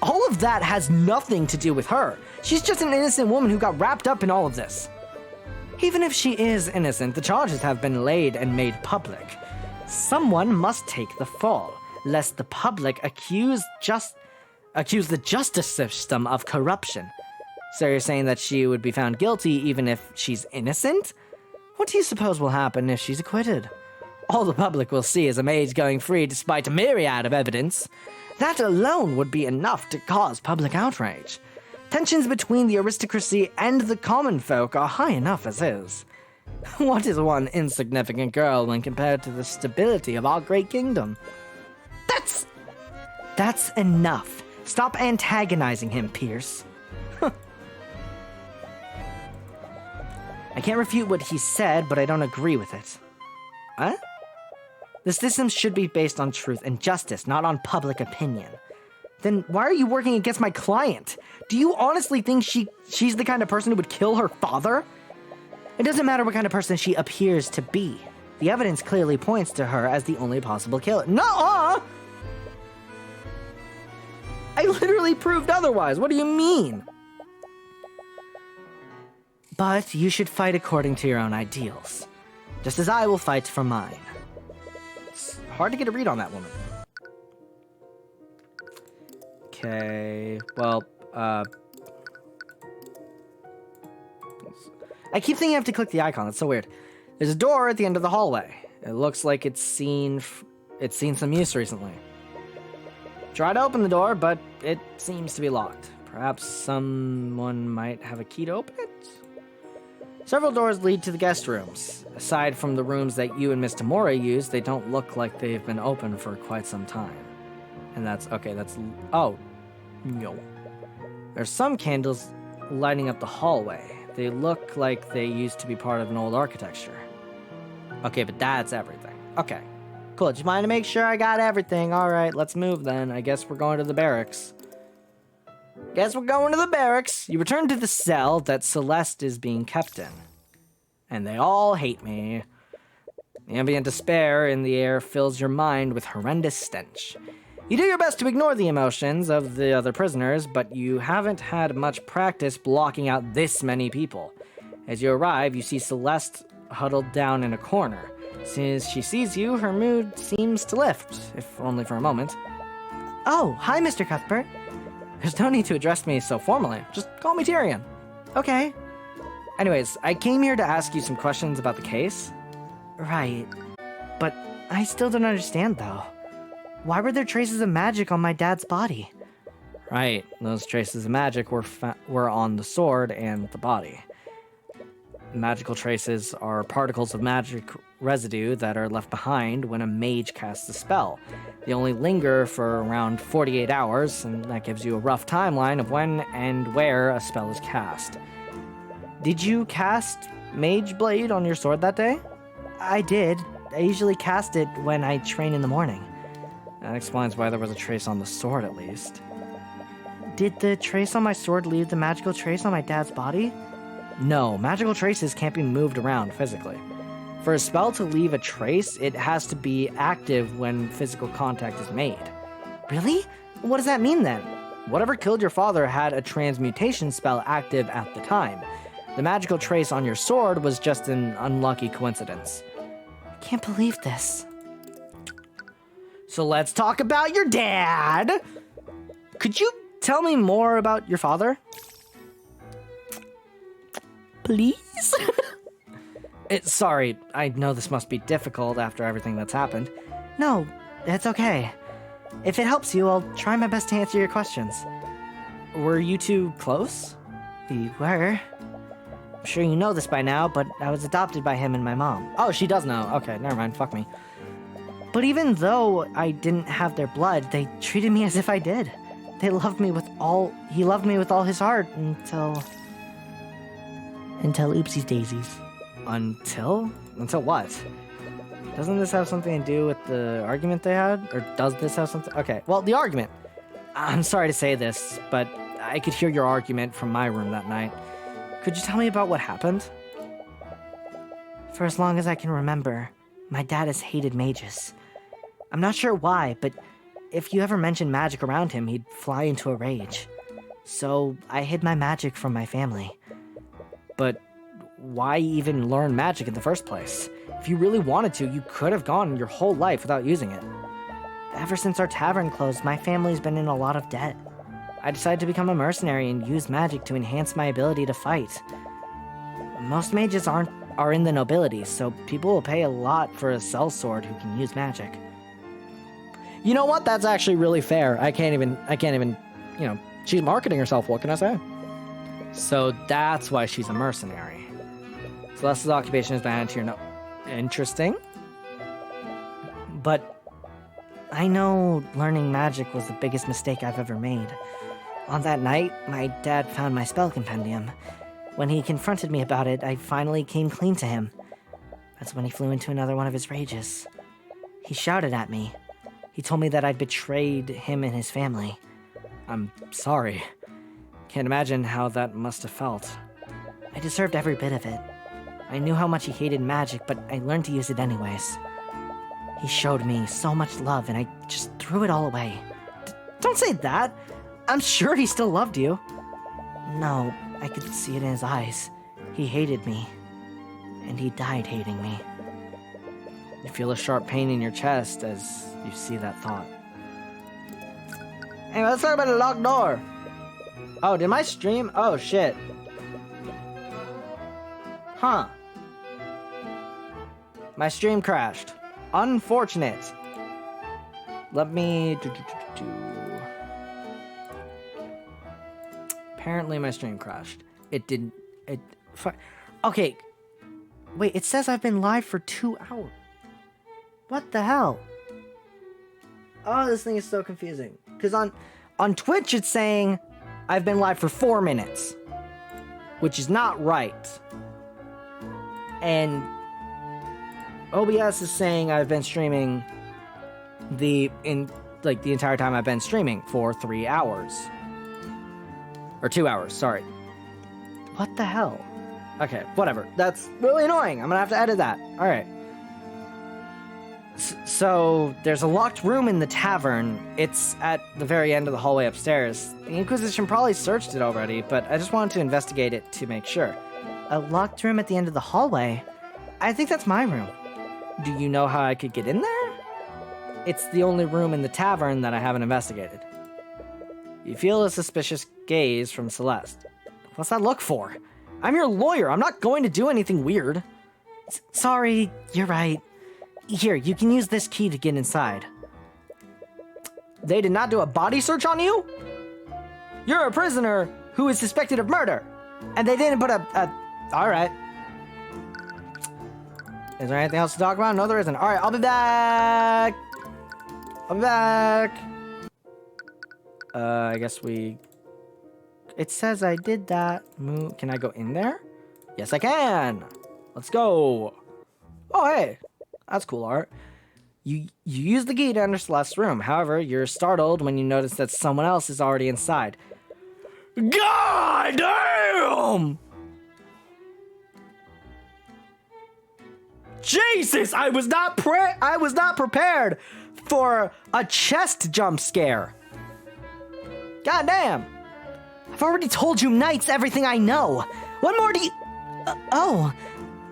All of that has nothing to do with her. She's just an innocent woman who got wrapped up in all of this. Even if she is innocent, the charges have been laid and made public. Someone must take the fall, lest the public accuse the justice system of corruption. So you're saying that she would be found guilty even if she's innocent? What do you suppose will happen if she's acquitted? All the public will see is a mage going free despite a myriad of evidence. That alone would be enough to cause public outrage. Tensions between the aristocracy and the common folk are high enough as is. What is one insignificant girl when compared to the stability of our great kingdom? That's enough. Stop antagonizing him, Pierce. I can't refute what he said, but I don't agree with it. Huh? The system should be based on truth and justice, not on public opinion. Then why are you working against my client? Do you honestly think she's the kind of person who would kill her father? It doesn't matter what kind of person she appears to be. The evidence clearly points to her as the only possible killer. Nuh-uh! I literally proved otherwise. What do you mean? But you should fight according to your own ideals, just as I will fight for mine. It's hard to get a read on that woman. Okay, well, I keep thinking I have to click the icon. That's so weird. There's a door at the end of the hallway. It looks like it's seen some use recently. Try to open the door, but it seems to be locked. Perhaps someone might have a key to open it? Several doors lead to the guest rooms. Aside from the rooms that you and Miss Tamora use, they don't look like they've been open for quite some time. And oh, no. There's some candles lighting up the hallway. They look like they used to be part of an old architecture. Okay, but that's everything. Okay, cool. Just wanted to make sure I got everything. All right, let's move then. I guess we're going to the barracks. You return to the cell that Celeste is being kept in. And they all hate me. The ambient despair in the air fills your mind with horrendous stench. You do your best to ignore the emotions of the other prisoners, but you haven't had much practice blocking out this many people. As you arrive, you see Celeste huddled down in a corner. As soon as she sees you, her mood seems to lift, if only for a moment. Oh, hi, Mr. Cuthbert. There's no need to address me so formally. Just call me Tyrion. Okay. Anyways, I came here to ask you some questions about the case. Right. But I still don't understand, though. Why were there traces of magic on my dad's body? Right. Those traces of magic were on the sword and the body. Magical traces are particles of magic residue that are left behind when a mage casts a spell. They only linger for around 48 hours, and that gives you a rough timeline of when and where a spell is cast. Did you cast Mage Blade on your sword that day? I did. I usually cast it when I train in the morning. That explains why there was a trace on the sword, at least. Did the trace on my sword leave the magical trace on my dad's body? No, magical traces can't be moved around physically. For a spell to leave a trace, it has to be active when physical contact is made. Really? What does that mean then? Whatever killed your father had a transmutation spell active at the time. The magical trace on your sword was just an unlucky coincidence. I can't believe this. So let's talk about your dad! Could you tell me more about your father? Please? Sorry, I know this must be difficult after everything that's happened. No, it's okay. If it helps you, I'll try my best to answer your questions. Were you two close? We were. I'm sure you know this by now, but I was adopted by him and my mom. Oh, she does know. Okay, never mind, fuck me. But even though I didn't have their blood, they treated me as if I did. He loved me with all his heart until oopsies daisies. Until what? Doesn't this have something to do with the argument they had? Or does this have something? Okay, well, the argument. I'm sorry to say this, but I could hear your argument from my room that night. Could you tell me about what happened? For as long as I can remember, my dad has hated mages. I'm not sure why, but if you ever mentioned magic around him, he'd fly into a rage. So I hid my magic from my family. But why even learn magic in the first place? If you really wanted to, you could have gone your whole life without using it. Ever since our tavern closed, my family's been in a lot of debt. I decided to become a mercenary and use magic to enhance my ability to fight. Most mages are in the nobility, so people will pay a lot for a sellsword who can use magic. You know what? That's actually really fair. I can't even, she's marketing herself, what can I say? So that's why she's a mercenary. Celeste's occupation is banned to your no. Interesting. But I know learning magic was the biggest mistake I've ever made. On that night, my dad found my spell compendium. When he confronted me about it, I finally came clean to him. That's when he flew into another one of his rages. He shouted at me. He told me that I'd betrayed him and his family. I'm sorry. Can't imagine how that must have felt. I deserved every bit of it. I knew how much he hated magic, but I learned to use it anyways. He showed me so much love, and I just threw it all away. Don't say that! I'm sure he still loved you. No, I could see it in his eyes. He hated me. And he died hating me. You feel a sharp pain in your chest as you see that thought. Anyway, let's talk about the locked door. Oh, did my stream? Oh, shit. Huh. My stream crashed. Unfortunate. Let me Apparently my stream crashed. It didn't. Okay. Wait, it says I've been live for 2 hours. What the hell? Oh, this thing is so confusing. Because on Twitch it's saying I've been live for 4 minutes, which is not right. And OBS is saying I've been streaming the entire time I've been streaming for 3 hours. Or 2 hours, sorry. What the hell? Okay, whatever. That's really annoying. I'm gonna have to edit that. Alright. So, there's a locked room in the tavern. It's at the very end of the hallway upstairs. The Inquisition probably searched it already, but I just wanted to investigate it to make sure. A locked room at the end of the hallway? I think that's my room. Do you know how I could get in there? It's the only room in the tavern that I haven't investigated. You feel a suspicious gaze from Celeste. What's that look for? I'm your lawyer. I'm not going to do anything weird. Sorry, you're right. Here, you can use this key to get inside. They did not do a body search on you? You're a prisoner who is suspected of murder. And they didn't put Alright. Is there anything else to talk about? No, there isn't. Alright, I'll be back. I guess It says I did that. Can I go in there? Yes, I can. Let's go. Oh, hey. That's cool art. You use the key to enter Celeste's room. However, you're startled when you notice that someone else is already inside. God damn! Jesus, I was not prepared for a chest jump scare. God damn. I've already told you knights everything I know. What more do you... oh,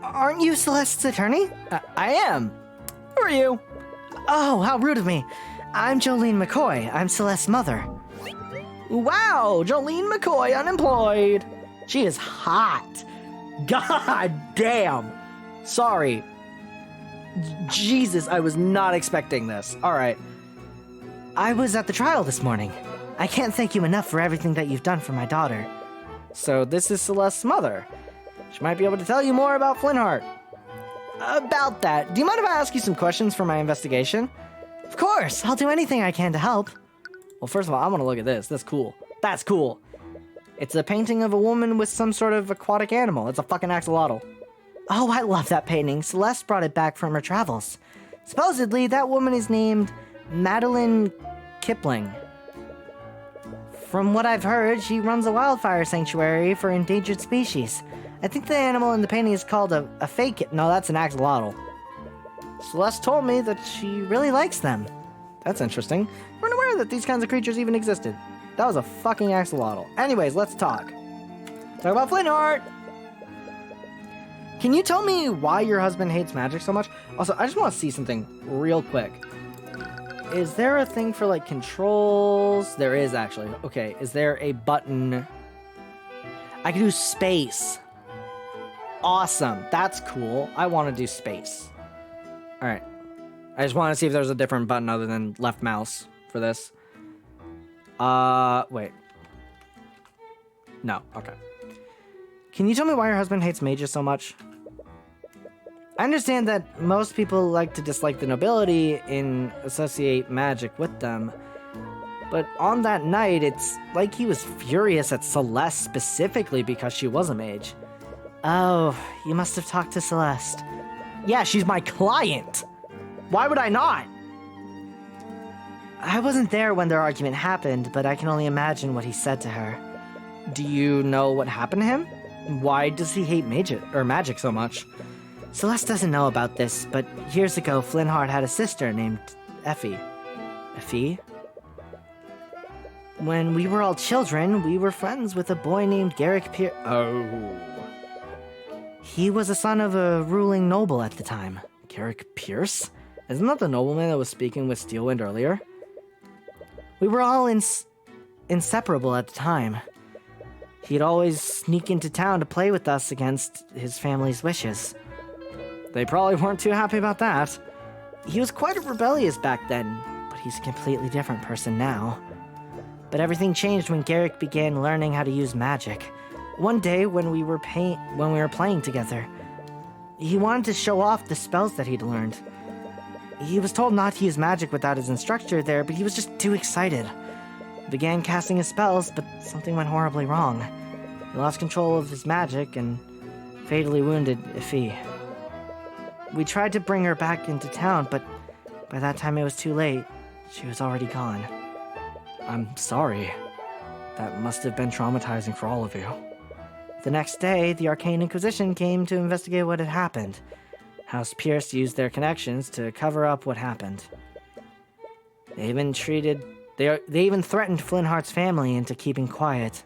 aren't you Celeste's attorney? I am. Who are you? Oh, how rude of me. I'm Jolene McCoy. I'm Celeste's mother. Wow, Jolene McCoy, unemployed. She is hot. God damn. Sorry. Jesus, I was not expecting this. All right. I was at the trial this morning. I can't thank you enough for everything that you've done for my daughter. So this is Celeste's mother. She might be able to tell you more about Flintheart. About that, do you mind if I ask you some questions for my investigation? Of course, I'll do anything I can to help. Well, first of all, I want to look at this. That's cool. That's cool. It's a painting of a woman with some sort of aquatic animal. It's a fucking axolotl. Oh, I love that painting. Celeste brought it back from her travels. Supposedly, that woman is named Madeline Kipling. From what I've heard, she runs a wildfire sanctuary for endangered species. I think the animal in the painting is called a fake... No, that's an axolotl. Celeste told me that she really likes them. That's interesting. We're unaware that these kinds of creatures even existed. That was a fucking axolotl. Anyways, let's talk. Talk about Flintheart! Can you tell me why your husband hates magic so much? Also, I just want to see something real quick. Is there a thing for, like, controls? There is, actually. Okay, is there a button? I can do space. Awesome. That's cool. I want to do space. Alright. I just want to see if there's a different button other than left mouse for this. Wait. No, okay. Can you tell me why your husband hates mages so much? I understand that most people like to dislike the nobility and associate magic with them, but on that night, it's like he was furious at Celeste specifically because she was a mage. Oh, you must have talked to Celeste. Yeah, she's my client. Why would I not? I wasn't there when their argument happened, but I can only imagine what he said to her. Do you know what happened to him? Why does he hate magic so much? Celeste doesn't know about this, but years ago, Flintheart had a sister named Effie. Effie? When we were all children, we were friends with a boy named Garrick Pierce. Oh. He was a son of a ruling noble at the time. Garrick Pierce? Isn't that the nobleman that was speaking with Steelwind earlier? We were all inseparable at the time. He'd always sneak into town to play with us against his family's wishes. They probably weren't too happy about that. He was quite rebellious back then, but he's a completely different person now. But everything changed when Garrick began learning how to use magic. One day when we were playing together, he wanted to show off the spells that he'd learned. He was told not to use magic without his instructor there, but he was just too excited. He began casting his spells, but something went horribly wrong. He lost control of his magic and fatally wounded Effie. We tried to bring her back into town, but by that time it was too late. She was already gone. I'm sorry. That must have been traumatizing for all of you. The next day, the Arcane Inquisition came to investigate what had happened. House Pierce used their connections to cover up what happened. They even threatened Flintheart's family into keeping quiet.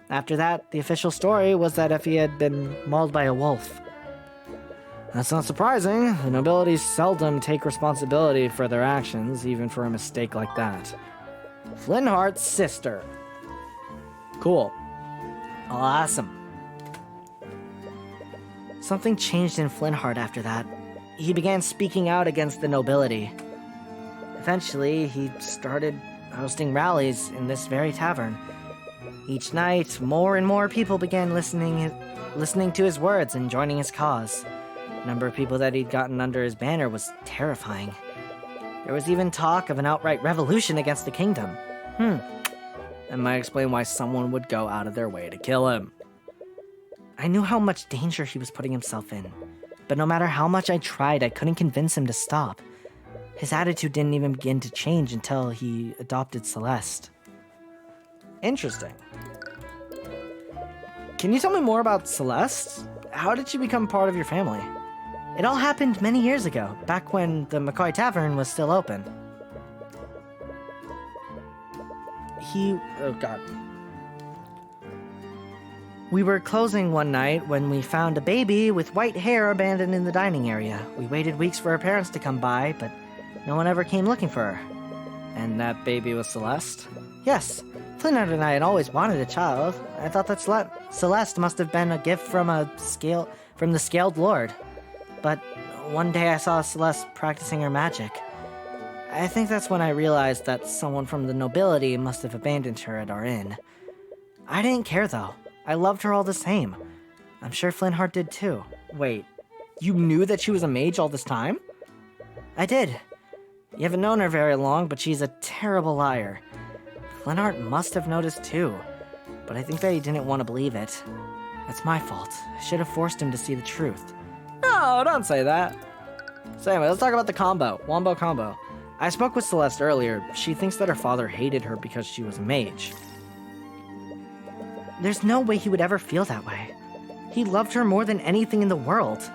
After that, the official story was that Effie had been mauled by a wolf. That's not surprising. The nobility seldom take responsibility for their actions, even for a mistake like that. Flintheart's sister. Cool. Awesome. Something changed in Flintheart after that. He began speaking out against the nobility. Eventually, he started hosting rallies in this very tavern. Each night, more and more people began listening to his words and joining his cause. The number of people that he'd gotten under his banner was terrifying. There was even talk of an outright revolution against the kingdom. That might explain why someone would go out of their way to kill him. I knew how much danger he was putting himself in, but no matter how much I tried, I couldn't convince him to stop. His attitude didn't even begin to change until he adopted Celeste. Interesting. Can you tell me more about Celeste? How did she become part of your family? It all happened many years ago, back when the McCoy Tavern was still open. Oh god. We were closing one night when we found a baby with white hair abandoned in the dining area. We waited weeks for her parents to come by, but no one ever came looking for her. And that baby was Celeste? Yes. Flintheart and I had always wanted a child. I thought that Celeste must have been a gift from the Scaled Lord. But one day I saw Celeste practicing her magic. I think that's when I realized that someone from the nobility must have abandoned her at our inn. I didn't care though. I loved her all the same. I'm sure Flintheart did too. Wait, you knew that she was a mage all this time? I did. You haven't known her very long, but she's a terrible liar. Flintheart must have noticed too, but I think that he didn't want to believe it. That's my fault. I should have forced him to see the truth. No, don't say that. So anyway, let's talk about the combo. Wombo combo. I spoke with Celeste earlier. She thinks that her father hated her because she was a mage. There's no way he would ever feel that way. He loved her more than anything in the world.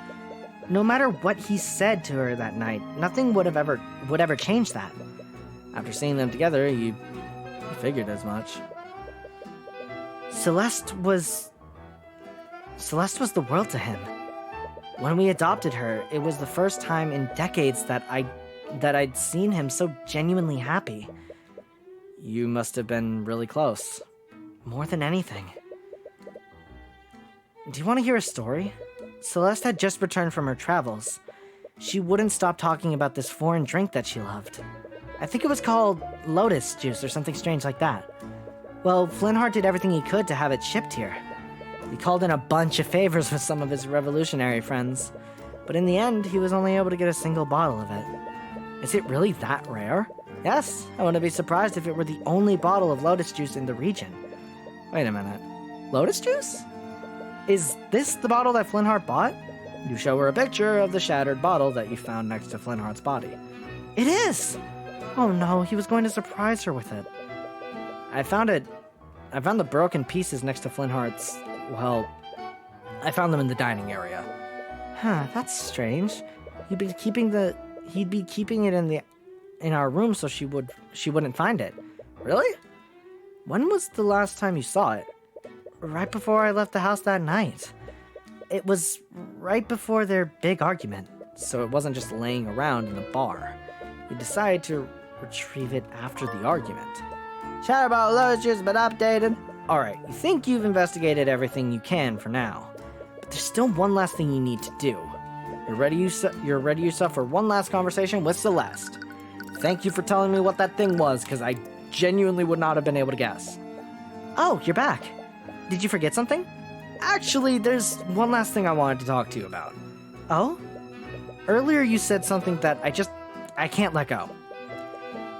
No matter what he said to her that night, nothing would ever change that. After seeing them together, you figured as much. Celeste was the world to him. When we adopted her, it was the first time in decades that I'd seen him so genuinely happy. You must have been really close. More than anything. Do you want to hear a story? Celeste had just returned from her travels. She wouldn't stop talking about this foreign drink that she loved. I think it was called lotus juice or something strange like that. Well, Flintheart did everything he could to have it shipped here. He called in a bunch of favors with some of his revolutionary friends, but in the end, he was only able to get a single bottle of it. Is it really that rare? Yes, I wouldn't be surprised if it were the only bottle of lotus juice in the region. Wait a minute. Lotus juice? Is this the bottle that Flintheart bought? You show her a picture of the shattered bottle that you found next to Flintheart's body. It is! Oh no, he was going to surprise her with it. I found the broken pieces next to Flintheart's. Well, I found them in the dining area. Huh, that's strange. He'd be keeping it in our room so she wouldn't find it. Really? When was the last time you saw it? Right before I left the house that night. It was right before their big argument. So it wasn't just laying around in the bar. You decided to retrieve it after the argument. Chat about lotus juice been updated. Alright, you think you've investigated everything you can for now. But there's still one last thing you need to do. You're ready yourself for one last conversation with Celeste. Thank you for telling me what that thing was, because I genuinely would not have been able to guess. Oh, you're back. Did you forget something? Actually, there's one last thing I wanted to talk to you about. Oh? Earlier you said something that I can't let go.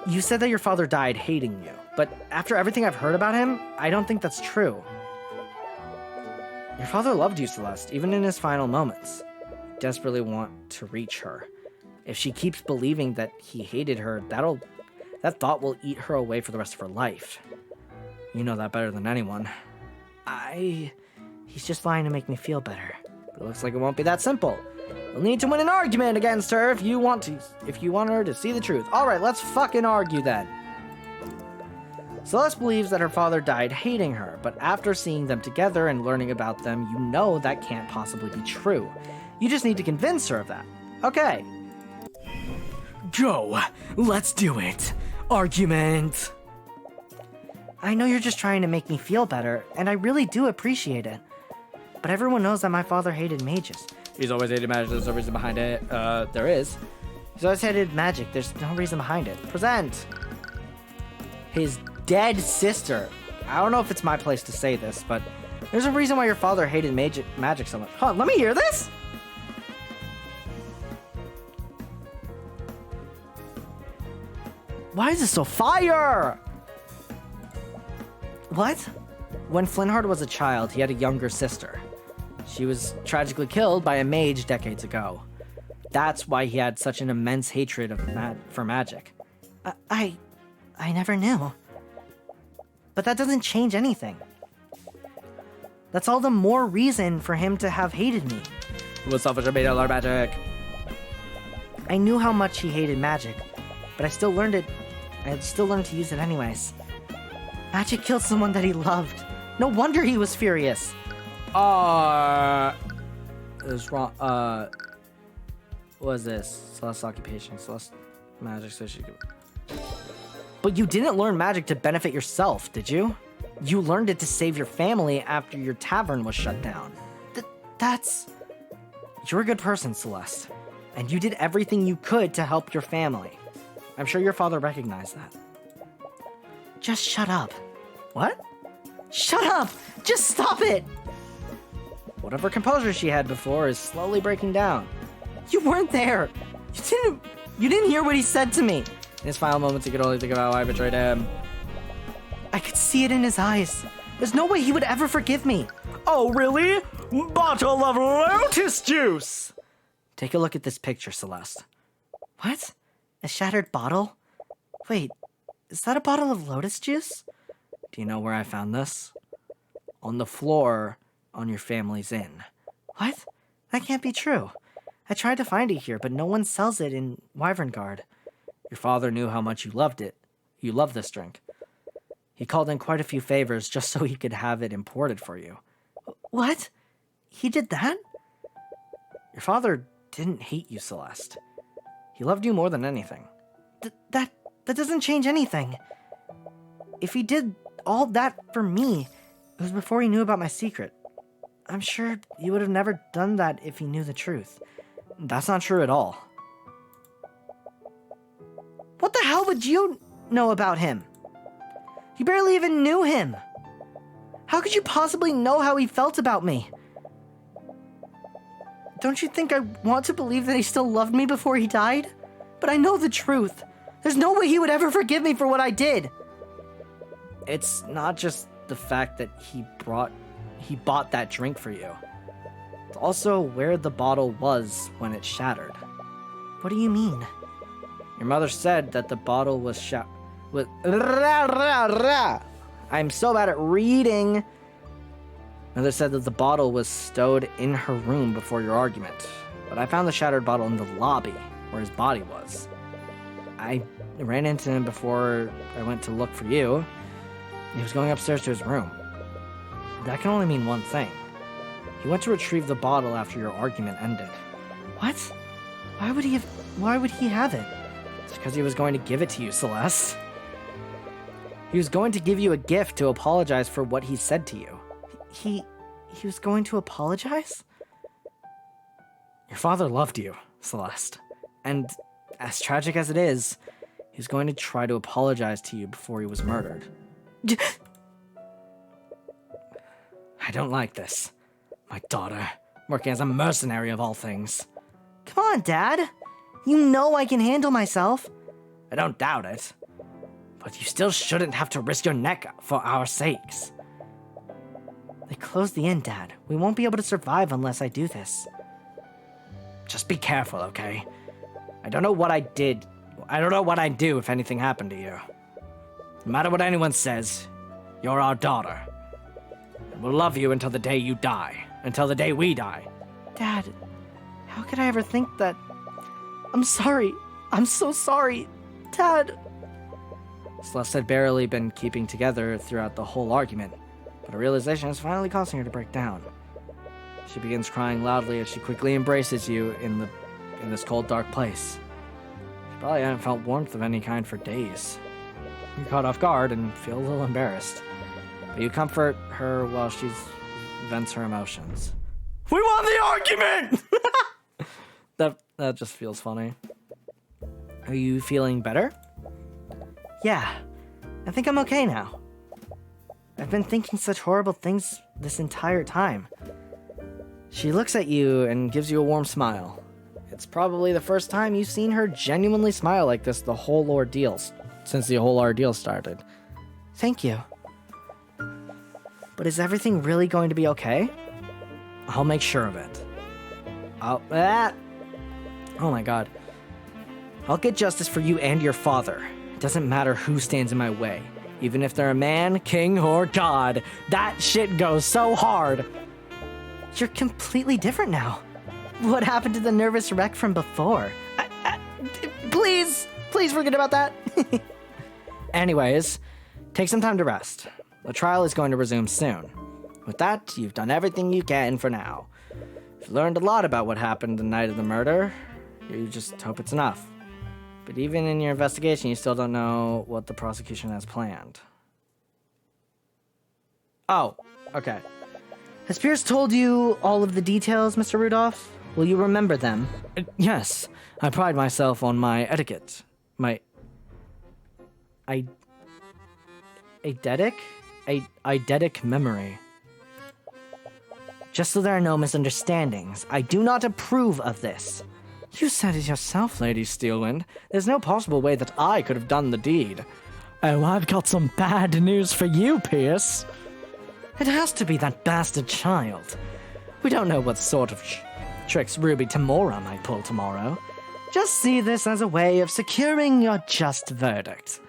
You said that your father died hating you, but after everything I've heard about him, I don't think that's true. Your father loved you, Celeste, even in his final moments. You desperately want to reach her. If she keeps believing that he hated her, that thought will eat her away for the rest of her life. You know that better than anyone. He's just lying to make me feel better. But it looks like it won't be that simple. You'll need to win an argument against her if you want her to see the truth. Alright, let's fucking argue then. Celeste believes that her father died hating her, but after seeing them together and learning about them, you know that can't possibly be true. You just need to convince her of that. Okay. Go! Let's do it! Argument! I know you're just trying to make me feel better, and I really do appreciate it. But everyone knows that my father hated mages. He's always hated magic, there's no reason behind it. There is. He's always hated magic, there's no reason behind it. Present! His dead sister. I don't know if it's my place to say this, but there's a reason why your father hated magic so much. Huh, let me hear this! Why is this so fire? What? When Flintheart was a child, he had a younger sister. She was tragically killed by a mage decades ago. That's why he had such an immense hatred for magic. I never knew. But that doesn't change anything. That's all the more reason for him to have hated me. He was selfish and made to learn magic. I knew how much he hated magic, but I still learned it. I still learned to use it anyways. Magic killed someone that he loved. No wonder he was furious. It was wrong. What is this? Celeste's occupation. Celeste magic so she could... But you didn't learn magic to benefit yourself, did you? You learned it to save your family after your tavern was shut down. That's... You're a good person, Celeste. And you did everything you could to help your family. I'm sure your father recognized that. Just shut up. What? Shut up! Just stop it! Whatever composure she had before is slowly breaking down. You weren't there. You didn't hear what he said to me. In his final moments, he could only think about how I betrayed him. I could see it in his eyes. There's no way he would ever forgive me. Oh, really? Bottle of lotus juice! Take a look at this picture, Celeste. What? A shattered bottle? Wait, is that a bottle of lotus juice? Do you know where I found this? On the floor on your family's inn. What? That can't be true. I tried to find it here, but no one sells it in Wyverngard. Your father knew how much you loved it. You love this drink. He called in quite a few favors just so he could have it imported for you. What? He did that? Your father didn't hate you, Celeste. He loved you more than anything. That doesn't change anything. If he did all that for me, it was before he knew about my secret. I'm sure he would have never done that if he knew the truth. That's not true at all. What the hell would you know about him? You barely even knew him. How could you possibly know how he felt about me? Don't you think I want to believe that he still loved me before he died? But I know the truth. There's no way he would ever forgive me for what I did. It's not just the fact that he bought that drink for you. It's also where the bottle was when it shattered. What do you mean? Your mother said that the bottle was I'm so bad at reading. Mother said that the bottle was stowed in her room before your argument, but I found the shattered bottle in the lobby where his body was. I ran into him before I went to look for you. He was going upstairs to his room. That can only mean one thing. He went to retrieve the bottle after your argument ended. What? Why would he have it? It's because he was going to give it to you, Celeste. He was going to give you a gift to apologize for what he said to you. He was going to apologize? Your father loved you, Celeste. And as tragic as it is, he was going to try to apologize to you before he was murdered. I don't like this. My daughter, working as a mercenary of all things. Come on, Dad. You know I can handle myself. I don't doubt it. But you still shouldn't have to risk your neck for our sakes. They closed the inn, Dad. We won't be able to survive unless I do this. Just be careful, okay? I don't know what I did. I don't know what I'd do if anything happened to you. No matter what anyone says, you're our daughter. And we'll love you until the day you die. Until the day we die. Dad, how could I ever think that? I'm sorry. I'm so sorry. Dad. Celeste had barely been keeping together throughout the whole argument, but a realization is finally causing her to break down. She begins crying loudly as she quickly embraces you in this cold, dark place. She probably hadn't felt warmth of any kind for days. You're caught off guard and feel a little embarrassed, but you comfort her while she vents her emotions. We won the argument! that just feels funny. Are you feeling better? Yeah, I think I'm okay now. I've been thinking such horrible things this entire time. She looks at you and gives you a warm smile. It's probably the first time you've seen her genuinely smile like this since the whole ordeal started. Thank you. But is everything really going to be okay? I'll make sure of it. Oh my god. I'll get justice for you and your father. It doesn't matter who stands in my way. Even if they're a man, king, or god. That shit goes so hard. You're completely different now. What happened to the nervous wreck from before? Please forget about that. Anyways, take some time to rest. The trial is going to resume soon. With that, you've done everything you can for now. You've learned a lot about what happened the night of the murder. You just hope it's enough. But even in your investigation, you still don't know what the prosecution has planned. Oh, okay. Has Pierce told you all of the details, Mr. Rudolph? Will you remember them? Yes. I pride myself on my etiquette. My... eidetic memory. Just so there are no misunderstandings, I do not approve of this. You said it yourself, Lady Steelwind. There's no possible way that I could have done the deed. Oh, I've got some bad news for you, Pierce. It has to be that bastard child. We don't know what sort of tricks Ruby Tamora might pull tomorrow. Just see this as a way of securing your just verdict.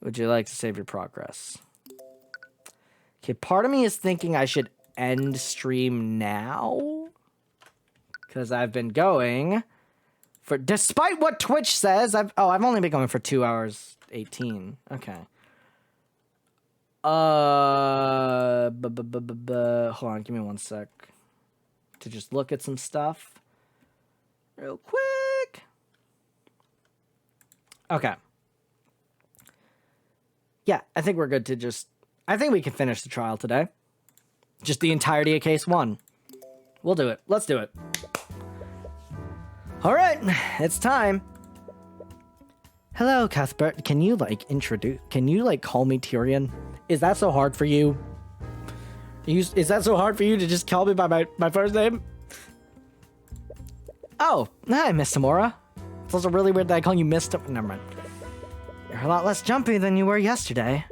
Would you like to save your progress? Okay, part of me is thinking I should end stream now. Because I've been going for, despite what Twitch says, I've only been going for 2 hours 18. Okay. Hold on, give me 1 sec. To just look at some stuff. Real quick. Okay. Yeah, I think we're good to just... I think we can finish the trial today. Just the entirety of case 1. We'll do it. Let's do it. All right, it's time. Hello, Cuthbert. Can you, call me Tyrion? Is that so hard for you? Is that so hard for you to just call me by my first name? Oh, hi, Miss Tamora. It's also really weird that I call you Miss Never mind. You're a lot less jumpy than you were yesterday.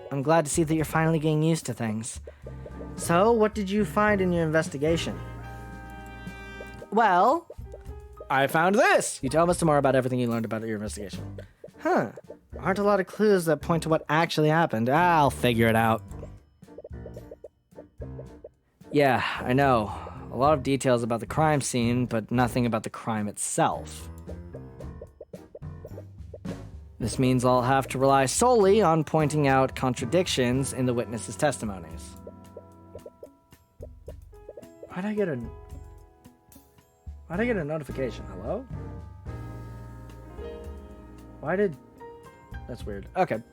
I'm glad to see that you're finally getting used to things. So, what did you find in your investigation? Well, I found this! You tell us more about everything you learned about your investigation. Huh. Aren't a lot of clues that point to what actually happened. I'll figure it out. Yeah, I know. A lot of details about the crime scene, but nothing about the crime itself. This means I'll have to rely solely on pointing out contradictions in the witnesses' testimonies. Why'd I get a notification? Hello? That's weird. Okay.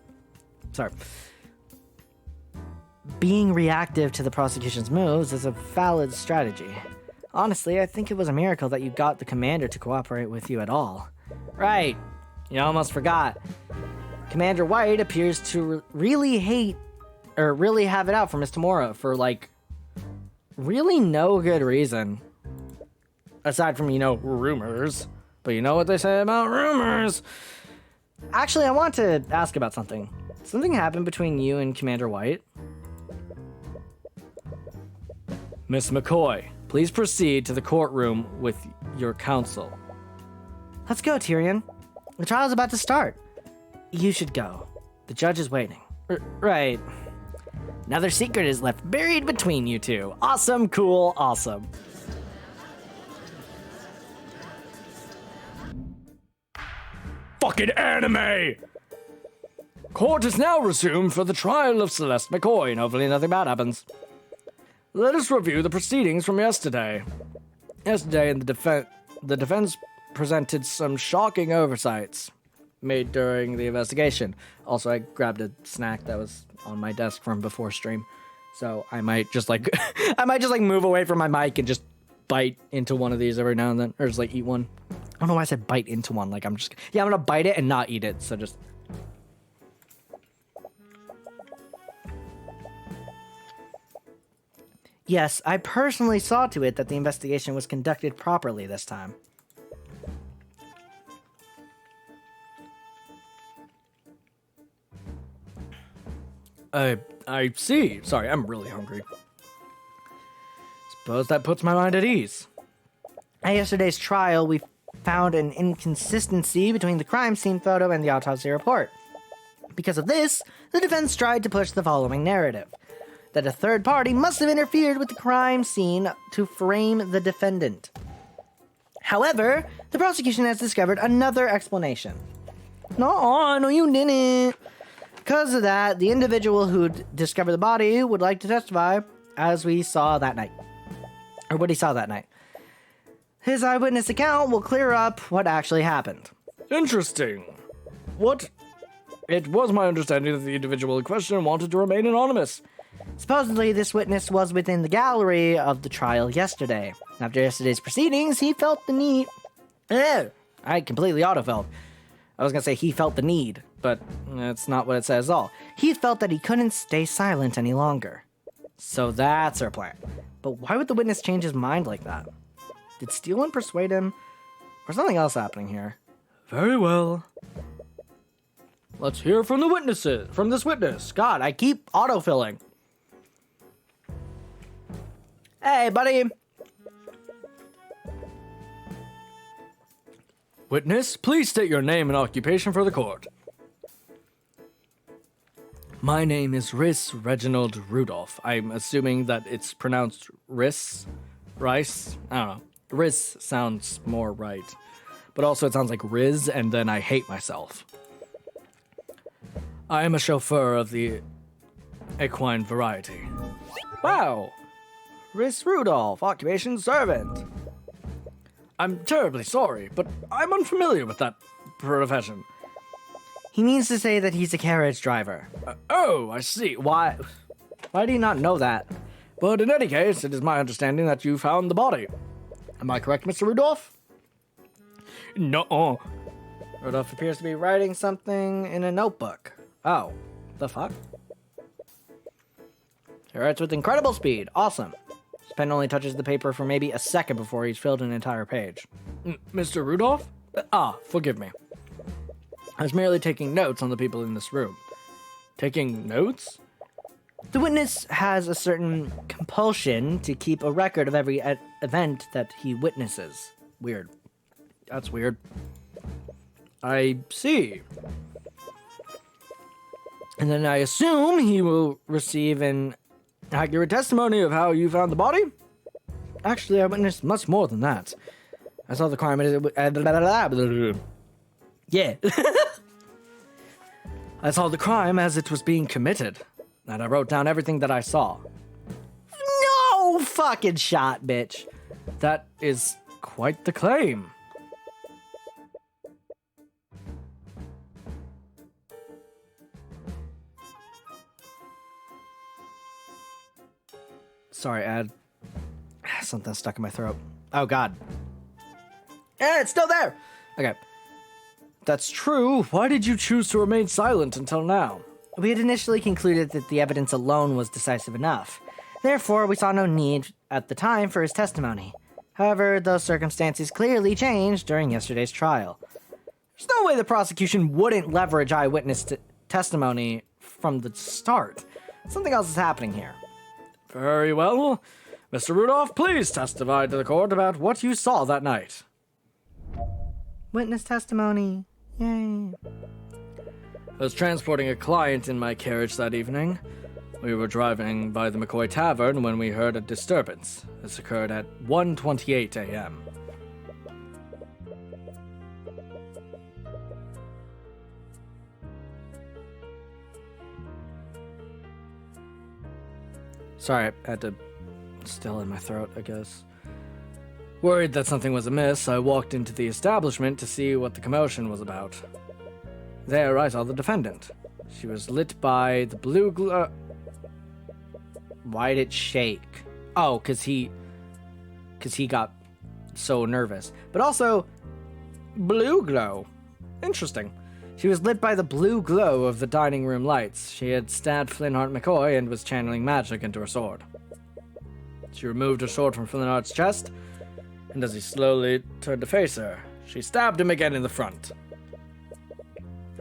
Sorry. Being reactive to the prosecution's moves is a valid strategy. Honestly, I think it was a miracle that you got the commander to cooperate with you at all. Right. You almost forgot. Commander White appears to really hate, or really have it out for Miss Tamora for, really no good reason. Aside from, rumors. But you know what they say about rumors. Actually, I want to ask about something. Something happened between you and Commander White. Miss McCoy, please proceed to the courtroom with your counsel. Let's go, Tyrion. The trial's about to start. You should go. The judge is waiting. Right. Another secret is left buried between you two. Awesome, cool, awesome. Fucking anime! Court is now resumed for the trial of Celeste McCoy, and hopefully nothing bad happens. Let us review the proceedings from yesterday. Yesterday, the defense presented some shocking oversights made during the investigation. Also, I grabbed a snack that was on my desk from before stream, so I might just move away from my mic and just bite into one of these every now and then, or just eat one. I don't know why I said bite into one. I'm gonna bite it and not eat it. So just. Yes, I personally saw to it that the investigation was conducted properly this time. I see. Sorry, I'm really hungry. Suppose that puts my mind at ease. At yesterday's trial, we found an inconsistency between the crime scene photo and the autopsy report. Because of this, the defense tried to push the following narrative: that a third party must have interfered with the crime scene to frame the defendant. However, the prosecution has discovered another explanation. No, you didn't. Because of that, the individual who discovered the body would like to testify, as we saw that night. Or what he saw that night. His eyewitness account will clear up what actually happened. Interesting. It was my understanding that the individual in question wanted to remain anonymous. Supposedly, this witness was within the gallery of the trial yesterday. After yesterday's proceedings, he felt the need... I completely autofilled. I was gonna say he felt the need, but that's not what it says at all. He felt that he couldn't stay silent any longer. So that's our plan. But why would the witness change his mind like that? Did stealing persuade him? Or something else happening here? Very well. Let's hear from this witness. God, I keep autofilling. Hey, buddy. Witness, please state your name and occupation for the court. My name is Riss Reginald Rudolph. I'm assuming that it's pronounced Riss? Rice? I don't know. Riss sounds more right. But also it sounds like Riz, and then I hate myself. I am a chauffeur of the equine variety. Wow. Riss Rudolph, occupation servant. I'm terribly sorry, but I'm unfamiliar with that profession. He means to say that he's a carriage driver. Oh, I see. Why do you not know that? But in any case, it is my understanding that you found the body. Am I correct, Mr. Rudolph? No. Rudolph appears to be writing something in a notebook. Oh, the fuck? He writes with incredible speed. Awesome. His pen only touches the paper for maybe a second before he's filled an entire page. Mr. Rudolph? Forgive me. I was merely taking notes on the people in this room. Taking notes? The witness has a certain compulsion to keep a record of every event that he witnesses. Weird. That's weird. I see. And then I assume he will receive an accurate testimony of how you found the body? Actually, I witnessed much more than that. I saw the crime. Yeah. I saw the crime as it was being committed, and I wrote down everything that I saw. No fucking shot, bitch. That is quite the claim. Sorry, Ed. Something stuck in my throat. Oh, God. It's still there! Okay. That's true. Why did you choose to remain silent until now? We had initially concluded that the evidence alone was decisive enough. Therefore, we saw no need at the time for his testimony. However, those circumstances clearly changed during yesterday's trial. There's no way the prosecution wouldn't leverage eyewitness testimony from the start. Something else is happening here. Very well. Mr. Rudolph, please testify to the court about what you saw that night. Witness testimony. Yay. I was transporting a client in my carriage that evening. We were driving by the McCoy Tavern when we heard a disturbance. This occurred at 1:28 a.m. Sorry, I had to still in my throat, I guess. Worried that something was amiss, I walked into the establishment to see what the commotion was about. There I saw the defendant. She was lit by the blue glow. Why'd it shake? Oh, cause he got so nervous. But also, blue glow. Interesting. She was lit by the blue glow of the dining room lights. She had stabbed Flintheart McCoy and was channeling magic into her sword. She removed her sword from Flintheart's chest, and as he slowly turned to face her, she stabbed him again in the front.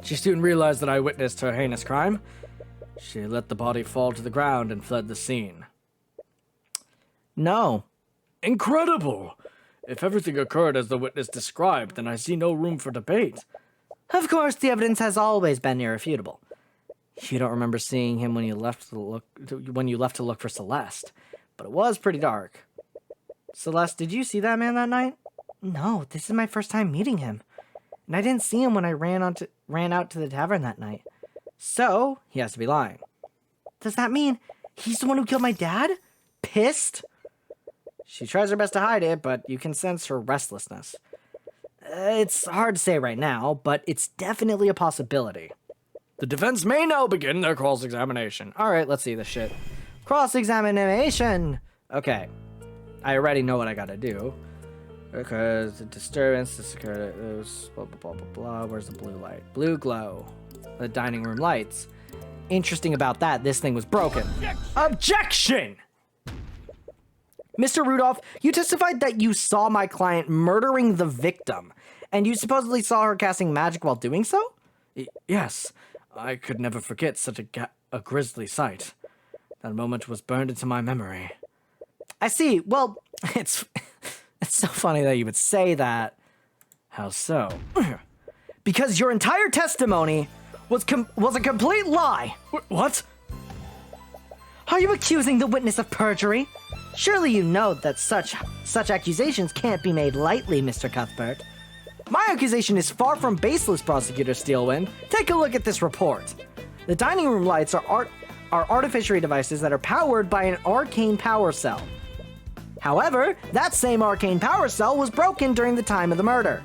She soon realized that I witnessed her heinous crime. She let the body fall to the ground and fled the scene. No. Incredible! If everything occurred as the witness described, then I see no room for debate. Of course, the evidence has always been irrefutable. You don't remember seeing him when you left to look for Celeste, but it was pretty dark. Celeste, did you see that man that night? No, this is my first time meeting him. And I didn't see him when I ran out to the tavern that night. So, he has to be lying. Does that mean he's the one who killed my dad? Pissed? She tries her best to hide it, but you can sense her restlessness. It's hard to say right now, but it's definitely a possibility. The defense may now begin their cross-examination. Alright, let's see this shit. Cross-examination! Okay. I already know what I gotta do. Because the disturbance, this occurred, it was blah, blah, blah, blah, blah. Where's the blue light? Blue glow. The dining room lights. Interesting about that, this thing was broken. Objection! Mr. Rudolph, you testified that you saw my client murdering the victim, and you supposedly saw her casting magic while doing so? Yes. I could never forget such a grisly sight. That moment was burned into my memory. I see. Well, it's so funny that you would say that. How so? Because your entire testimony was a complete lie. What? Are you accusing the witness of perjury? Surely you know that such accusations can't be made lightly, Mr. Cuthbert. My accusation is far from baseless, Prosecutor Steelwind. Take a look at this report. The dining room lights are artificial devices that are powered by an arcane power cell. However, that same arcane power cell was broken during the time of the murder.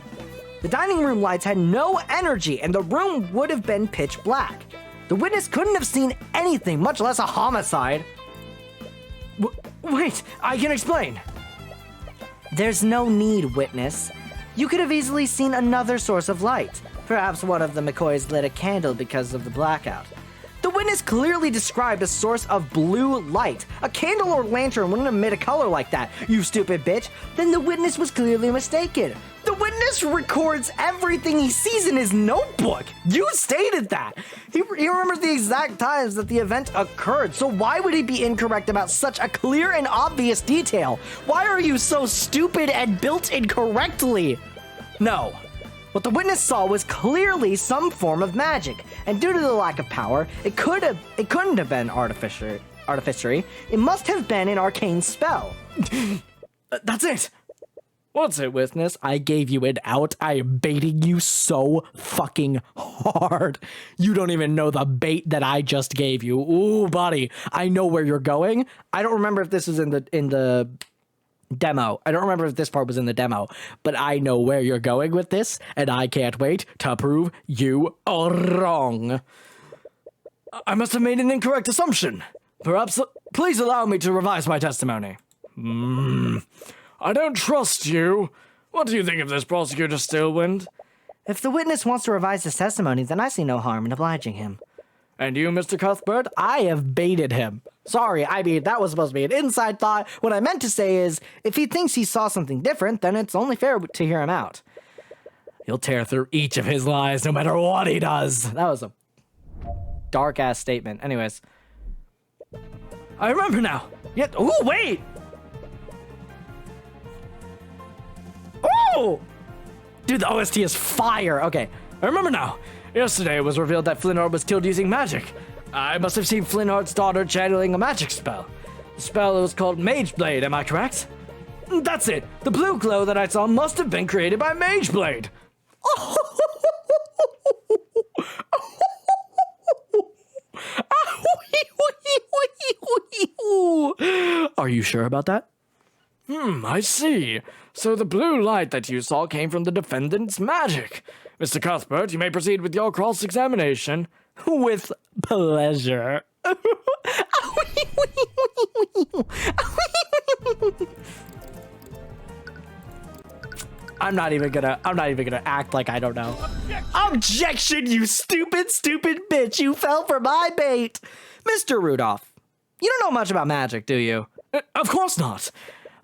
The dining room lights had no energy and the room would have been pitch black. The witness couldn't have seen anything, much less a homicide. Wait, I can explain. There's no need, witness. You could have easily seen another source of light. Perhaps one of the McCoys lit a candle because of the blackout. The witness clearly described a source of blue light. A candle or lantern wouldn't emit a color like that, you stupid bitch. Then the witness was clearly mistaken. The witness records everything he sees in his notebook. You stated that. He remembers the exact times that the event occurred, so why would he be incorrect about such a clear and obvious detail? Why are you so stupid and built incorrectly? No. What the witness saw was clearly some form of magic, and due to the lack of power, it couldn't have been artificery. It must have been an arcane spell. That's it. What's it, witness? I gave you it out. I am baiting you so fucking hard. You don't even know the bait that I just gave you. Ooh, buddy, I know where you're going. I don't remember if this is in the demo. I don't remember if this part was in the demo, but I know where you're going with this, and I can't wait to prove you are wrong. I must have made an incorrect assumption. Perhaps, please allow me to revise my testimony. I don't trust you. What do you think of this, Prosecutor Steelwind? If the witness wants to revise his testimony, then I see no harm in obliging him. And you, Mr. Cuthbert? I have baited him. Sorry, I mean, that was supposed to be an inside thought. What I meant to say is, if he thinks he saw something different, then it's only fair to hear him out. You'll tear through each of his lies, no matter what he does. That was a dark-ass statement. Anyways. I remember now. Yeah. Ooh, wait! Oh! Dude, the OST is fire. Okay, I remember now. Yesterday it was revealed that Flintheart was killed using magic. I must have seen Flintheart's daughter channeling a magic spell. The spell was called Mage Blade, am I correct? That's it. The blue glow that I saw must have been created by Mage Blade. Are you sure about that? I see. So the blue light that you saw came from the defendant's magic. Mr. Cuthbert, you may proceed with your cross-examination. With pleasure. I'm not even gonna act like I don't know. Objection, you stupid bitch. You fell for my bait. Mr. Rudolph, you don't know much about magic, do you? Of course not.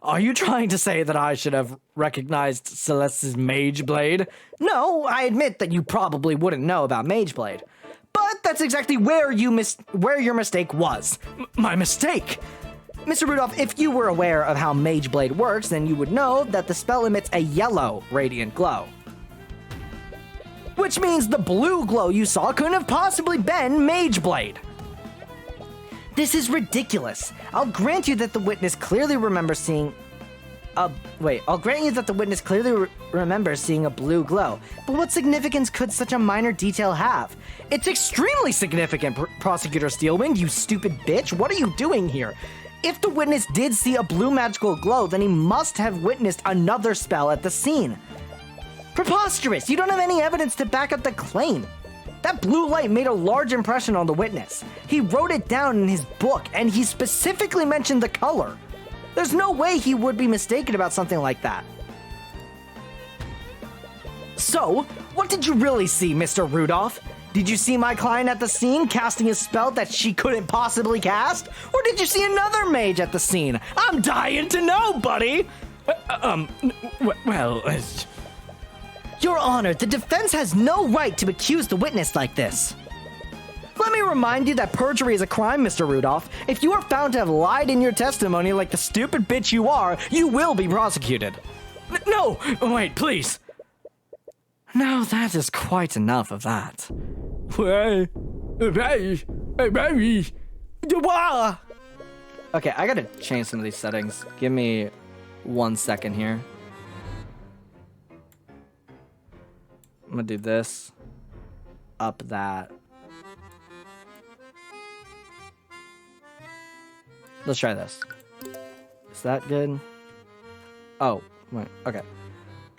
Are you trying to say that I should have recognized Celeste's Mage Blade? No, I admit that you probably wouldn't know about Mage Blade. But that's exactly where your mistake was. My mistake? Mr. Rudolph, if you were aware of how Mage Blade works, then you would know that the spell emits a yellow radiant glow. Which means the blue glow you saw couldn't have possibly been Mage Blade. This is ridiculous. I'll grant you that the witness clearly remembers seeing... I'll grant you that the witness clearly remembers seeing a blue glow. But what significance could such a minor detail have? It's extremely significant, Prosecutor Steelwind, you stupid bitch. What are you doing here? If the witness did see a blue magical glow, then he must have witnessed another spell at the scene. Preposterous! You don't have any evidence to back up the claim. That blue light made a large impression on the witness. He wrote it down in his book, and he specifically mentioned the color. There's no way he would be mistaken about something like that. So, what did you really see, Mr. Rudolph? Did you see my client at the scene casting a spell that she couldn't possibly cast? Or did you see another mage at the scene? I'm dying to know, buddy! Your Honor, the defense has no right to accuse the witness like this. Let me remind you that perjury is a crime, Mr. Rudolph. If you are found to have lied in your testimony like the stupid bitch you are, you will be prosecuted. No! Wait, please. Now that is quite enough of that. Okay, I gotta change some of these settings. Give me 1 second here. I'm gonna do this. Up that. Let's try this. Is that good? Oh, wait, okay.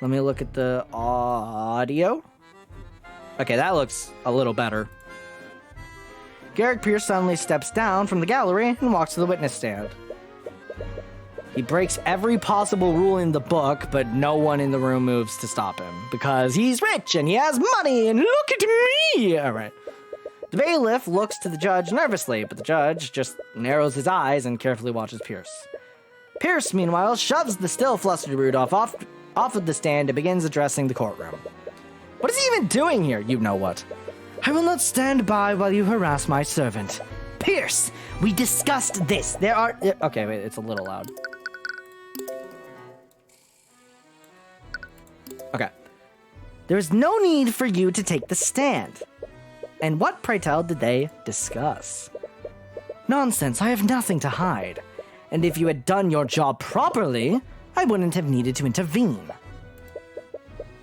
Let me look at the audio. Okay, that looks a little better. Garrick Pierce suddenly steps down from the gallery and walks to the witness stand. He breaks every possible rule in the book, but no one in the room moves to stop him because he's rich and he has money and look at me! Alright. The bailiff looks to the judge nervously, but the judge just narrows his eyes and carefully watches Pierce. Pierce, meanwhile, shoves the still flustered Rudolph off of the stand and begins addressing the courtroom. What is he even doing here? You know what. I will not stand by while you harass my servant. Pierce, we discussed this. There are... Okay, wait, it's a little loud. Okay. There is no need for you to take the stand. And what, pray tell, did they discuss? Nonsense, I have nothing to hide. And if you had done your job properly, I wouldn't have needed to intervene.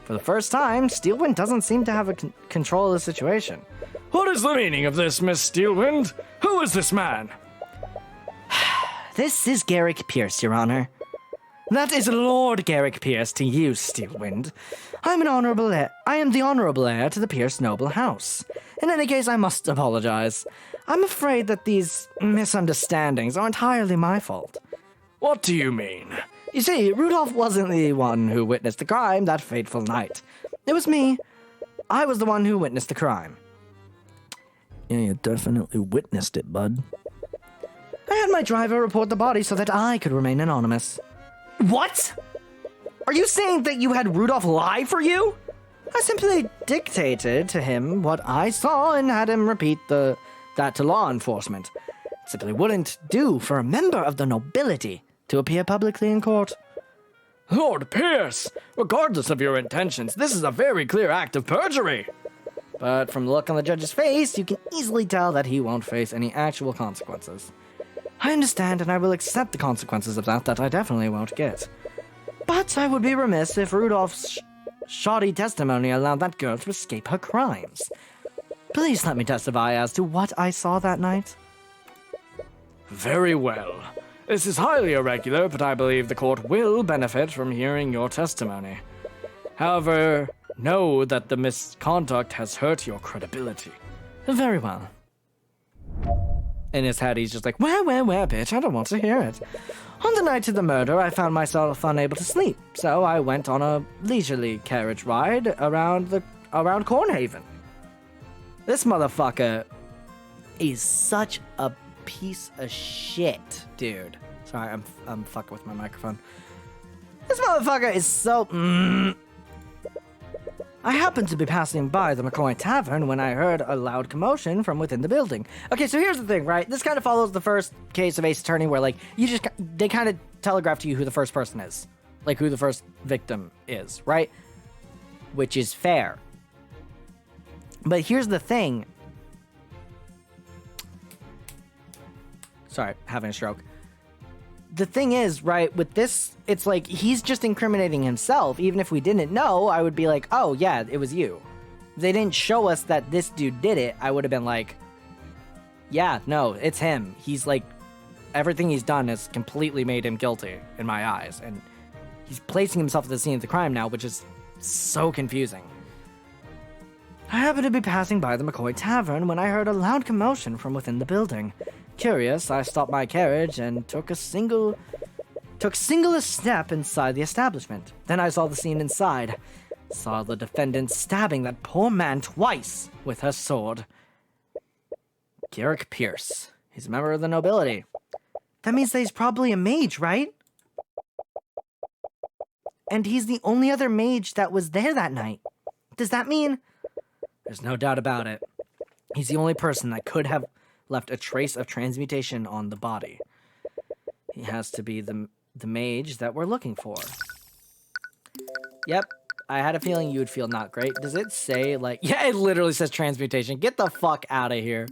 For the first time, Steelwind doesn't seem to have control of the situation. What is the meaning of this, Miss Steelwind? Who is this man? This is Garrick Pierce, Your Honor. That is Lord Garrick Pierce to you, Steelwind. I am the honorable heir to the Pierce noble house. In any case, I must apologize. I'm afraid that these misunderstandings are entirely my fault. What do you mean? You see, Rudolph wasn't the one who witnessed the crime that fateful night. It was me. I was the one who witnessed the crime. Yeah, you definitely witnessed it, bud. I had my driver report the body so that I could remain anonymous. What? Are you saying that you had Rudolph lie for you? I simply dictated to him what I saw and had him repeat that to law enforcement. It simply wouldn't do for a member of the nobility to appear publicly in court. Lord Pierce, regardless of your intentions, this is a very clear act of perjury. But from the look on the judge's face, you can easily tell that he won't face any actual consequences. I understand, and I will accept the consequences of that I definitely won't get. But I would be remiss if Rudolph's shoddy testimony allowed that girl to escape her crimes. Please let me testify as to what I saw that night. Very well. This is highly irregular, but I believe the court will benefit from hearing your testimony. However, know that the misconduct has hurt your credibility. Very well. In his head, he's just like, where, bitch, I don't want to hear it. On the night of the murder, I found myself unable to sleep, so I went on a leisurely carriage ride around Cornhaven. This motherfucker is such a piece of shit, dude. Sorry, I'm fucking with my microphone. This motherfucker is so... I happened to be passing by the McCoy Tavern when I heard a loud commotion from within the building. Okay, so here's the thing, right? This kind of follows the first case of Ace Attorney where, like, they kind of telegraph to you who the first person is. Like, who the first victim is, right? Which is fair. But here's the thing. Sorry, having a stroke. The thing is, right, with this, it's like, he's just incriminating himself. Even if we didn't know, I would be like, oh, yeah, it was you. If they didn't show us that this dude did it, I would have been like, yeah, no, it's him. He's like, everything he's done has completely made him guilty in my eyes. And he's placing himself at the scene of the crime now, which is so confusing. I happened to be passing by the McCoy Tavern when I heard a loud commotion from within the building. Curious, I stopped my carriage and took single step inside the establishment. Then I saw the scene inside. Saw the defendant stabbing that poor man twice with her sword. Garrick Pierce. He's a member of the nobility. That means that he's probably a mage, right? And he's the only other mage that was there that night. Does that mean... There's no doubt about it. He's the only person that could have left a trace of transmutation on the body. He has to be the mage that we're looking for. Yep. I had a feeling you would feel not great. Does it say, like... Yeah, it literally says transmutation. Get the fuck out of here.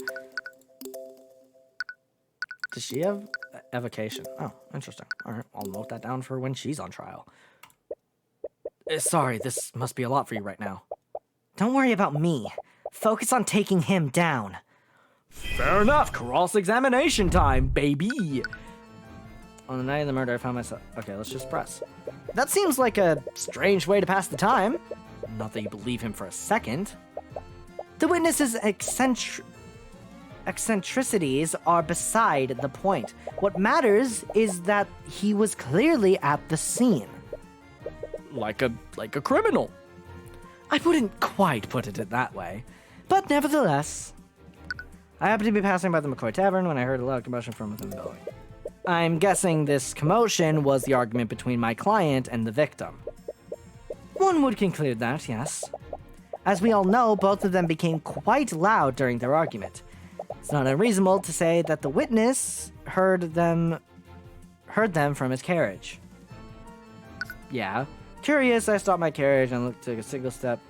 Does she have evocation? Oh, interesting. All right, I'll note that down for when she's on trial. Sorry, this must be a lot for you right now. Don't worry about me. Focus on taking him down. Fair enough. Cross-examination time, baby. On the night of the murder, I found myself... Okay, let's just press. That seems like a strange way to pass the time. Not that you believe him for a second. The witness's eccentricities are beside the point. What matters is that he was clearly at the scene. Like a criminal. I wouldn't quite put it that way. But nevertheless... I happened to be passing by the McCoy Tavern when I heard a loud commotion from within the building. I'm guessing this commotion was the argument between my client and the victim. One would conclude that, yes. As we all know, both of them became quite loud during their argument. It's not unreasonable to say that the witness heard them from his carriage. Yeah. Curious, I stopped my carriage and took a single step.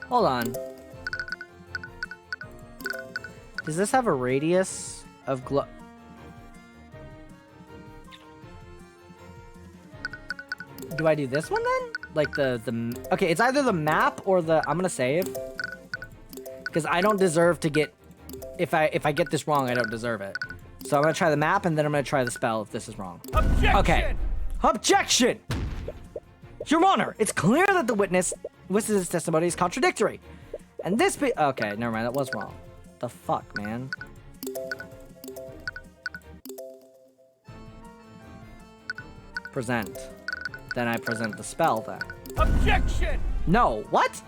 Hold on. Does this have a radius of Do I do this one then? Like the okay, it's either the map or the I'm gonna save. Because I don't deserve to get if I get this wrong, I don't deserve it. So I'm gonna try the map and then I'm gonna try the spell if this is wrong. Objection! Okay. Objection! Your Honor, it's clear that the witness's testimony is contradictory. And this okay, never mind, that was wrong. The fuck, man? Present. Then I present the spell then. Objection! No, what?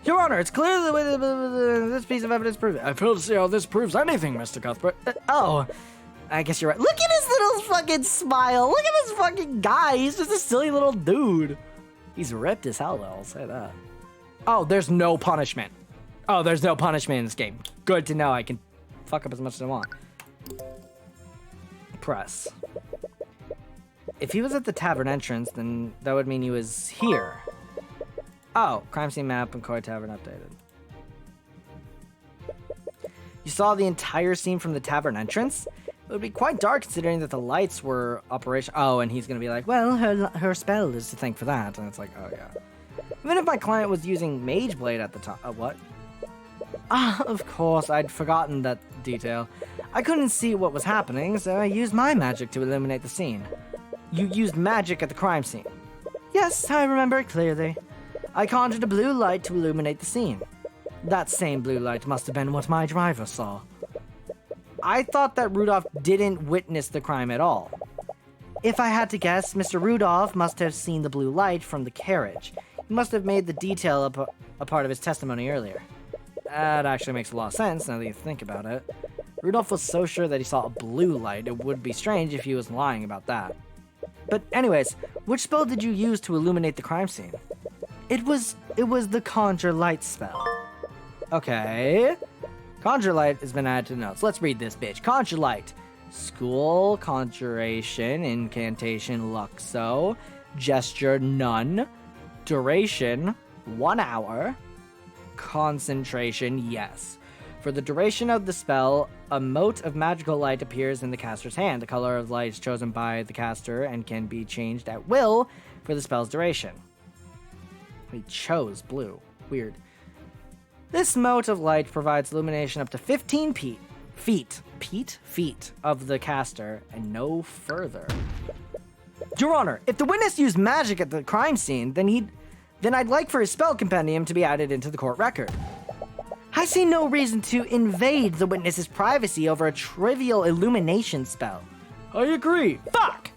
Your Honor, it's clear that this piece of evidence proves it. I fail to see how this proves anything, Mr. Cuthbert. Oh, I guess you're right. Look at his little fucking smile. Look at this fucking guy. He's just a silly little dude. He's ripped as hell, though. I'll say that. Oh, there's no punishment. Oh, there's no punishment in this game. Good to know. I can fuck up as much as I want. Press. If he was at the tavern entrance, then that would mean he was here. Oh, crime scene map and Koi Tavern updated. You saw the entire scene from the tavern entrance? It would be quite dark considering that the lights were operational. Oh, and he's gonna be like, well, her spell is to thank for that. And it's like, oh yeah. Even if my client was using Mage Blade at the time. What? Ah, of course, I'd forgotten that detail. I couldn't see what was happening, so I used my magic to illuminate the scene. You used magic at the crime scene? Yes, I remember it clearly. I conjured a blue light to illuminate the scene. That same blue light must have been what my driver saw. I thought that Rudolph didn't witness the crime at all. If I had to guess, Mr. Rudolph must have seen the blue light from the carriage. He must have made the detail a part of his testimony earlier. That actually makes a lot of sense now that you think about it. Rudolph was so sure that he saw a blue light, it would be strange if he was lying about that. But anyways, which spell did you use to illuminate the crime scene? It was the Conjure Light spell. Okay. Conjure Light has been added to the notes. Let's read this bitch. Conjure Light. School, Conjuration, Incantation, Luxo, Gesture, None, Duration, 1 hour, Concentration, yes. For the duration of the spell, a mote of magical light appears in the caster's hand. The color of light is chosen by the caster and can be changed at will for the spell's duration. He chose blue. Weird. This mote of light provides illumination up to 15 feet of the caster and no further. Your Honor, if the witness used magic at the crime scene, then I'd like for his spell compendium to be added into the court record. I see no reason to invade the witness's privacy over a trivial illumination spell. I agree. Fuck!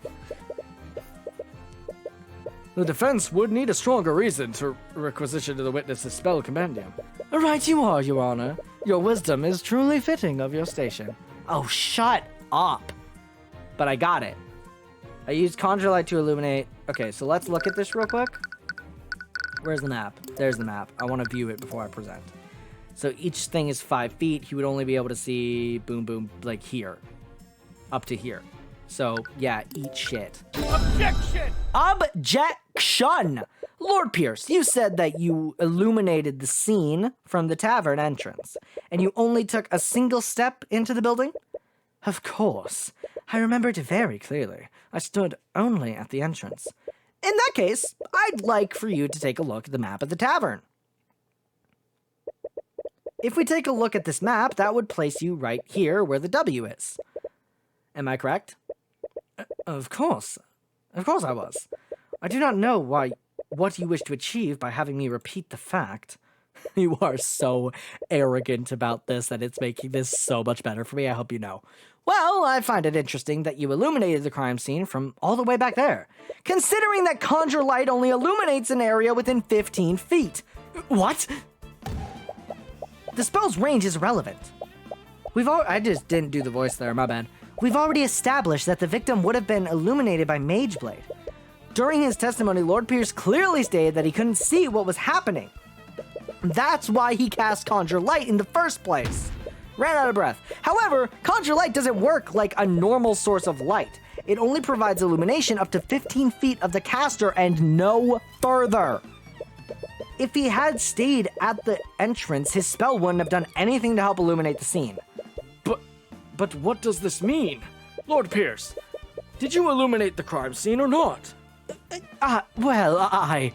The defense would need a stronger reason to requisition to the witness's spell compendium. Right you are, Your Honor. Your wisdom is truly fitting of your station. Oh, shut up. But I got it. I used Conjure Light to illuminate... Okay, so let's look at this real quick. Where's the map? There's the map. I want to view it before I present. So each thing is 5 feet. He would only be able to see boom, boom, like here. Up to here. So, yeah, eat shit. Objection! Objection! Lord Pierce, you said that you illuminated the scene from the tavern entrance, and you only took a single step into the building? Of course. I remember it very clearly. I stood only at the entrance. In that case, I'd like for you to take a look at the map of the tavern. If we take a look at this map, that would place you right here where the W is. Am I correct? Of course. Of course I was. I do not know what you wish to achieve by having me repeat the fact. You are so arrogant about this that it's making this so much better for me, I hope you know. Well, I find it interesting that you illuminated the crime scene from all the way back there, considering that Conjure Light only illuminates an area within 15 feet. What? The spell's range is relevant. I just didn't do the voice there, my bad. We've already established that the victim would have been illuminated by Mageblade. During his testimony, Lord Pierce clearly stated that he couldn't see what was happening. That's why he cast Conjure Light in the first place. Ran out of breath. However, Conjure Light doesn't work like a normal source of light. It only provides illumination up to 15 feet of the caster and no further. If he had stayed at the entrance, his spell wouldn't have done anything to help illuminate the scene. But what does this mean? Lord Pierce, did you illuminate the crime scene or not? Well, I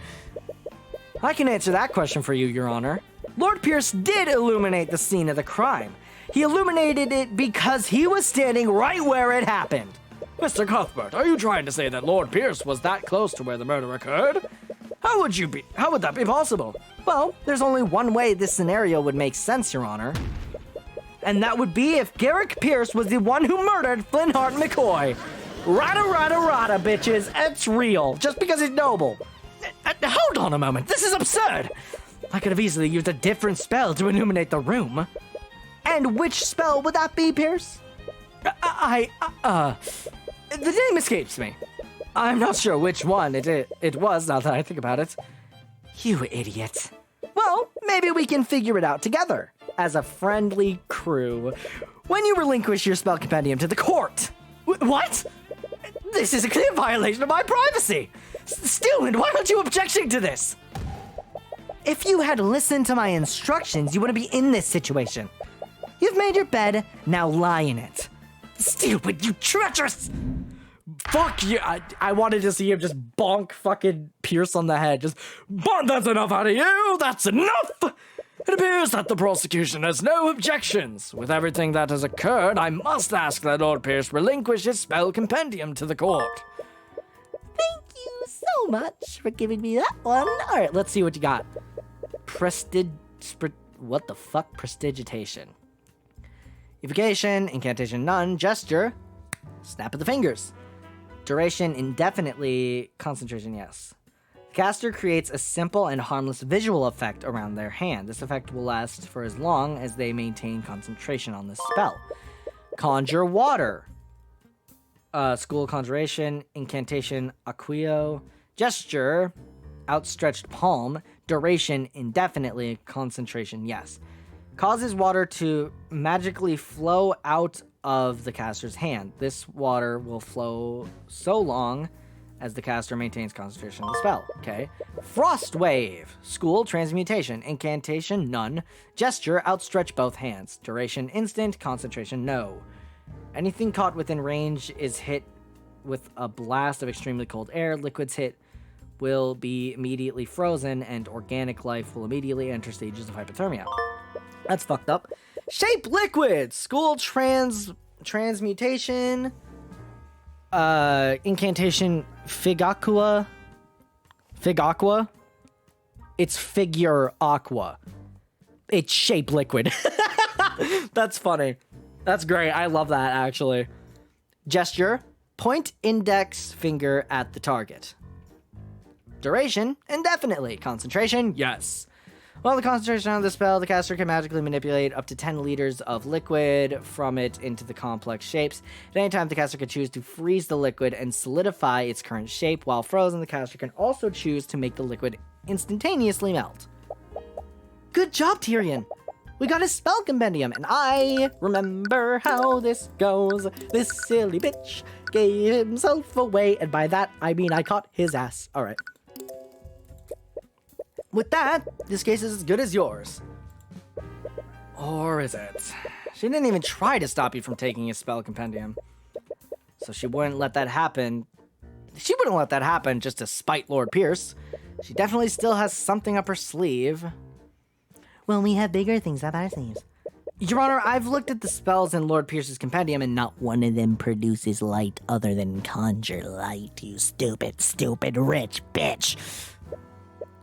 can answer that question for you, Your Honor. Lord Pierce did illuminate the scene of the crime. He illuminated it because he was standing right where it happened. Mr. Cuthbert, are you trying to say that Lord Pierce was that close to where the murder occurred? How would that be possible? Well, there's only one way this scenario would make sense, Your Honor. And that would be if Garrick Pierce was the one who murdered Flintheart McCoy. Rada, bitches. It's real. Just because he's noble. Hold on a moment. This is absurd. I could have easily used a different spell to illuminate the room. And which spell would that be, Pierce? The name escapes me. I'm not sure which one it was now that I think about it. You idiot. Well, maybe we can figure it out together as a friendly crew when you relinquish your spell compendium to the court. What? This is a clear violation of my privacy. Stillman, why aren't you objecting to this? If you had listened to my instructions, you wouldn't be in this situation. You've made your bed, now lie in it. Stupid, you treacherous! Fuck you! I wanted to see him just bonk fucking Pierce on the head. Just, but that's enough out of you! That's enough! It appears that the prosecution has no objections. With everything that has occurred, I must ask that Lord Pierce relinquish his spell compendium to the court. Thank you so much for giving me that one. All right, let's see what you got. What the fuck? Prestidigitation. Evocation, incantation none, gesture, snap of the fingers. Duration indefinitely, concentration yes. The caster creates a simple and harmless visual effect around their hand. This effect will last for as long as they maintain concentration on the spell. Conjure water. School conjuration, incantation, acquio, gesture, outstretched palm, duration indefinitely, concentration yes. Causes water to magically flow out of the caster's hand. This water will flow so long as the caster maintains concentration on the spell. Okay. Frost wave. School transmutation. Incantation none. Gesture outstretch both hands. Duration instant. Concentration no. Anything caught within range is hit with a blast of extremely cold air. Liquids hit will be immediately frozen, and organic life will immediately enter stages of hypothermia. That's fucked up. Shape liquids. School transmutation. Incantation Figaqua. It's figure aqua. It's shape liquid. That's funny. That's great. I love that, actually. Gesture. Point index finger at the target. Duration. Indefinitely. Concentration. Yes. While the concentration on the spell, the caster can magically manipulate up to 10 liters of liquid from it into the complex shapes. At any time, the caster can choose to freeze the liquid and solidify its current shape. While frozen, the caster can also choose to make the liquid instantaneously melt. Good job, Tyrion! We got a spell compendium, and I remember how this goes. This silly bitch gave himself away. And by that, I mean I caught his ass. All right. With that, this case is as good as yours. Or is it? She didn't even try to stop you from taking his spell compendium. So she wouldn't let that happen. She wouldn't let that happen just to spite Lord Pierce. She definitely still has something up her sleeve. Well, we have bigger things up our sleeves. Your Honor, I've looked at the spells in Lord Pierce's compendium and not one of them produces light other than Conjure Light, you stupid rich bitch.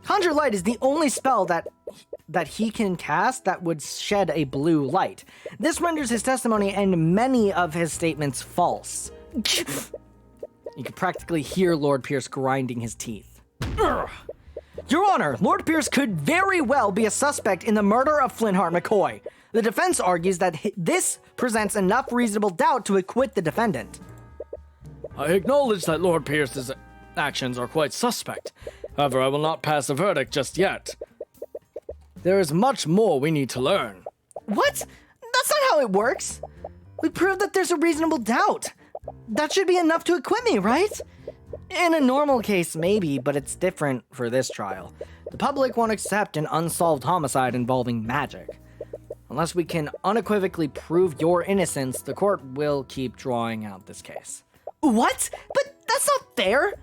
Conjure Light is the only spell that he can cast that would shed a blue light. This renders his testimony and many of his statements false. You can practically hear Lord Pierce grinding his teeth. Ugh. Your Honor, Lord Pierce could very well be a suspect in the murder of Flintheart McCoy. The defense argues that this presents enough reasonable doubt to acquit the defendant. I acknowledge that Lord Pierce's actions are quite suspect. However, I will not pass a verdict just yet. There is much more we need to learn. What? That's not how it works. We proved that there's a reasonable doubt. That should be enough to acquit me, right? In a normal case, maybe, but it's different for this trial. The public won't accept an unsolved homicide involving magic. Unless we can unequivocally prove your innocence, the court will keep drawing out this case. What? But that's not fair!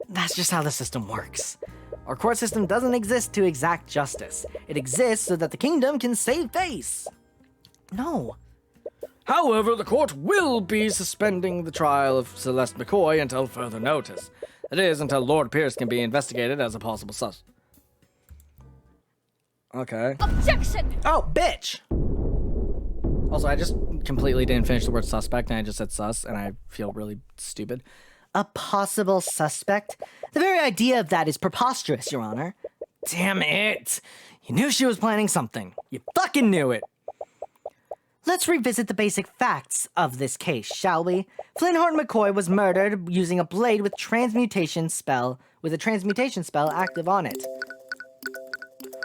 That's just how the system works. Our court system doesn't exist to exact justice. It exists so that the kingdom can save face. No. However, the court will be suspending the trial of Celeste McCoy until further notice. That is, until Lord Pierce can be investigated as a possible sus. Okay. Objection! Oh, bitch! Also, I just completely didn't finish the word suspect, and I just said sus, and I feel really stupid. A possible suspect? The very idea of that is preposterous, Your Honor. Damn it! You knew she was planning something. You fucking knew it! Let's revisit the basic facts of this case, shall we? Flintheart McCoy was murdered using a blade with a transmutation spell active on it.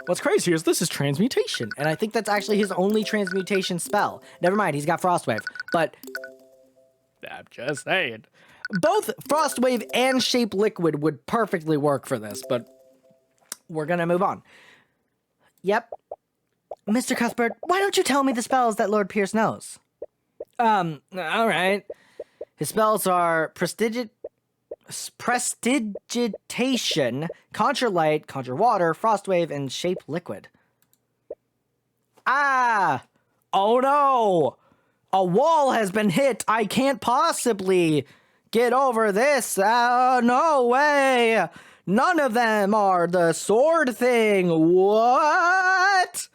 What's crazy is this is transmutation, and I think that's actually his only transmutation spell. Never mind, he's got Frostwave, but I'm just saying. both Frostwave and Shape Liquid would perfectly work for this, but we're gonna move on. Yep. Mr. Cuthbert, why don't you tell me the spells that Lord Pierce knows? Alright. His spells are Prestidigitation, Conjure Light, Conjure Water, Frostwave, and Shape Liquid. Ah! Oh no! A wall has been hit! I can't possibly get over this! No way! None of them are the sword thing! What?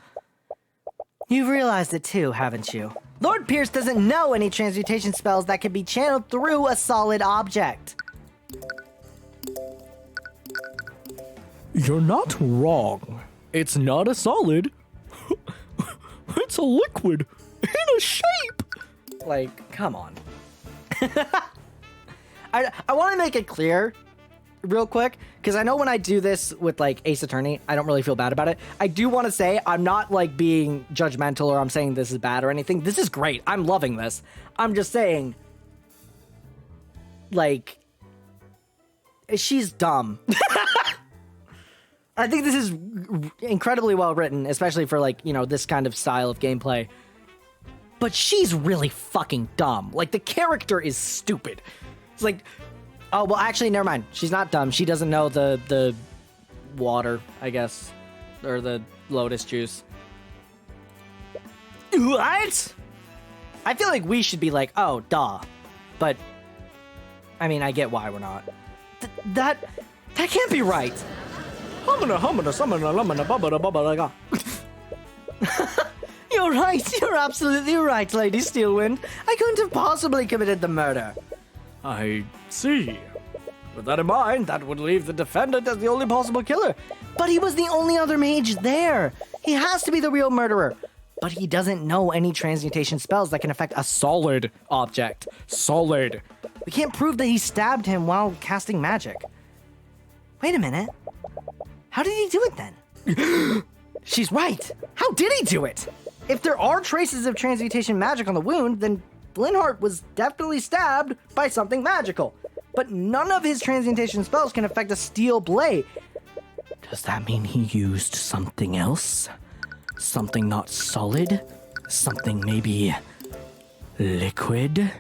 You've realized it too, haven't you? Lord Pierce doesn't know any transmutation spells that can be channeled through a solid object. You're not wrong. It's not a solid. It's a liquid in a shape. Like, come on. I want to make it clear real quick, because I know when I do this with, like, Ace Attorney, I don't really feel bad about it. I do want to say I'm not, like, being judgmental or I'm saying this is bad or anything. This is great. I'm loving this. I'm just saying, like, she's dumb. I think this is incredibly well written, especially for, like, you know, this kind of style of gameplay. But she's really fucking dumb. Like, the character is stupid. It's like, oh, well, actually, never mind. She's not dumb. She doesn't know the water, I guess. Or the lotus juice. What? I feel like we should be like, oh, duh. But, I mean, I get why we're not. That can't be right. You're right. You're absolutely right, Lady Steelwind. I couldn't have possibly committed the murder. I see. With that in mind, that would leave the defendant as the only possible killer. But he was the only other mage there. He has to be the real murderer. But he doesn't know any transmutation spells that can affect a solid object. Solid. We can't prove that he stabbed him while casting magic. Wait a minute. How did he do it then? She's right. How did he do it? If there are traces of transmutation magic on the wound, then Linhart was definitely stabbed by something magical, but none of his transmutation spells can affect a steel blade. Does that mean he used something else? Something not solid? Something maybe liquid?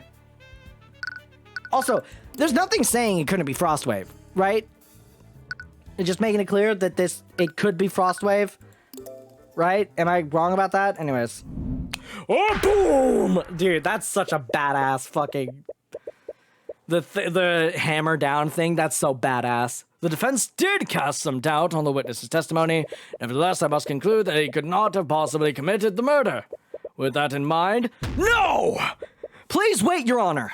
Also, there's nothing saying it couldn't be Frostwave, right? It's just making it clear that it could be Frostwave, right? Am I wrong about that? Anyways. Oh, boom! Dude, that's such a badass fucking... The hammer down thing, that's so badass. The defense did cast some doubt on the witness's testimony. Nevertheless, I must conclude that he could not have possibly committed the murder. With that in mind, No! Please wait, Your Honor.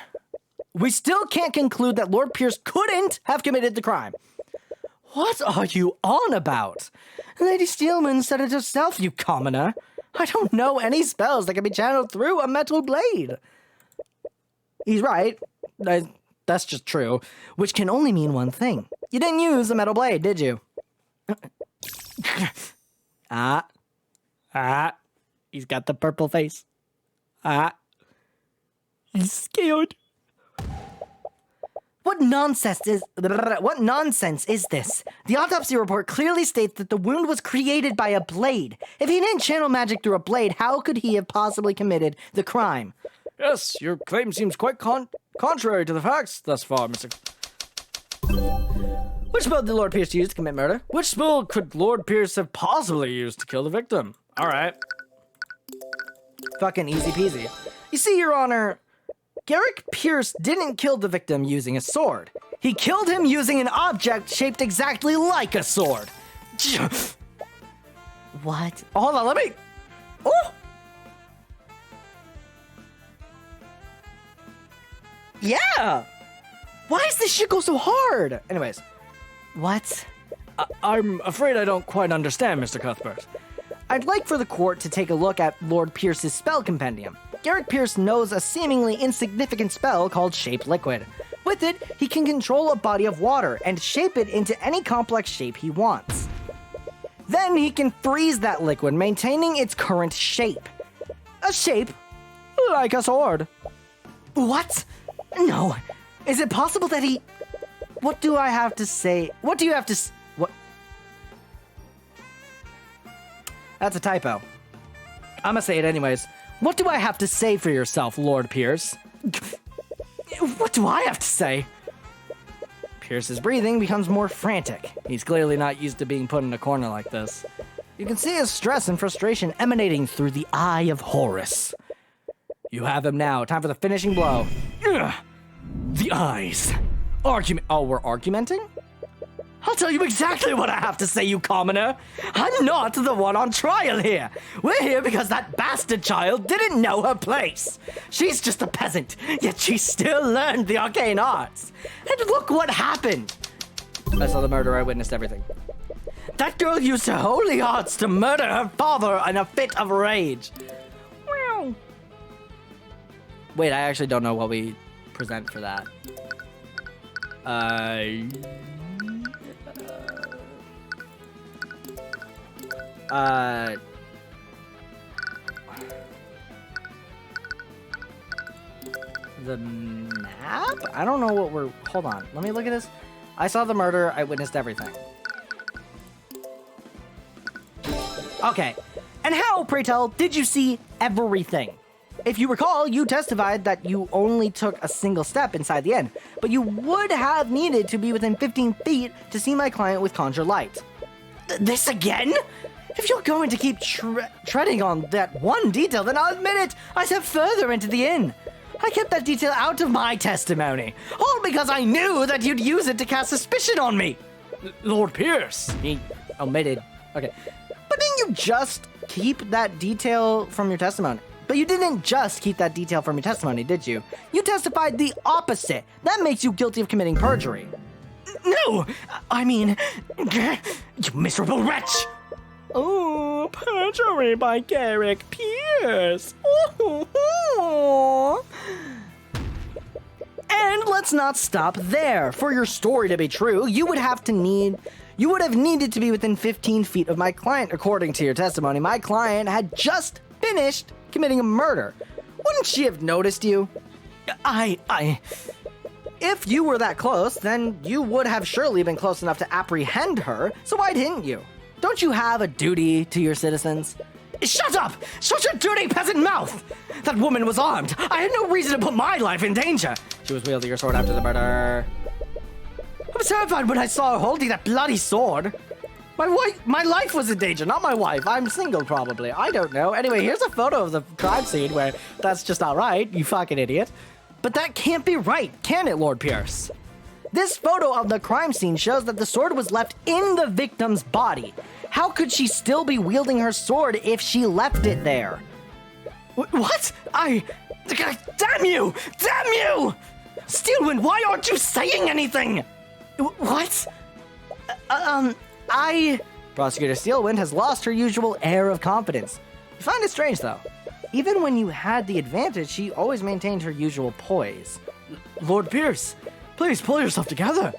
We still can't conclude that Lord Pierce couldn't have committed the crime. What are you on about? Lady Steelman said it herself, you commoner. I don't know any spells that can be channeled through a metal blade. He's right. That's just true. Which can only mean one thing. You didn't use a metal blade, did you? He's got the purple face. He's scared. What nonsense is this? The autopsy report clearly states that the wound was created by a blade. If he didn't channel magic through a blade, how could he have possibly committed the crime? yes, your claim seems quite contrary to the facts thus far, Mr. Which spell did Lord Pierce use to commit murder? Which spell could Lord Pierce have possibly used to kill the victim? All right. Fucking easy peasy. You see, Your Honor, Garrick Pierce didn't kill the victim using a sword. He killed him using an object shaped exactly like a sword. What? Hold on, let me... Oh! Yeah! Why does this shit go so hard? Anyways. What? I'm afraid I don't quite understand, Mr. Cuthbert. I'd like for the court to take a look at Lord Pierce's spell compendium. Garrick Pierce knows a seemingly insignificant spell called Shape Liquid. With it, he can control a body of water and shape it into any complex shape he wants. Then he can freeze that liquid, maintaining its current shape. A shape like a sword. What? No. Is it possible that he... What do I have to say? What do you have to... What? That's a typo. I'm gonna say it anyways. What do I have to say for yourself, Lord Pierce? What do I have to say? Pierce's breathing becomes more frantic. He's clearly not used to being put in a corner like this. You can see his stress and frustration emanating through the eye of Horus. You have him now. Time for the finishing blow. Ugh. The eyes. Argument. Oh, we're argumenting? I'll tell you exactly what I have to say, you commoner. I'm not the one on trial here. We're here because that bastard child didn't know her place. She's just a peasant, yet she still learned the arcane arts. And look what happened. I saw the murder. I witnessed everything. That girl used her holy arts to murder her father in a fit of rage. Meow. Wait, I actually don't know what we present for that. The map? I don't know what we're... Hold on. Let me look at this. I saw the murder. I witnessed everything. Okay. And how, pray tell, did you see everything? If you recall, you testified that you only took a single step inside the inn, but you would have needed to be within 15 feet to see my client with Conjure Light. This again? If you're going to keep treading on that one detail, then I'll admit it, I stepped further into the inn. I kept that detail out of my testimony, all because I knew that you'd use it to cast suspicion on me. Lord Pierce. He omitted. Okay. But didn't you just keep that detail from your testimony? But you didn't just keep that detail from your testimony, did you? You testified the opposite. That makes you guilty of committing perjury. No! I mean, you miserable wretch! Oh, perjury by Garrick Pierce. And let's not stop there. For your story to be true, you would have needed to be within 15 feet of my client, according to your testimony. My client had just finished committing a murder. Wouldn't she have noticed you? If you were that close, then you would have surely been close enough to apprehend her, so why didn't you? Don't you have a duty to your citizens? Shut up! Shut your dirty peasant mouth! That woman was armed. I had no reason to put my life in danger. She was wielding her sword after the murder. I was terrified when I saw her holding that bloody sword. My life was in danger, not my wife. I'm single, probably. I don't know. Anyway, here's a photo of the crime scene where that's just not right, you fucking idiot. But that can't be right, can it, Lord Pierce? This photo of the crime scene shows that the sword was left in the victim's body. How could she still be wielding her sword if she left it there? What? Damn you! Damn you! Steelwind, why aren't you saying anything? What? Prosecutor Steelwind has lost her usual air of confidence. I find it strange, though. Even when you had the advantage, she always maintained her usual poise. Lord Pierce, please pull yourself together.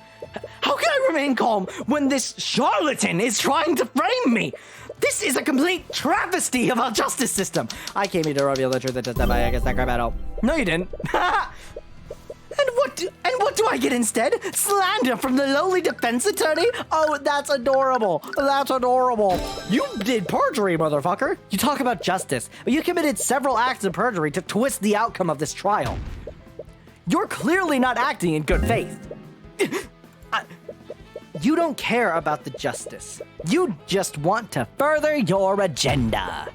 How can I remain calm when this charlatan is trying to frame me? This is a complete travesty of our justice system. I came here to reveal the truth and testify against that crap at all. No, you didn't. And what do I get instead? Slander from the lowly defense attorney? Oh, that's adorable. That's adorable. You did perjury, motherfucker. You talk about justice, but you committed several acts of perjury to twist the outcome of this trial. You're clearly not acting in good faith. You don't care about the justice. You just want to further your agenda.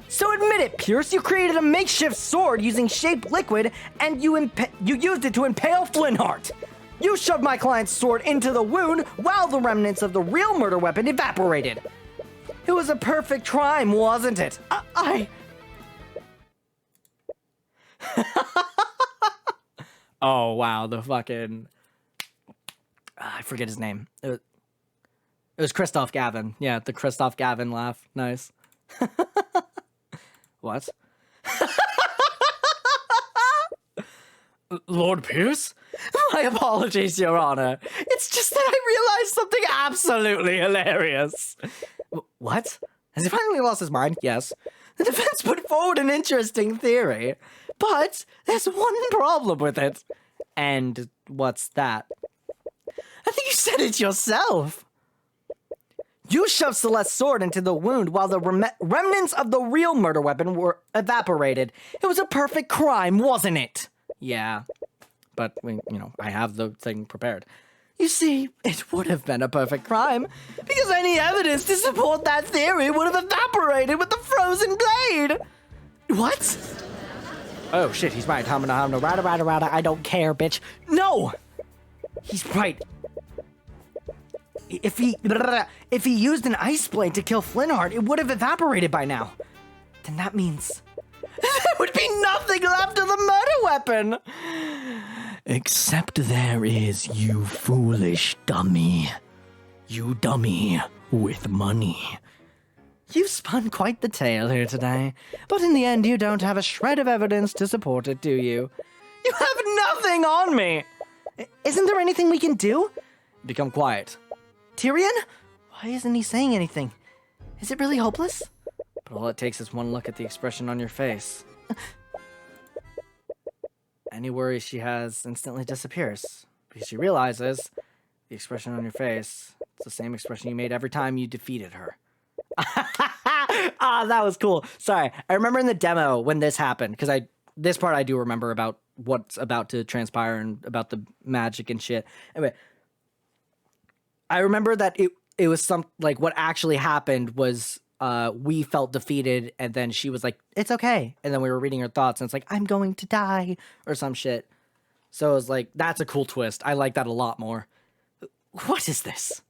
So admit it, Pierce, you created a makeshift sword using shaped liquid, and you used it to impale Flintheart. You shoved my client's sword into the wound while the remnants of the real murder weapon evaporated. It was a perfect crime, wasn't it? Oh, wow, the fucking... I forget his name. It was Christoph Gavin. Yeah, the Christoph Gavin laugh. Nice. What? Lord Pierce? My apologies, Your Honor. It's just that I realized something absolutely hilarious. What? Has he finally lost his mind? Yes. The defense put forward an interesting theory, but there's one problem with it. And what's that? I think you said it yourself. You shoved Celeste's sword into the wound while the remnants of the real murder weapon were evaporated. It was a perfect crime, wasn't it? Yeah, but, I have the thing prepared. You see, it would have been a perfect crime, because any evidence to support that theory would have evaporated with the frozen blade. What? Oh, shit, he's right. Rada, I don't care, bitch. No! He's right. If he used an ice blade to kill Flintheart, it would have evaporated by now. Then that means there would be nothing left of the murder weapon. Except there is, you foolish dummy. You dummy with money. You've spun quite the tale here today, but in the end you don't have a shred of evidence to support it, do you? You have nothing on me! Isn't there anything we can do? Become quiet. Tyrion? Why isn't he saying anything? Is it really hopeless? But all it takes is one look at the expression on your face. Any worry she has instantly disappears, because she realizes the expression on your face, it's the same expression you made every time you defeated her. That was cool. Sorry, I remember in the demo when this happened, because this part I do remember about what's about to transpire and about the magic and shit. Anyway, I remember that it was what actually happened was we felt defeated, and then she was like, it's okay. And then we were reading her thoughts, and it's like, I'm going to die, or some shit. So it was like, that's a cool twist. I like that a lot more. What is this?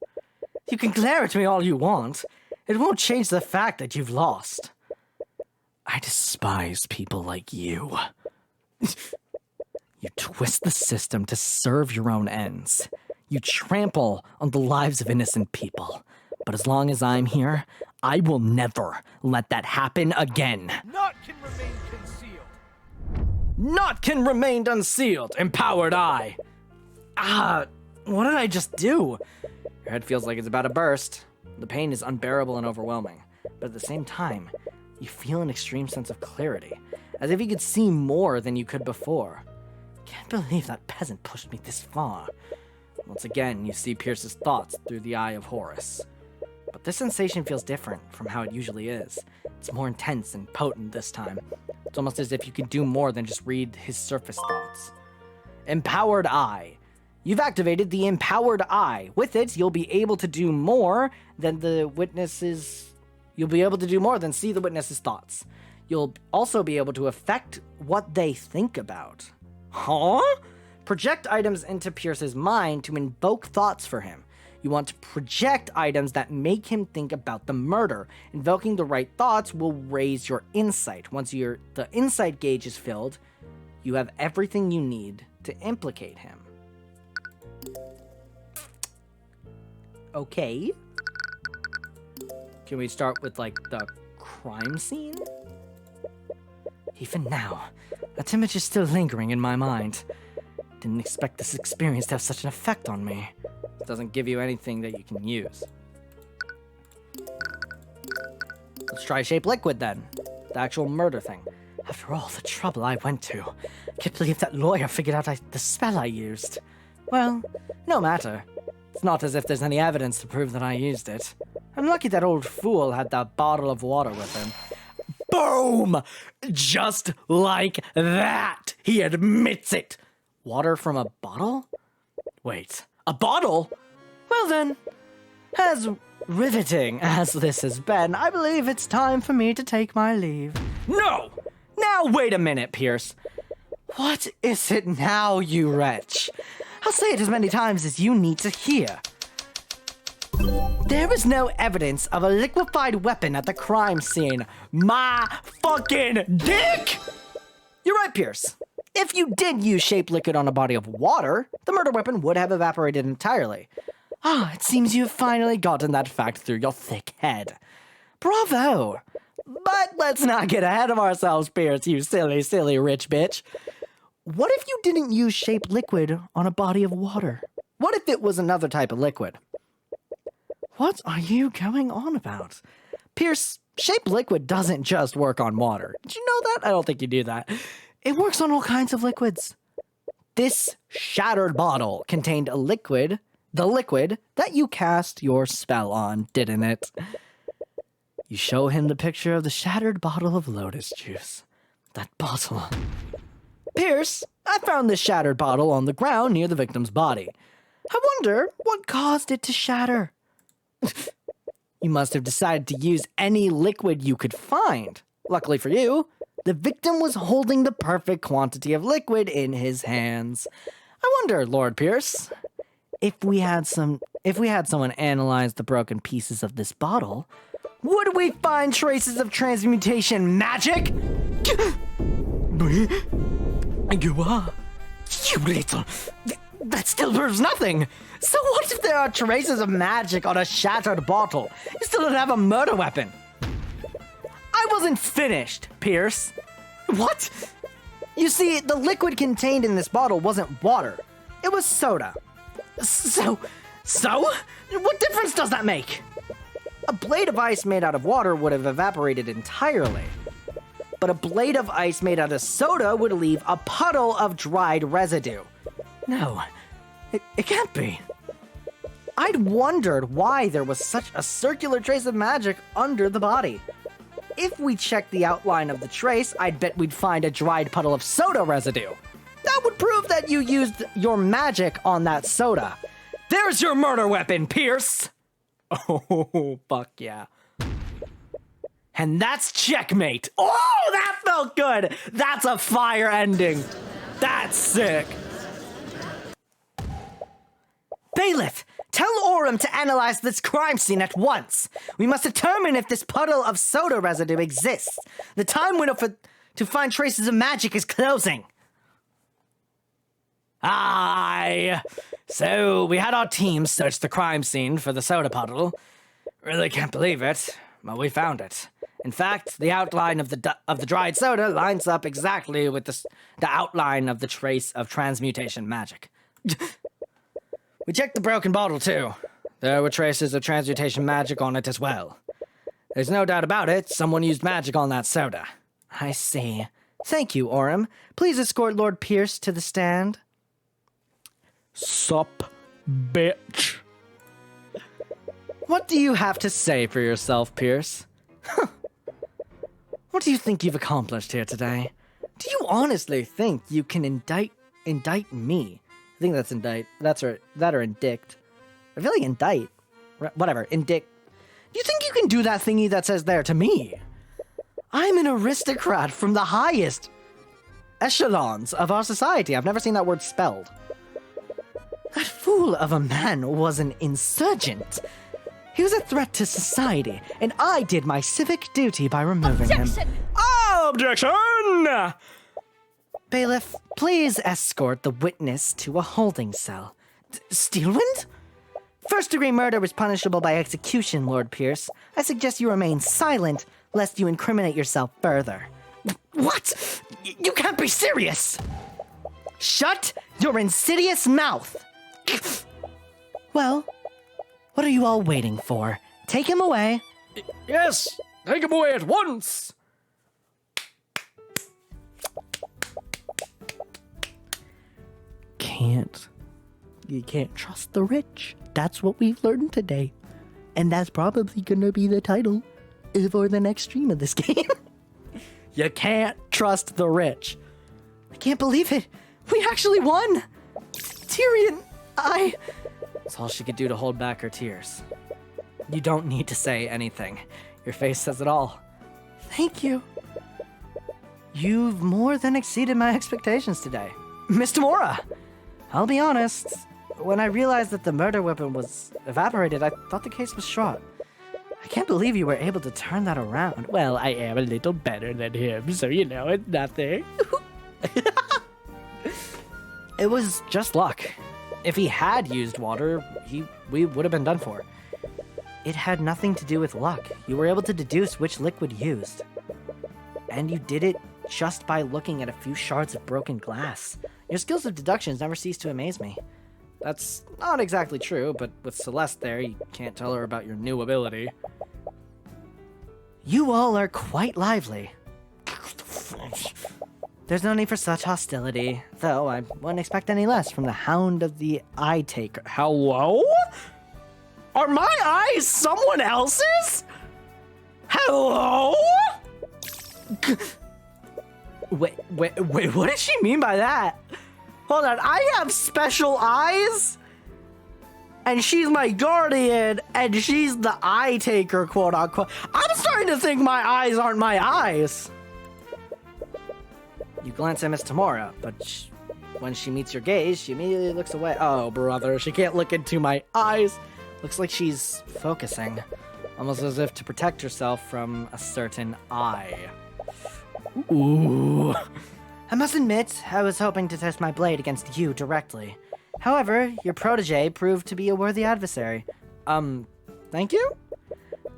You can glare at me all you want. It won't change the fact that you've lost. I despise people like you. You twist the system to serve your own ends. You trample on the lives of innocent people. But as long as I'm here, I will never let that happen again. Naught can remain concealed. Naught can remain unsealed. Empowered I. What did I just do? Your head feels like it's about to burst. The pain is unbearable and overwhelming. But at the same time, you feel an extreme sense of clarity. as if you could see more than you could before. Can't believe that peasant pushed me this far. Once again, you see Pierce's thoughts through the eye of Horus. But this sensation feels different from how it usually is. It's more intense and potent this time. It's almost as if you can do more than just read his surface thoughts. Empowered Eye. You've activated the Empowered Eye. With it, you'll be able to do more than the witnesses... You'll be able to do more than see the witness's thoughts. You'll also be able to affect what they think about. Huh? Project items into Pierce's mind to invoke thoughts for him. You want to project items that make him think about the murder. Invoking the right thoughts will raise your insight. Once the insight gauge is filled, you have everything you need to implicate him. Okay. Can we start with, like, the crime scene? Even now, that image is still lingering in my mind. Didn't expect this experience to have such an effect on me. It doesn't give you anything that you can use. Let's try Shape Liquid then. The actual murder thing. After all the trouble I went to, I can't believe that lawyer figured out the spell I used. Well, no matter. It's not as if there's any evidence to prove that I used it. I'm lucky that old fool had that bottle of water with him. Boom! Just like that! He admits it! Water from a bottle? Wait, a bottle? Well then, as riveting as this has been, I believe it's time for me to take my leave. No! Now wait a minute, Pierce. What is it now, you wretch? I'll say it as many times as you need to hear. There is no evidence of a liquefied weapon at the crime scene. My fucking dick! You're right, Pierce. If you did use Shape Liquid on a body of water, the murder weapon would have evaporated entirely. It seems you've finally gotten that fact through your thick head. Bravo! But let's not get ahead of ourselves, Pierce, you silly, silly rich bitch. What if you didn't use Shape Liquid on a body of water? What if it was another type of liquid? What are you going on about? Pierce, Shape Liquid doesn't just work on water. Did you know that? I don't think you knew that. It works on all kinds of liquids. This shattered bottle contained a liquid, the liquid that you cast your spell on, didn't it? You show him the picture of the shattered bottle of lotus juice. That bottle. Pierce, I found this shattered bottle on the ground near the victim's body. I wonder what caused it to shatter. You must have decided to use any liquid you could find. Luckily for you, the victim was holding the perfect quantity of liquid in his hands. I wonder, Lord Pierce, if we had someone analyze the broken pieces of this bottle, would we find traces of transmutation magic? You are. You little... That still proves nothing. So what if there are traces of magic on a shattered bottle? You still don't have a murder weapon. I wasn't finished, Pierce. What? You see, the liquid contained in this bottle wasn't water. It was soda. So? What difference does that make? A blade of ice made out of water would have evaporated entirely. But a blade of ice made out of soda would leave a puddle of dried residue. No, it can't be. I'd wondered why there was such a circular trace of magic under the body. If we checked the outline of the trace, I'd bet we'd find a dried puddle of soda residue. That would prove that you used your magic on that soda. There's your murder weapon, Pierce! Oh, fuck yeah. And that's checkmate. Oh, that felt good! That's a fire ending. That's sick. Bailiff, tell Orem to analyze this crime scene at once. We must determine if this puddle of soda residue exists. The time window to find traces of magic is closing. Aye. So, we had our team search the crime scene for the soda puddle. Really can't believe it, but we found it. In fact, the outline of the dried soda lines up exactly with the outline of the trace of transmutation magic. We checked the broken bottle, too. There were traces of transmutation magic on it as well. There's no doubt about it, someone used magic on that soda. I see. Thank you, Orem. Please escort Lord Pierce to the stand. Sup, bitch. What do you have to say for yourself, Pierce? What do you think you've accomplished here today? Do you honestly think you can indict me? I think that's indict. That or indict. I feel like indict. Whatever, indict. Do you think you can do that thingy that says there to me? I'm an aristocrat from the highest echelons of our society. I've never seen that word spelled. That fool of a man was an insurgent. He was a threat to society, and I did my civic duty by removing him. Objection! Bailiff, please escort the witness to a holding cell. Steelwind? First-degree murder was punishable by execution, Lord Pierce. I suggest you remain silent, lest you incriminate yourself further. What? You can't be serious! Shut your insidious mouth! Well, what are you all waiting for? Take him away. Yes, take him away at once. You can't trust the rich. That's what we've learned today. And that's probably gonna be the title for the next stream of this game. You can't trust the rich. I can't believe it. We actually won. Tyrion, That's all she could do to hold back her tears. You don't need to say anything. Your face says it all. Thank you. You've more than exceeded my expectations today. Miss Tamora! I'll be honest, when I realized that the murder weapon was evaporated, I thought the case was shot. I can't believe you were able to turn that around. Well, I am a little better than him, so you know, it's nothing. It was just luck. If he had used water, we would have been done for. It had nothing to do with luck. You were able to deduce which liquid used. And you did it just by looking at a few shards of broken glass. Your skills of deductions never cease to amaze me. That's not exactly true, but with Celeste there, you can't tell her about your new ability. You all are quite lively. There's no need for such hostility, though I wouldn't expect any less from the Hound of the Eye Taker. Hello? Are my eyes someone else's? Hello? Wait, what does she mean by that? Hold on, I have special eyes? And she's my guardian, and she's the eye taker, quote unquote. I'm starting to think my eyes aren't my eyes. You glance at Miss Tamora, but when she meets your gaze, she immediately looks away. Oh, brother, she can't look into my eyes. Looks like she's focusing, almost as if to protect herself from a certain eye. Ooh. I must admit, I was hoping to test my blade against you directly. However, your protege proved to be a worthy adversary. Thank you?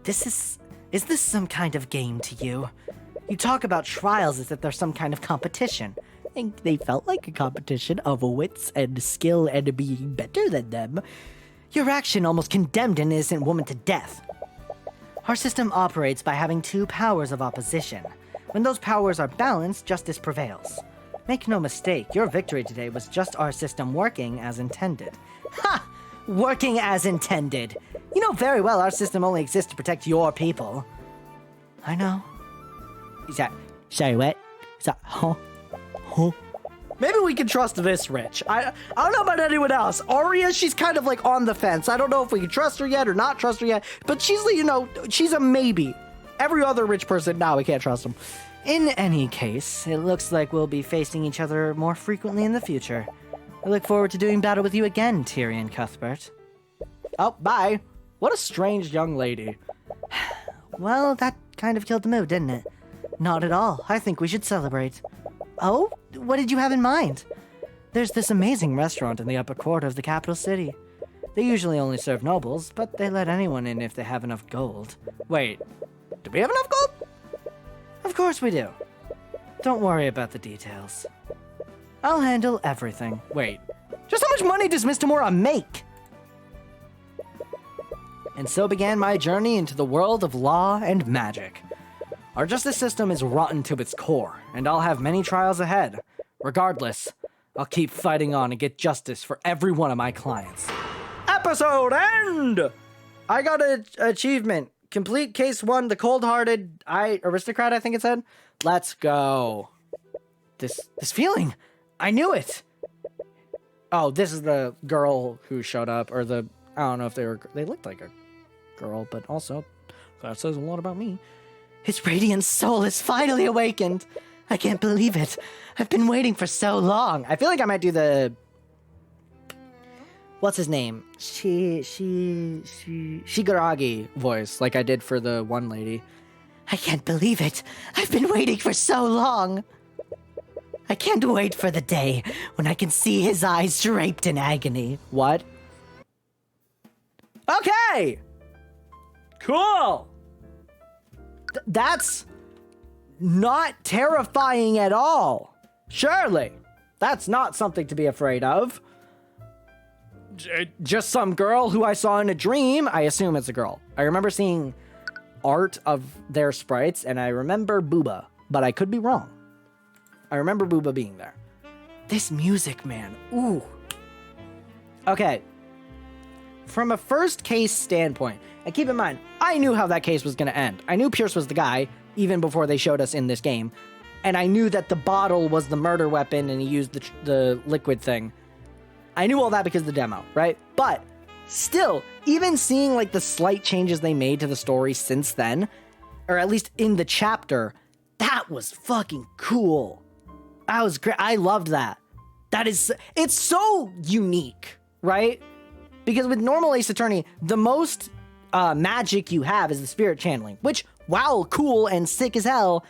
Is this some kind of game to you? You talk about trials as if they're some kind of competition. And they felt like a competition of wits and skill and being better than them. Your action almost condemned an innocent woman to death. Our system operates by having two powers of opposition. When those powers are balanced, justice prevails. Make no mistake, your victory today was just our system working as intended. Ha! Working as intended! You know very well our system only exists to protect your people. I know. Sorry, what? Huh? Maybe we can trust this Rich. I don't know about anyone else. Arya, she's kind of like on the fence. I don't know if we can trust her yet or not trust her yet, but she's, she's a maybe. Every other rich person, we can't trust them. In any case, it looks like we'll be facing each other more frequently in the future. I look forward to doing battle with you again, Tyrion Cuthbert. Oh, bye. What a strange young lady. Well, that kind of killed the mood, didn't it? Not at all. I think we should celebrate. Oh? What did you have in mind? There's this amazing restaurant in the upper quarter of the capital city. They usually only serve nobles, but they let anyone in if they have enough gold. Wait, do we have enough gold? Of course we do. Don't worry about the details. I'll handle everything. Wait, just how much money does Miss Tamora make? And so began my journey into the world of law and magic. Our justice system is rotten to its core, and I'll have many trials ahead. Regardless, I'll keep fighting on and get justice for every one of my clients. Episode end! I got an achievement. Complete case 1, the cold-hearted aristocrat, I think it said. Let's go. This feeling. I knew it. Oh, this is the girl who showed up, or I don't know if they looked like a girl, but also, that says a lot about me. His radiant soul is finally awakened. I can't believe it. I've been waiting for so long. I feel like I might do the... What's his name? Shigaragi voice, like I did for the one lady. I can't believe it. I've been waiting for so long. I can't wait for the day when I can see his eyes draped in agony. What? Okay! Cool! That's not terrifying at all. Surely. That's not something to be afraid of. Just some girl who I saw in a dream. I assume it's a girl. I remember seeing art of their sprites, and I remember Booba, but I could be wrong. I remember Booba being there. This music, man. Ooh. Okay. From a first case standpoint, and keep in mind, I knew how that case was going to end. I knew Pierce was the guy, even before they showed us in this game. And I knew that the bottle was the murder weapon and he used the liquid thing. I knew all that because of the demo, right? But still, even seeing like the slight changes they made to the story since then, or at least in the chapter, that was fucking cool. That was great. I loved that. It's so unique, right? Because with normal Ace Attorney, the most magic you have is the spirit channeling, which, while cool and sick as hell,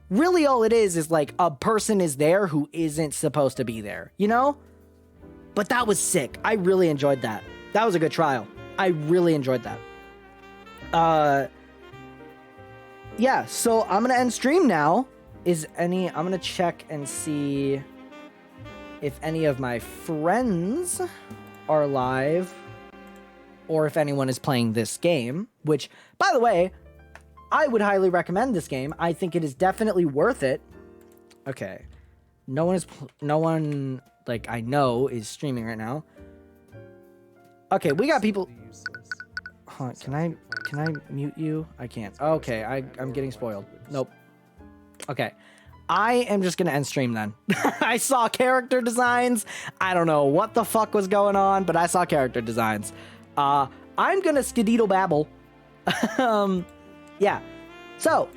really all it is like a person is there who isn't supposed to be there, you know? But that was sick. I really enjoyed that. That was a good trial. I really enjoyed that. Yeah, so I'm gonna end stream now. I'm gonna check and see if any of my friends are live or if anyone is playing this game, which, by the way, I would highly recommend this game. I think it is definitely worth it. Okay. No one like I know is streaming right now. Okay, we got people. Huh, can I mute you? I can't. Okay, I'm getting spoiled. Nope. Okay. I am just gonna end stream then. I saw character designs. I don't know what the fuck was going on, but I saw character designs. I'm gonna skedaddle babble. Yeah. So,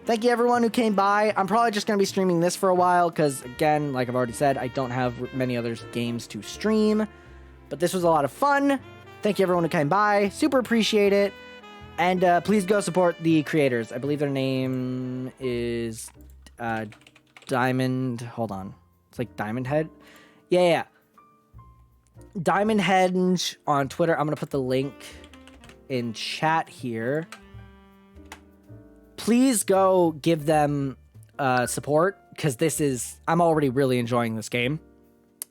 thank you everyone who came by. I'm probably just gonna be streaming this for a while because, again, like I've already said, I don't have many other games to stream. But this was a lot of fun. Thank you everyone who came by. Super appreciate it. And please go support the creators. I believe their name is Diamond. Hold on. It's like Diamond Head. Yeah. Diamond Head on Twitter. I'm going to put the link in chat here. Please go give them support because I'm already really enjoying this game.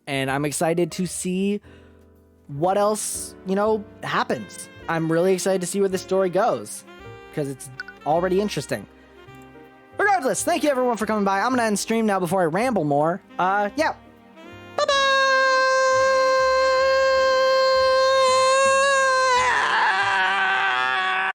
And I'm excited to see what else, happens. I'm really excited to see where this story goes because it's already interesting. Regardless, thank you everyone for coming by. I'm going to end stream now before I ramble more. Yeah,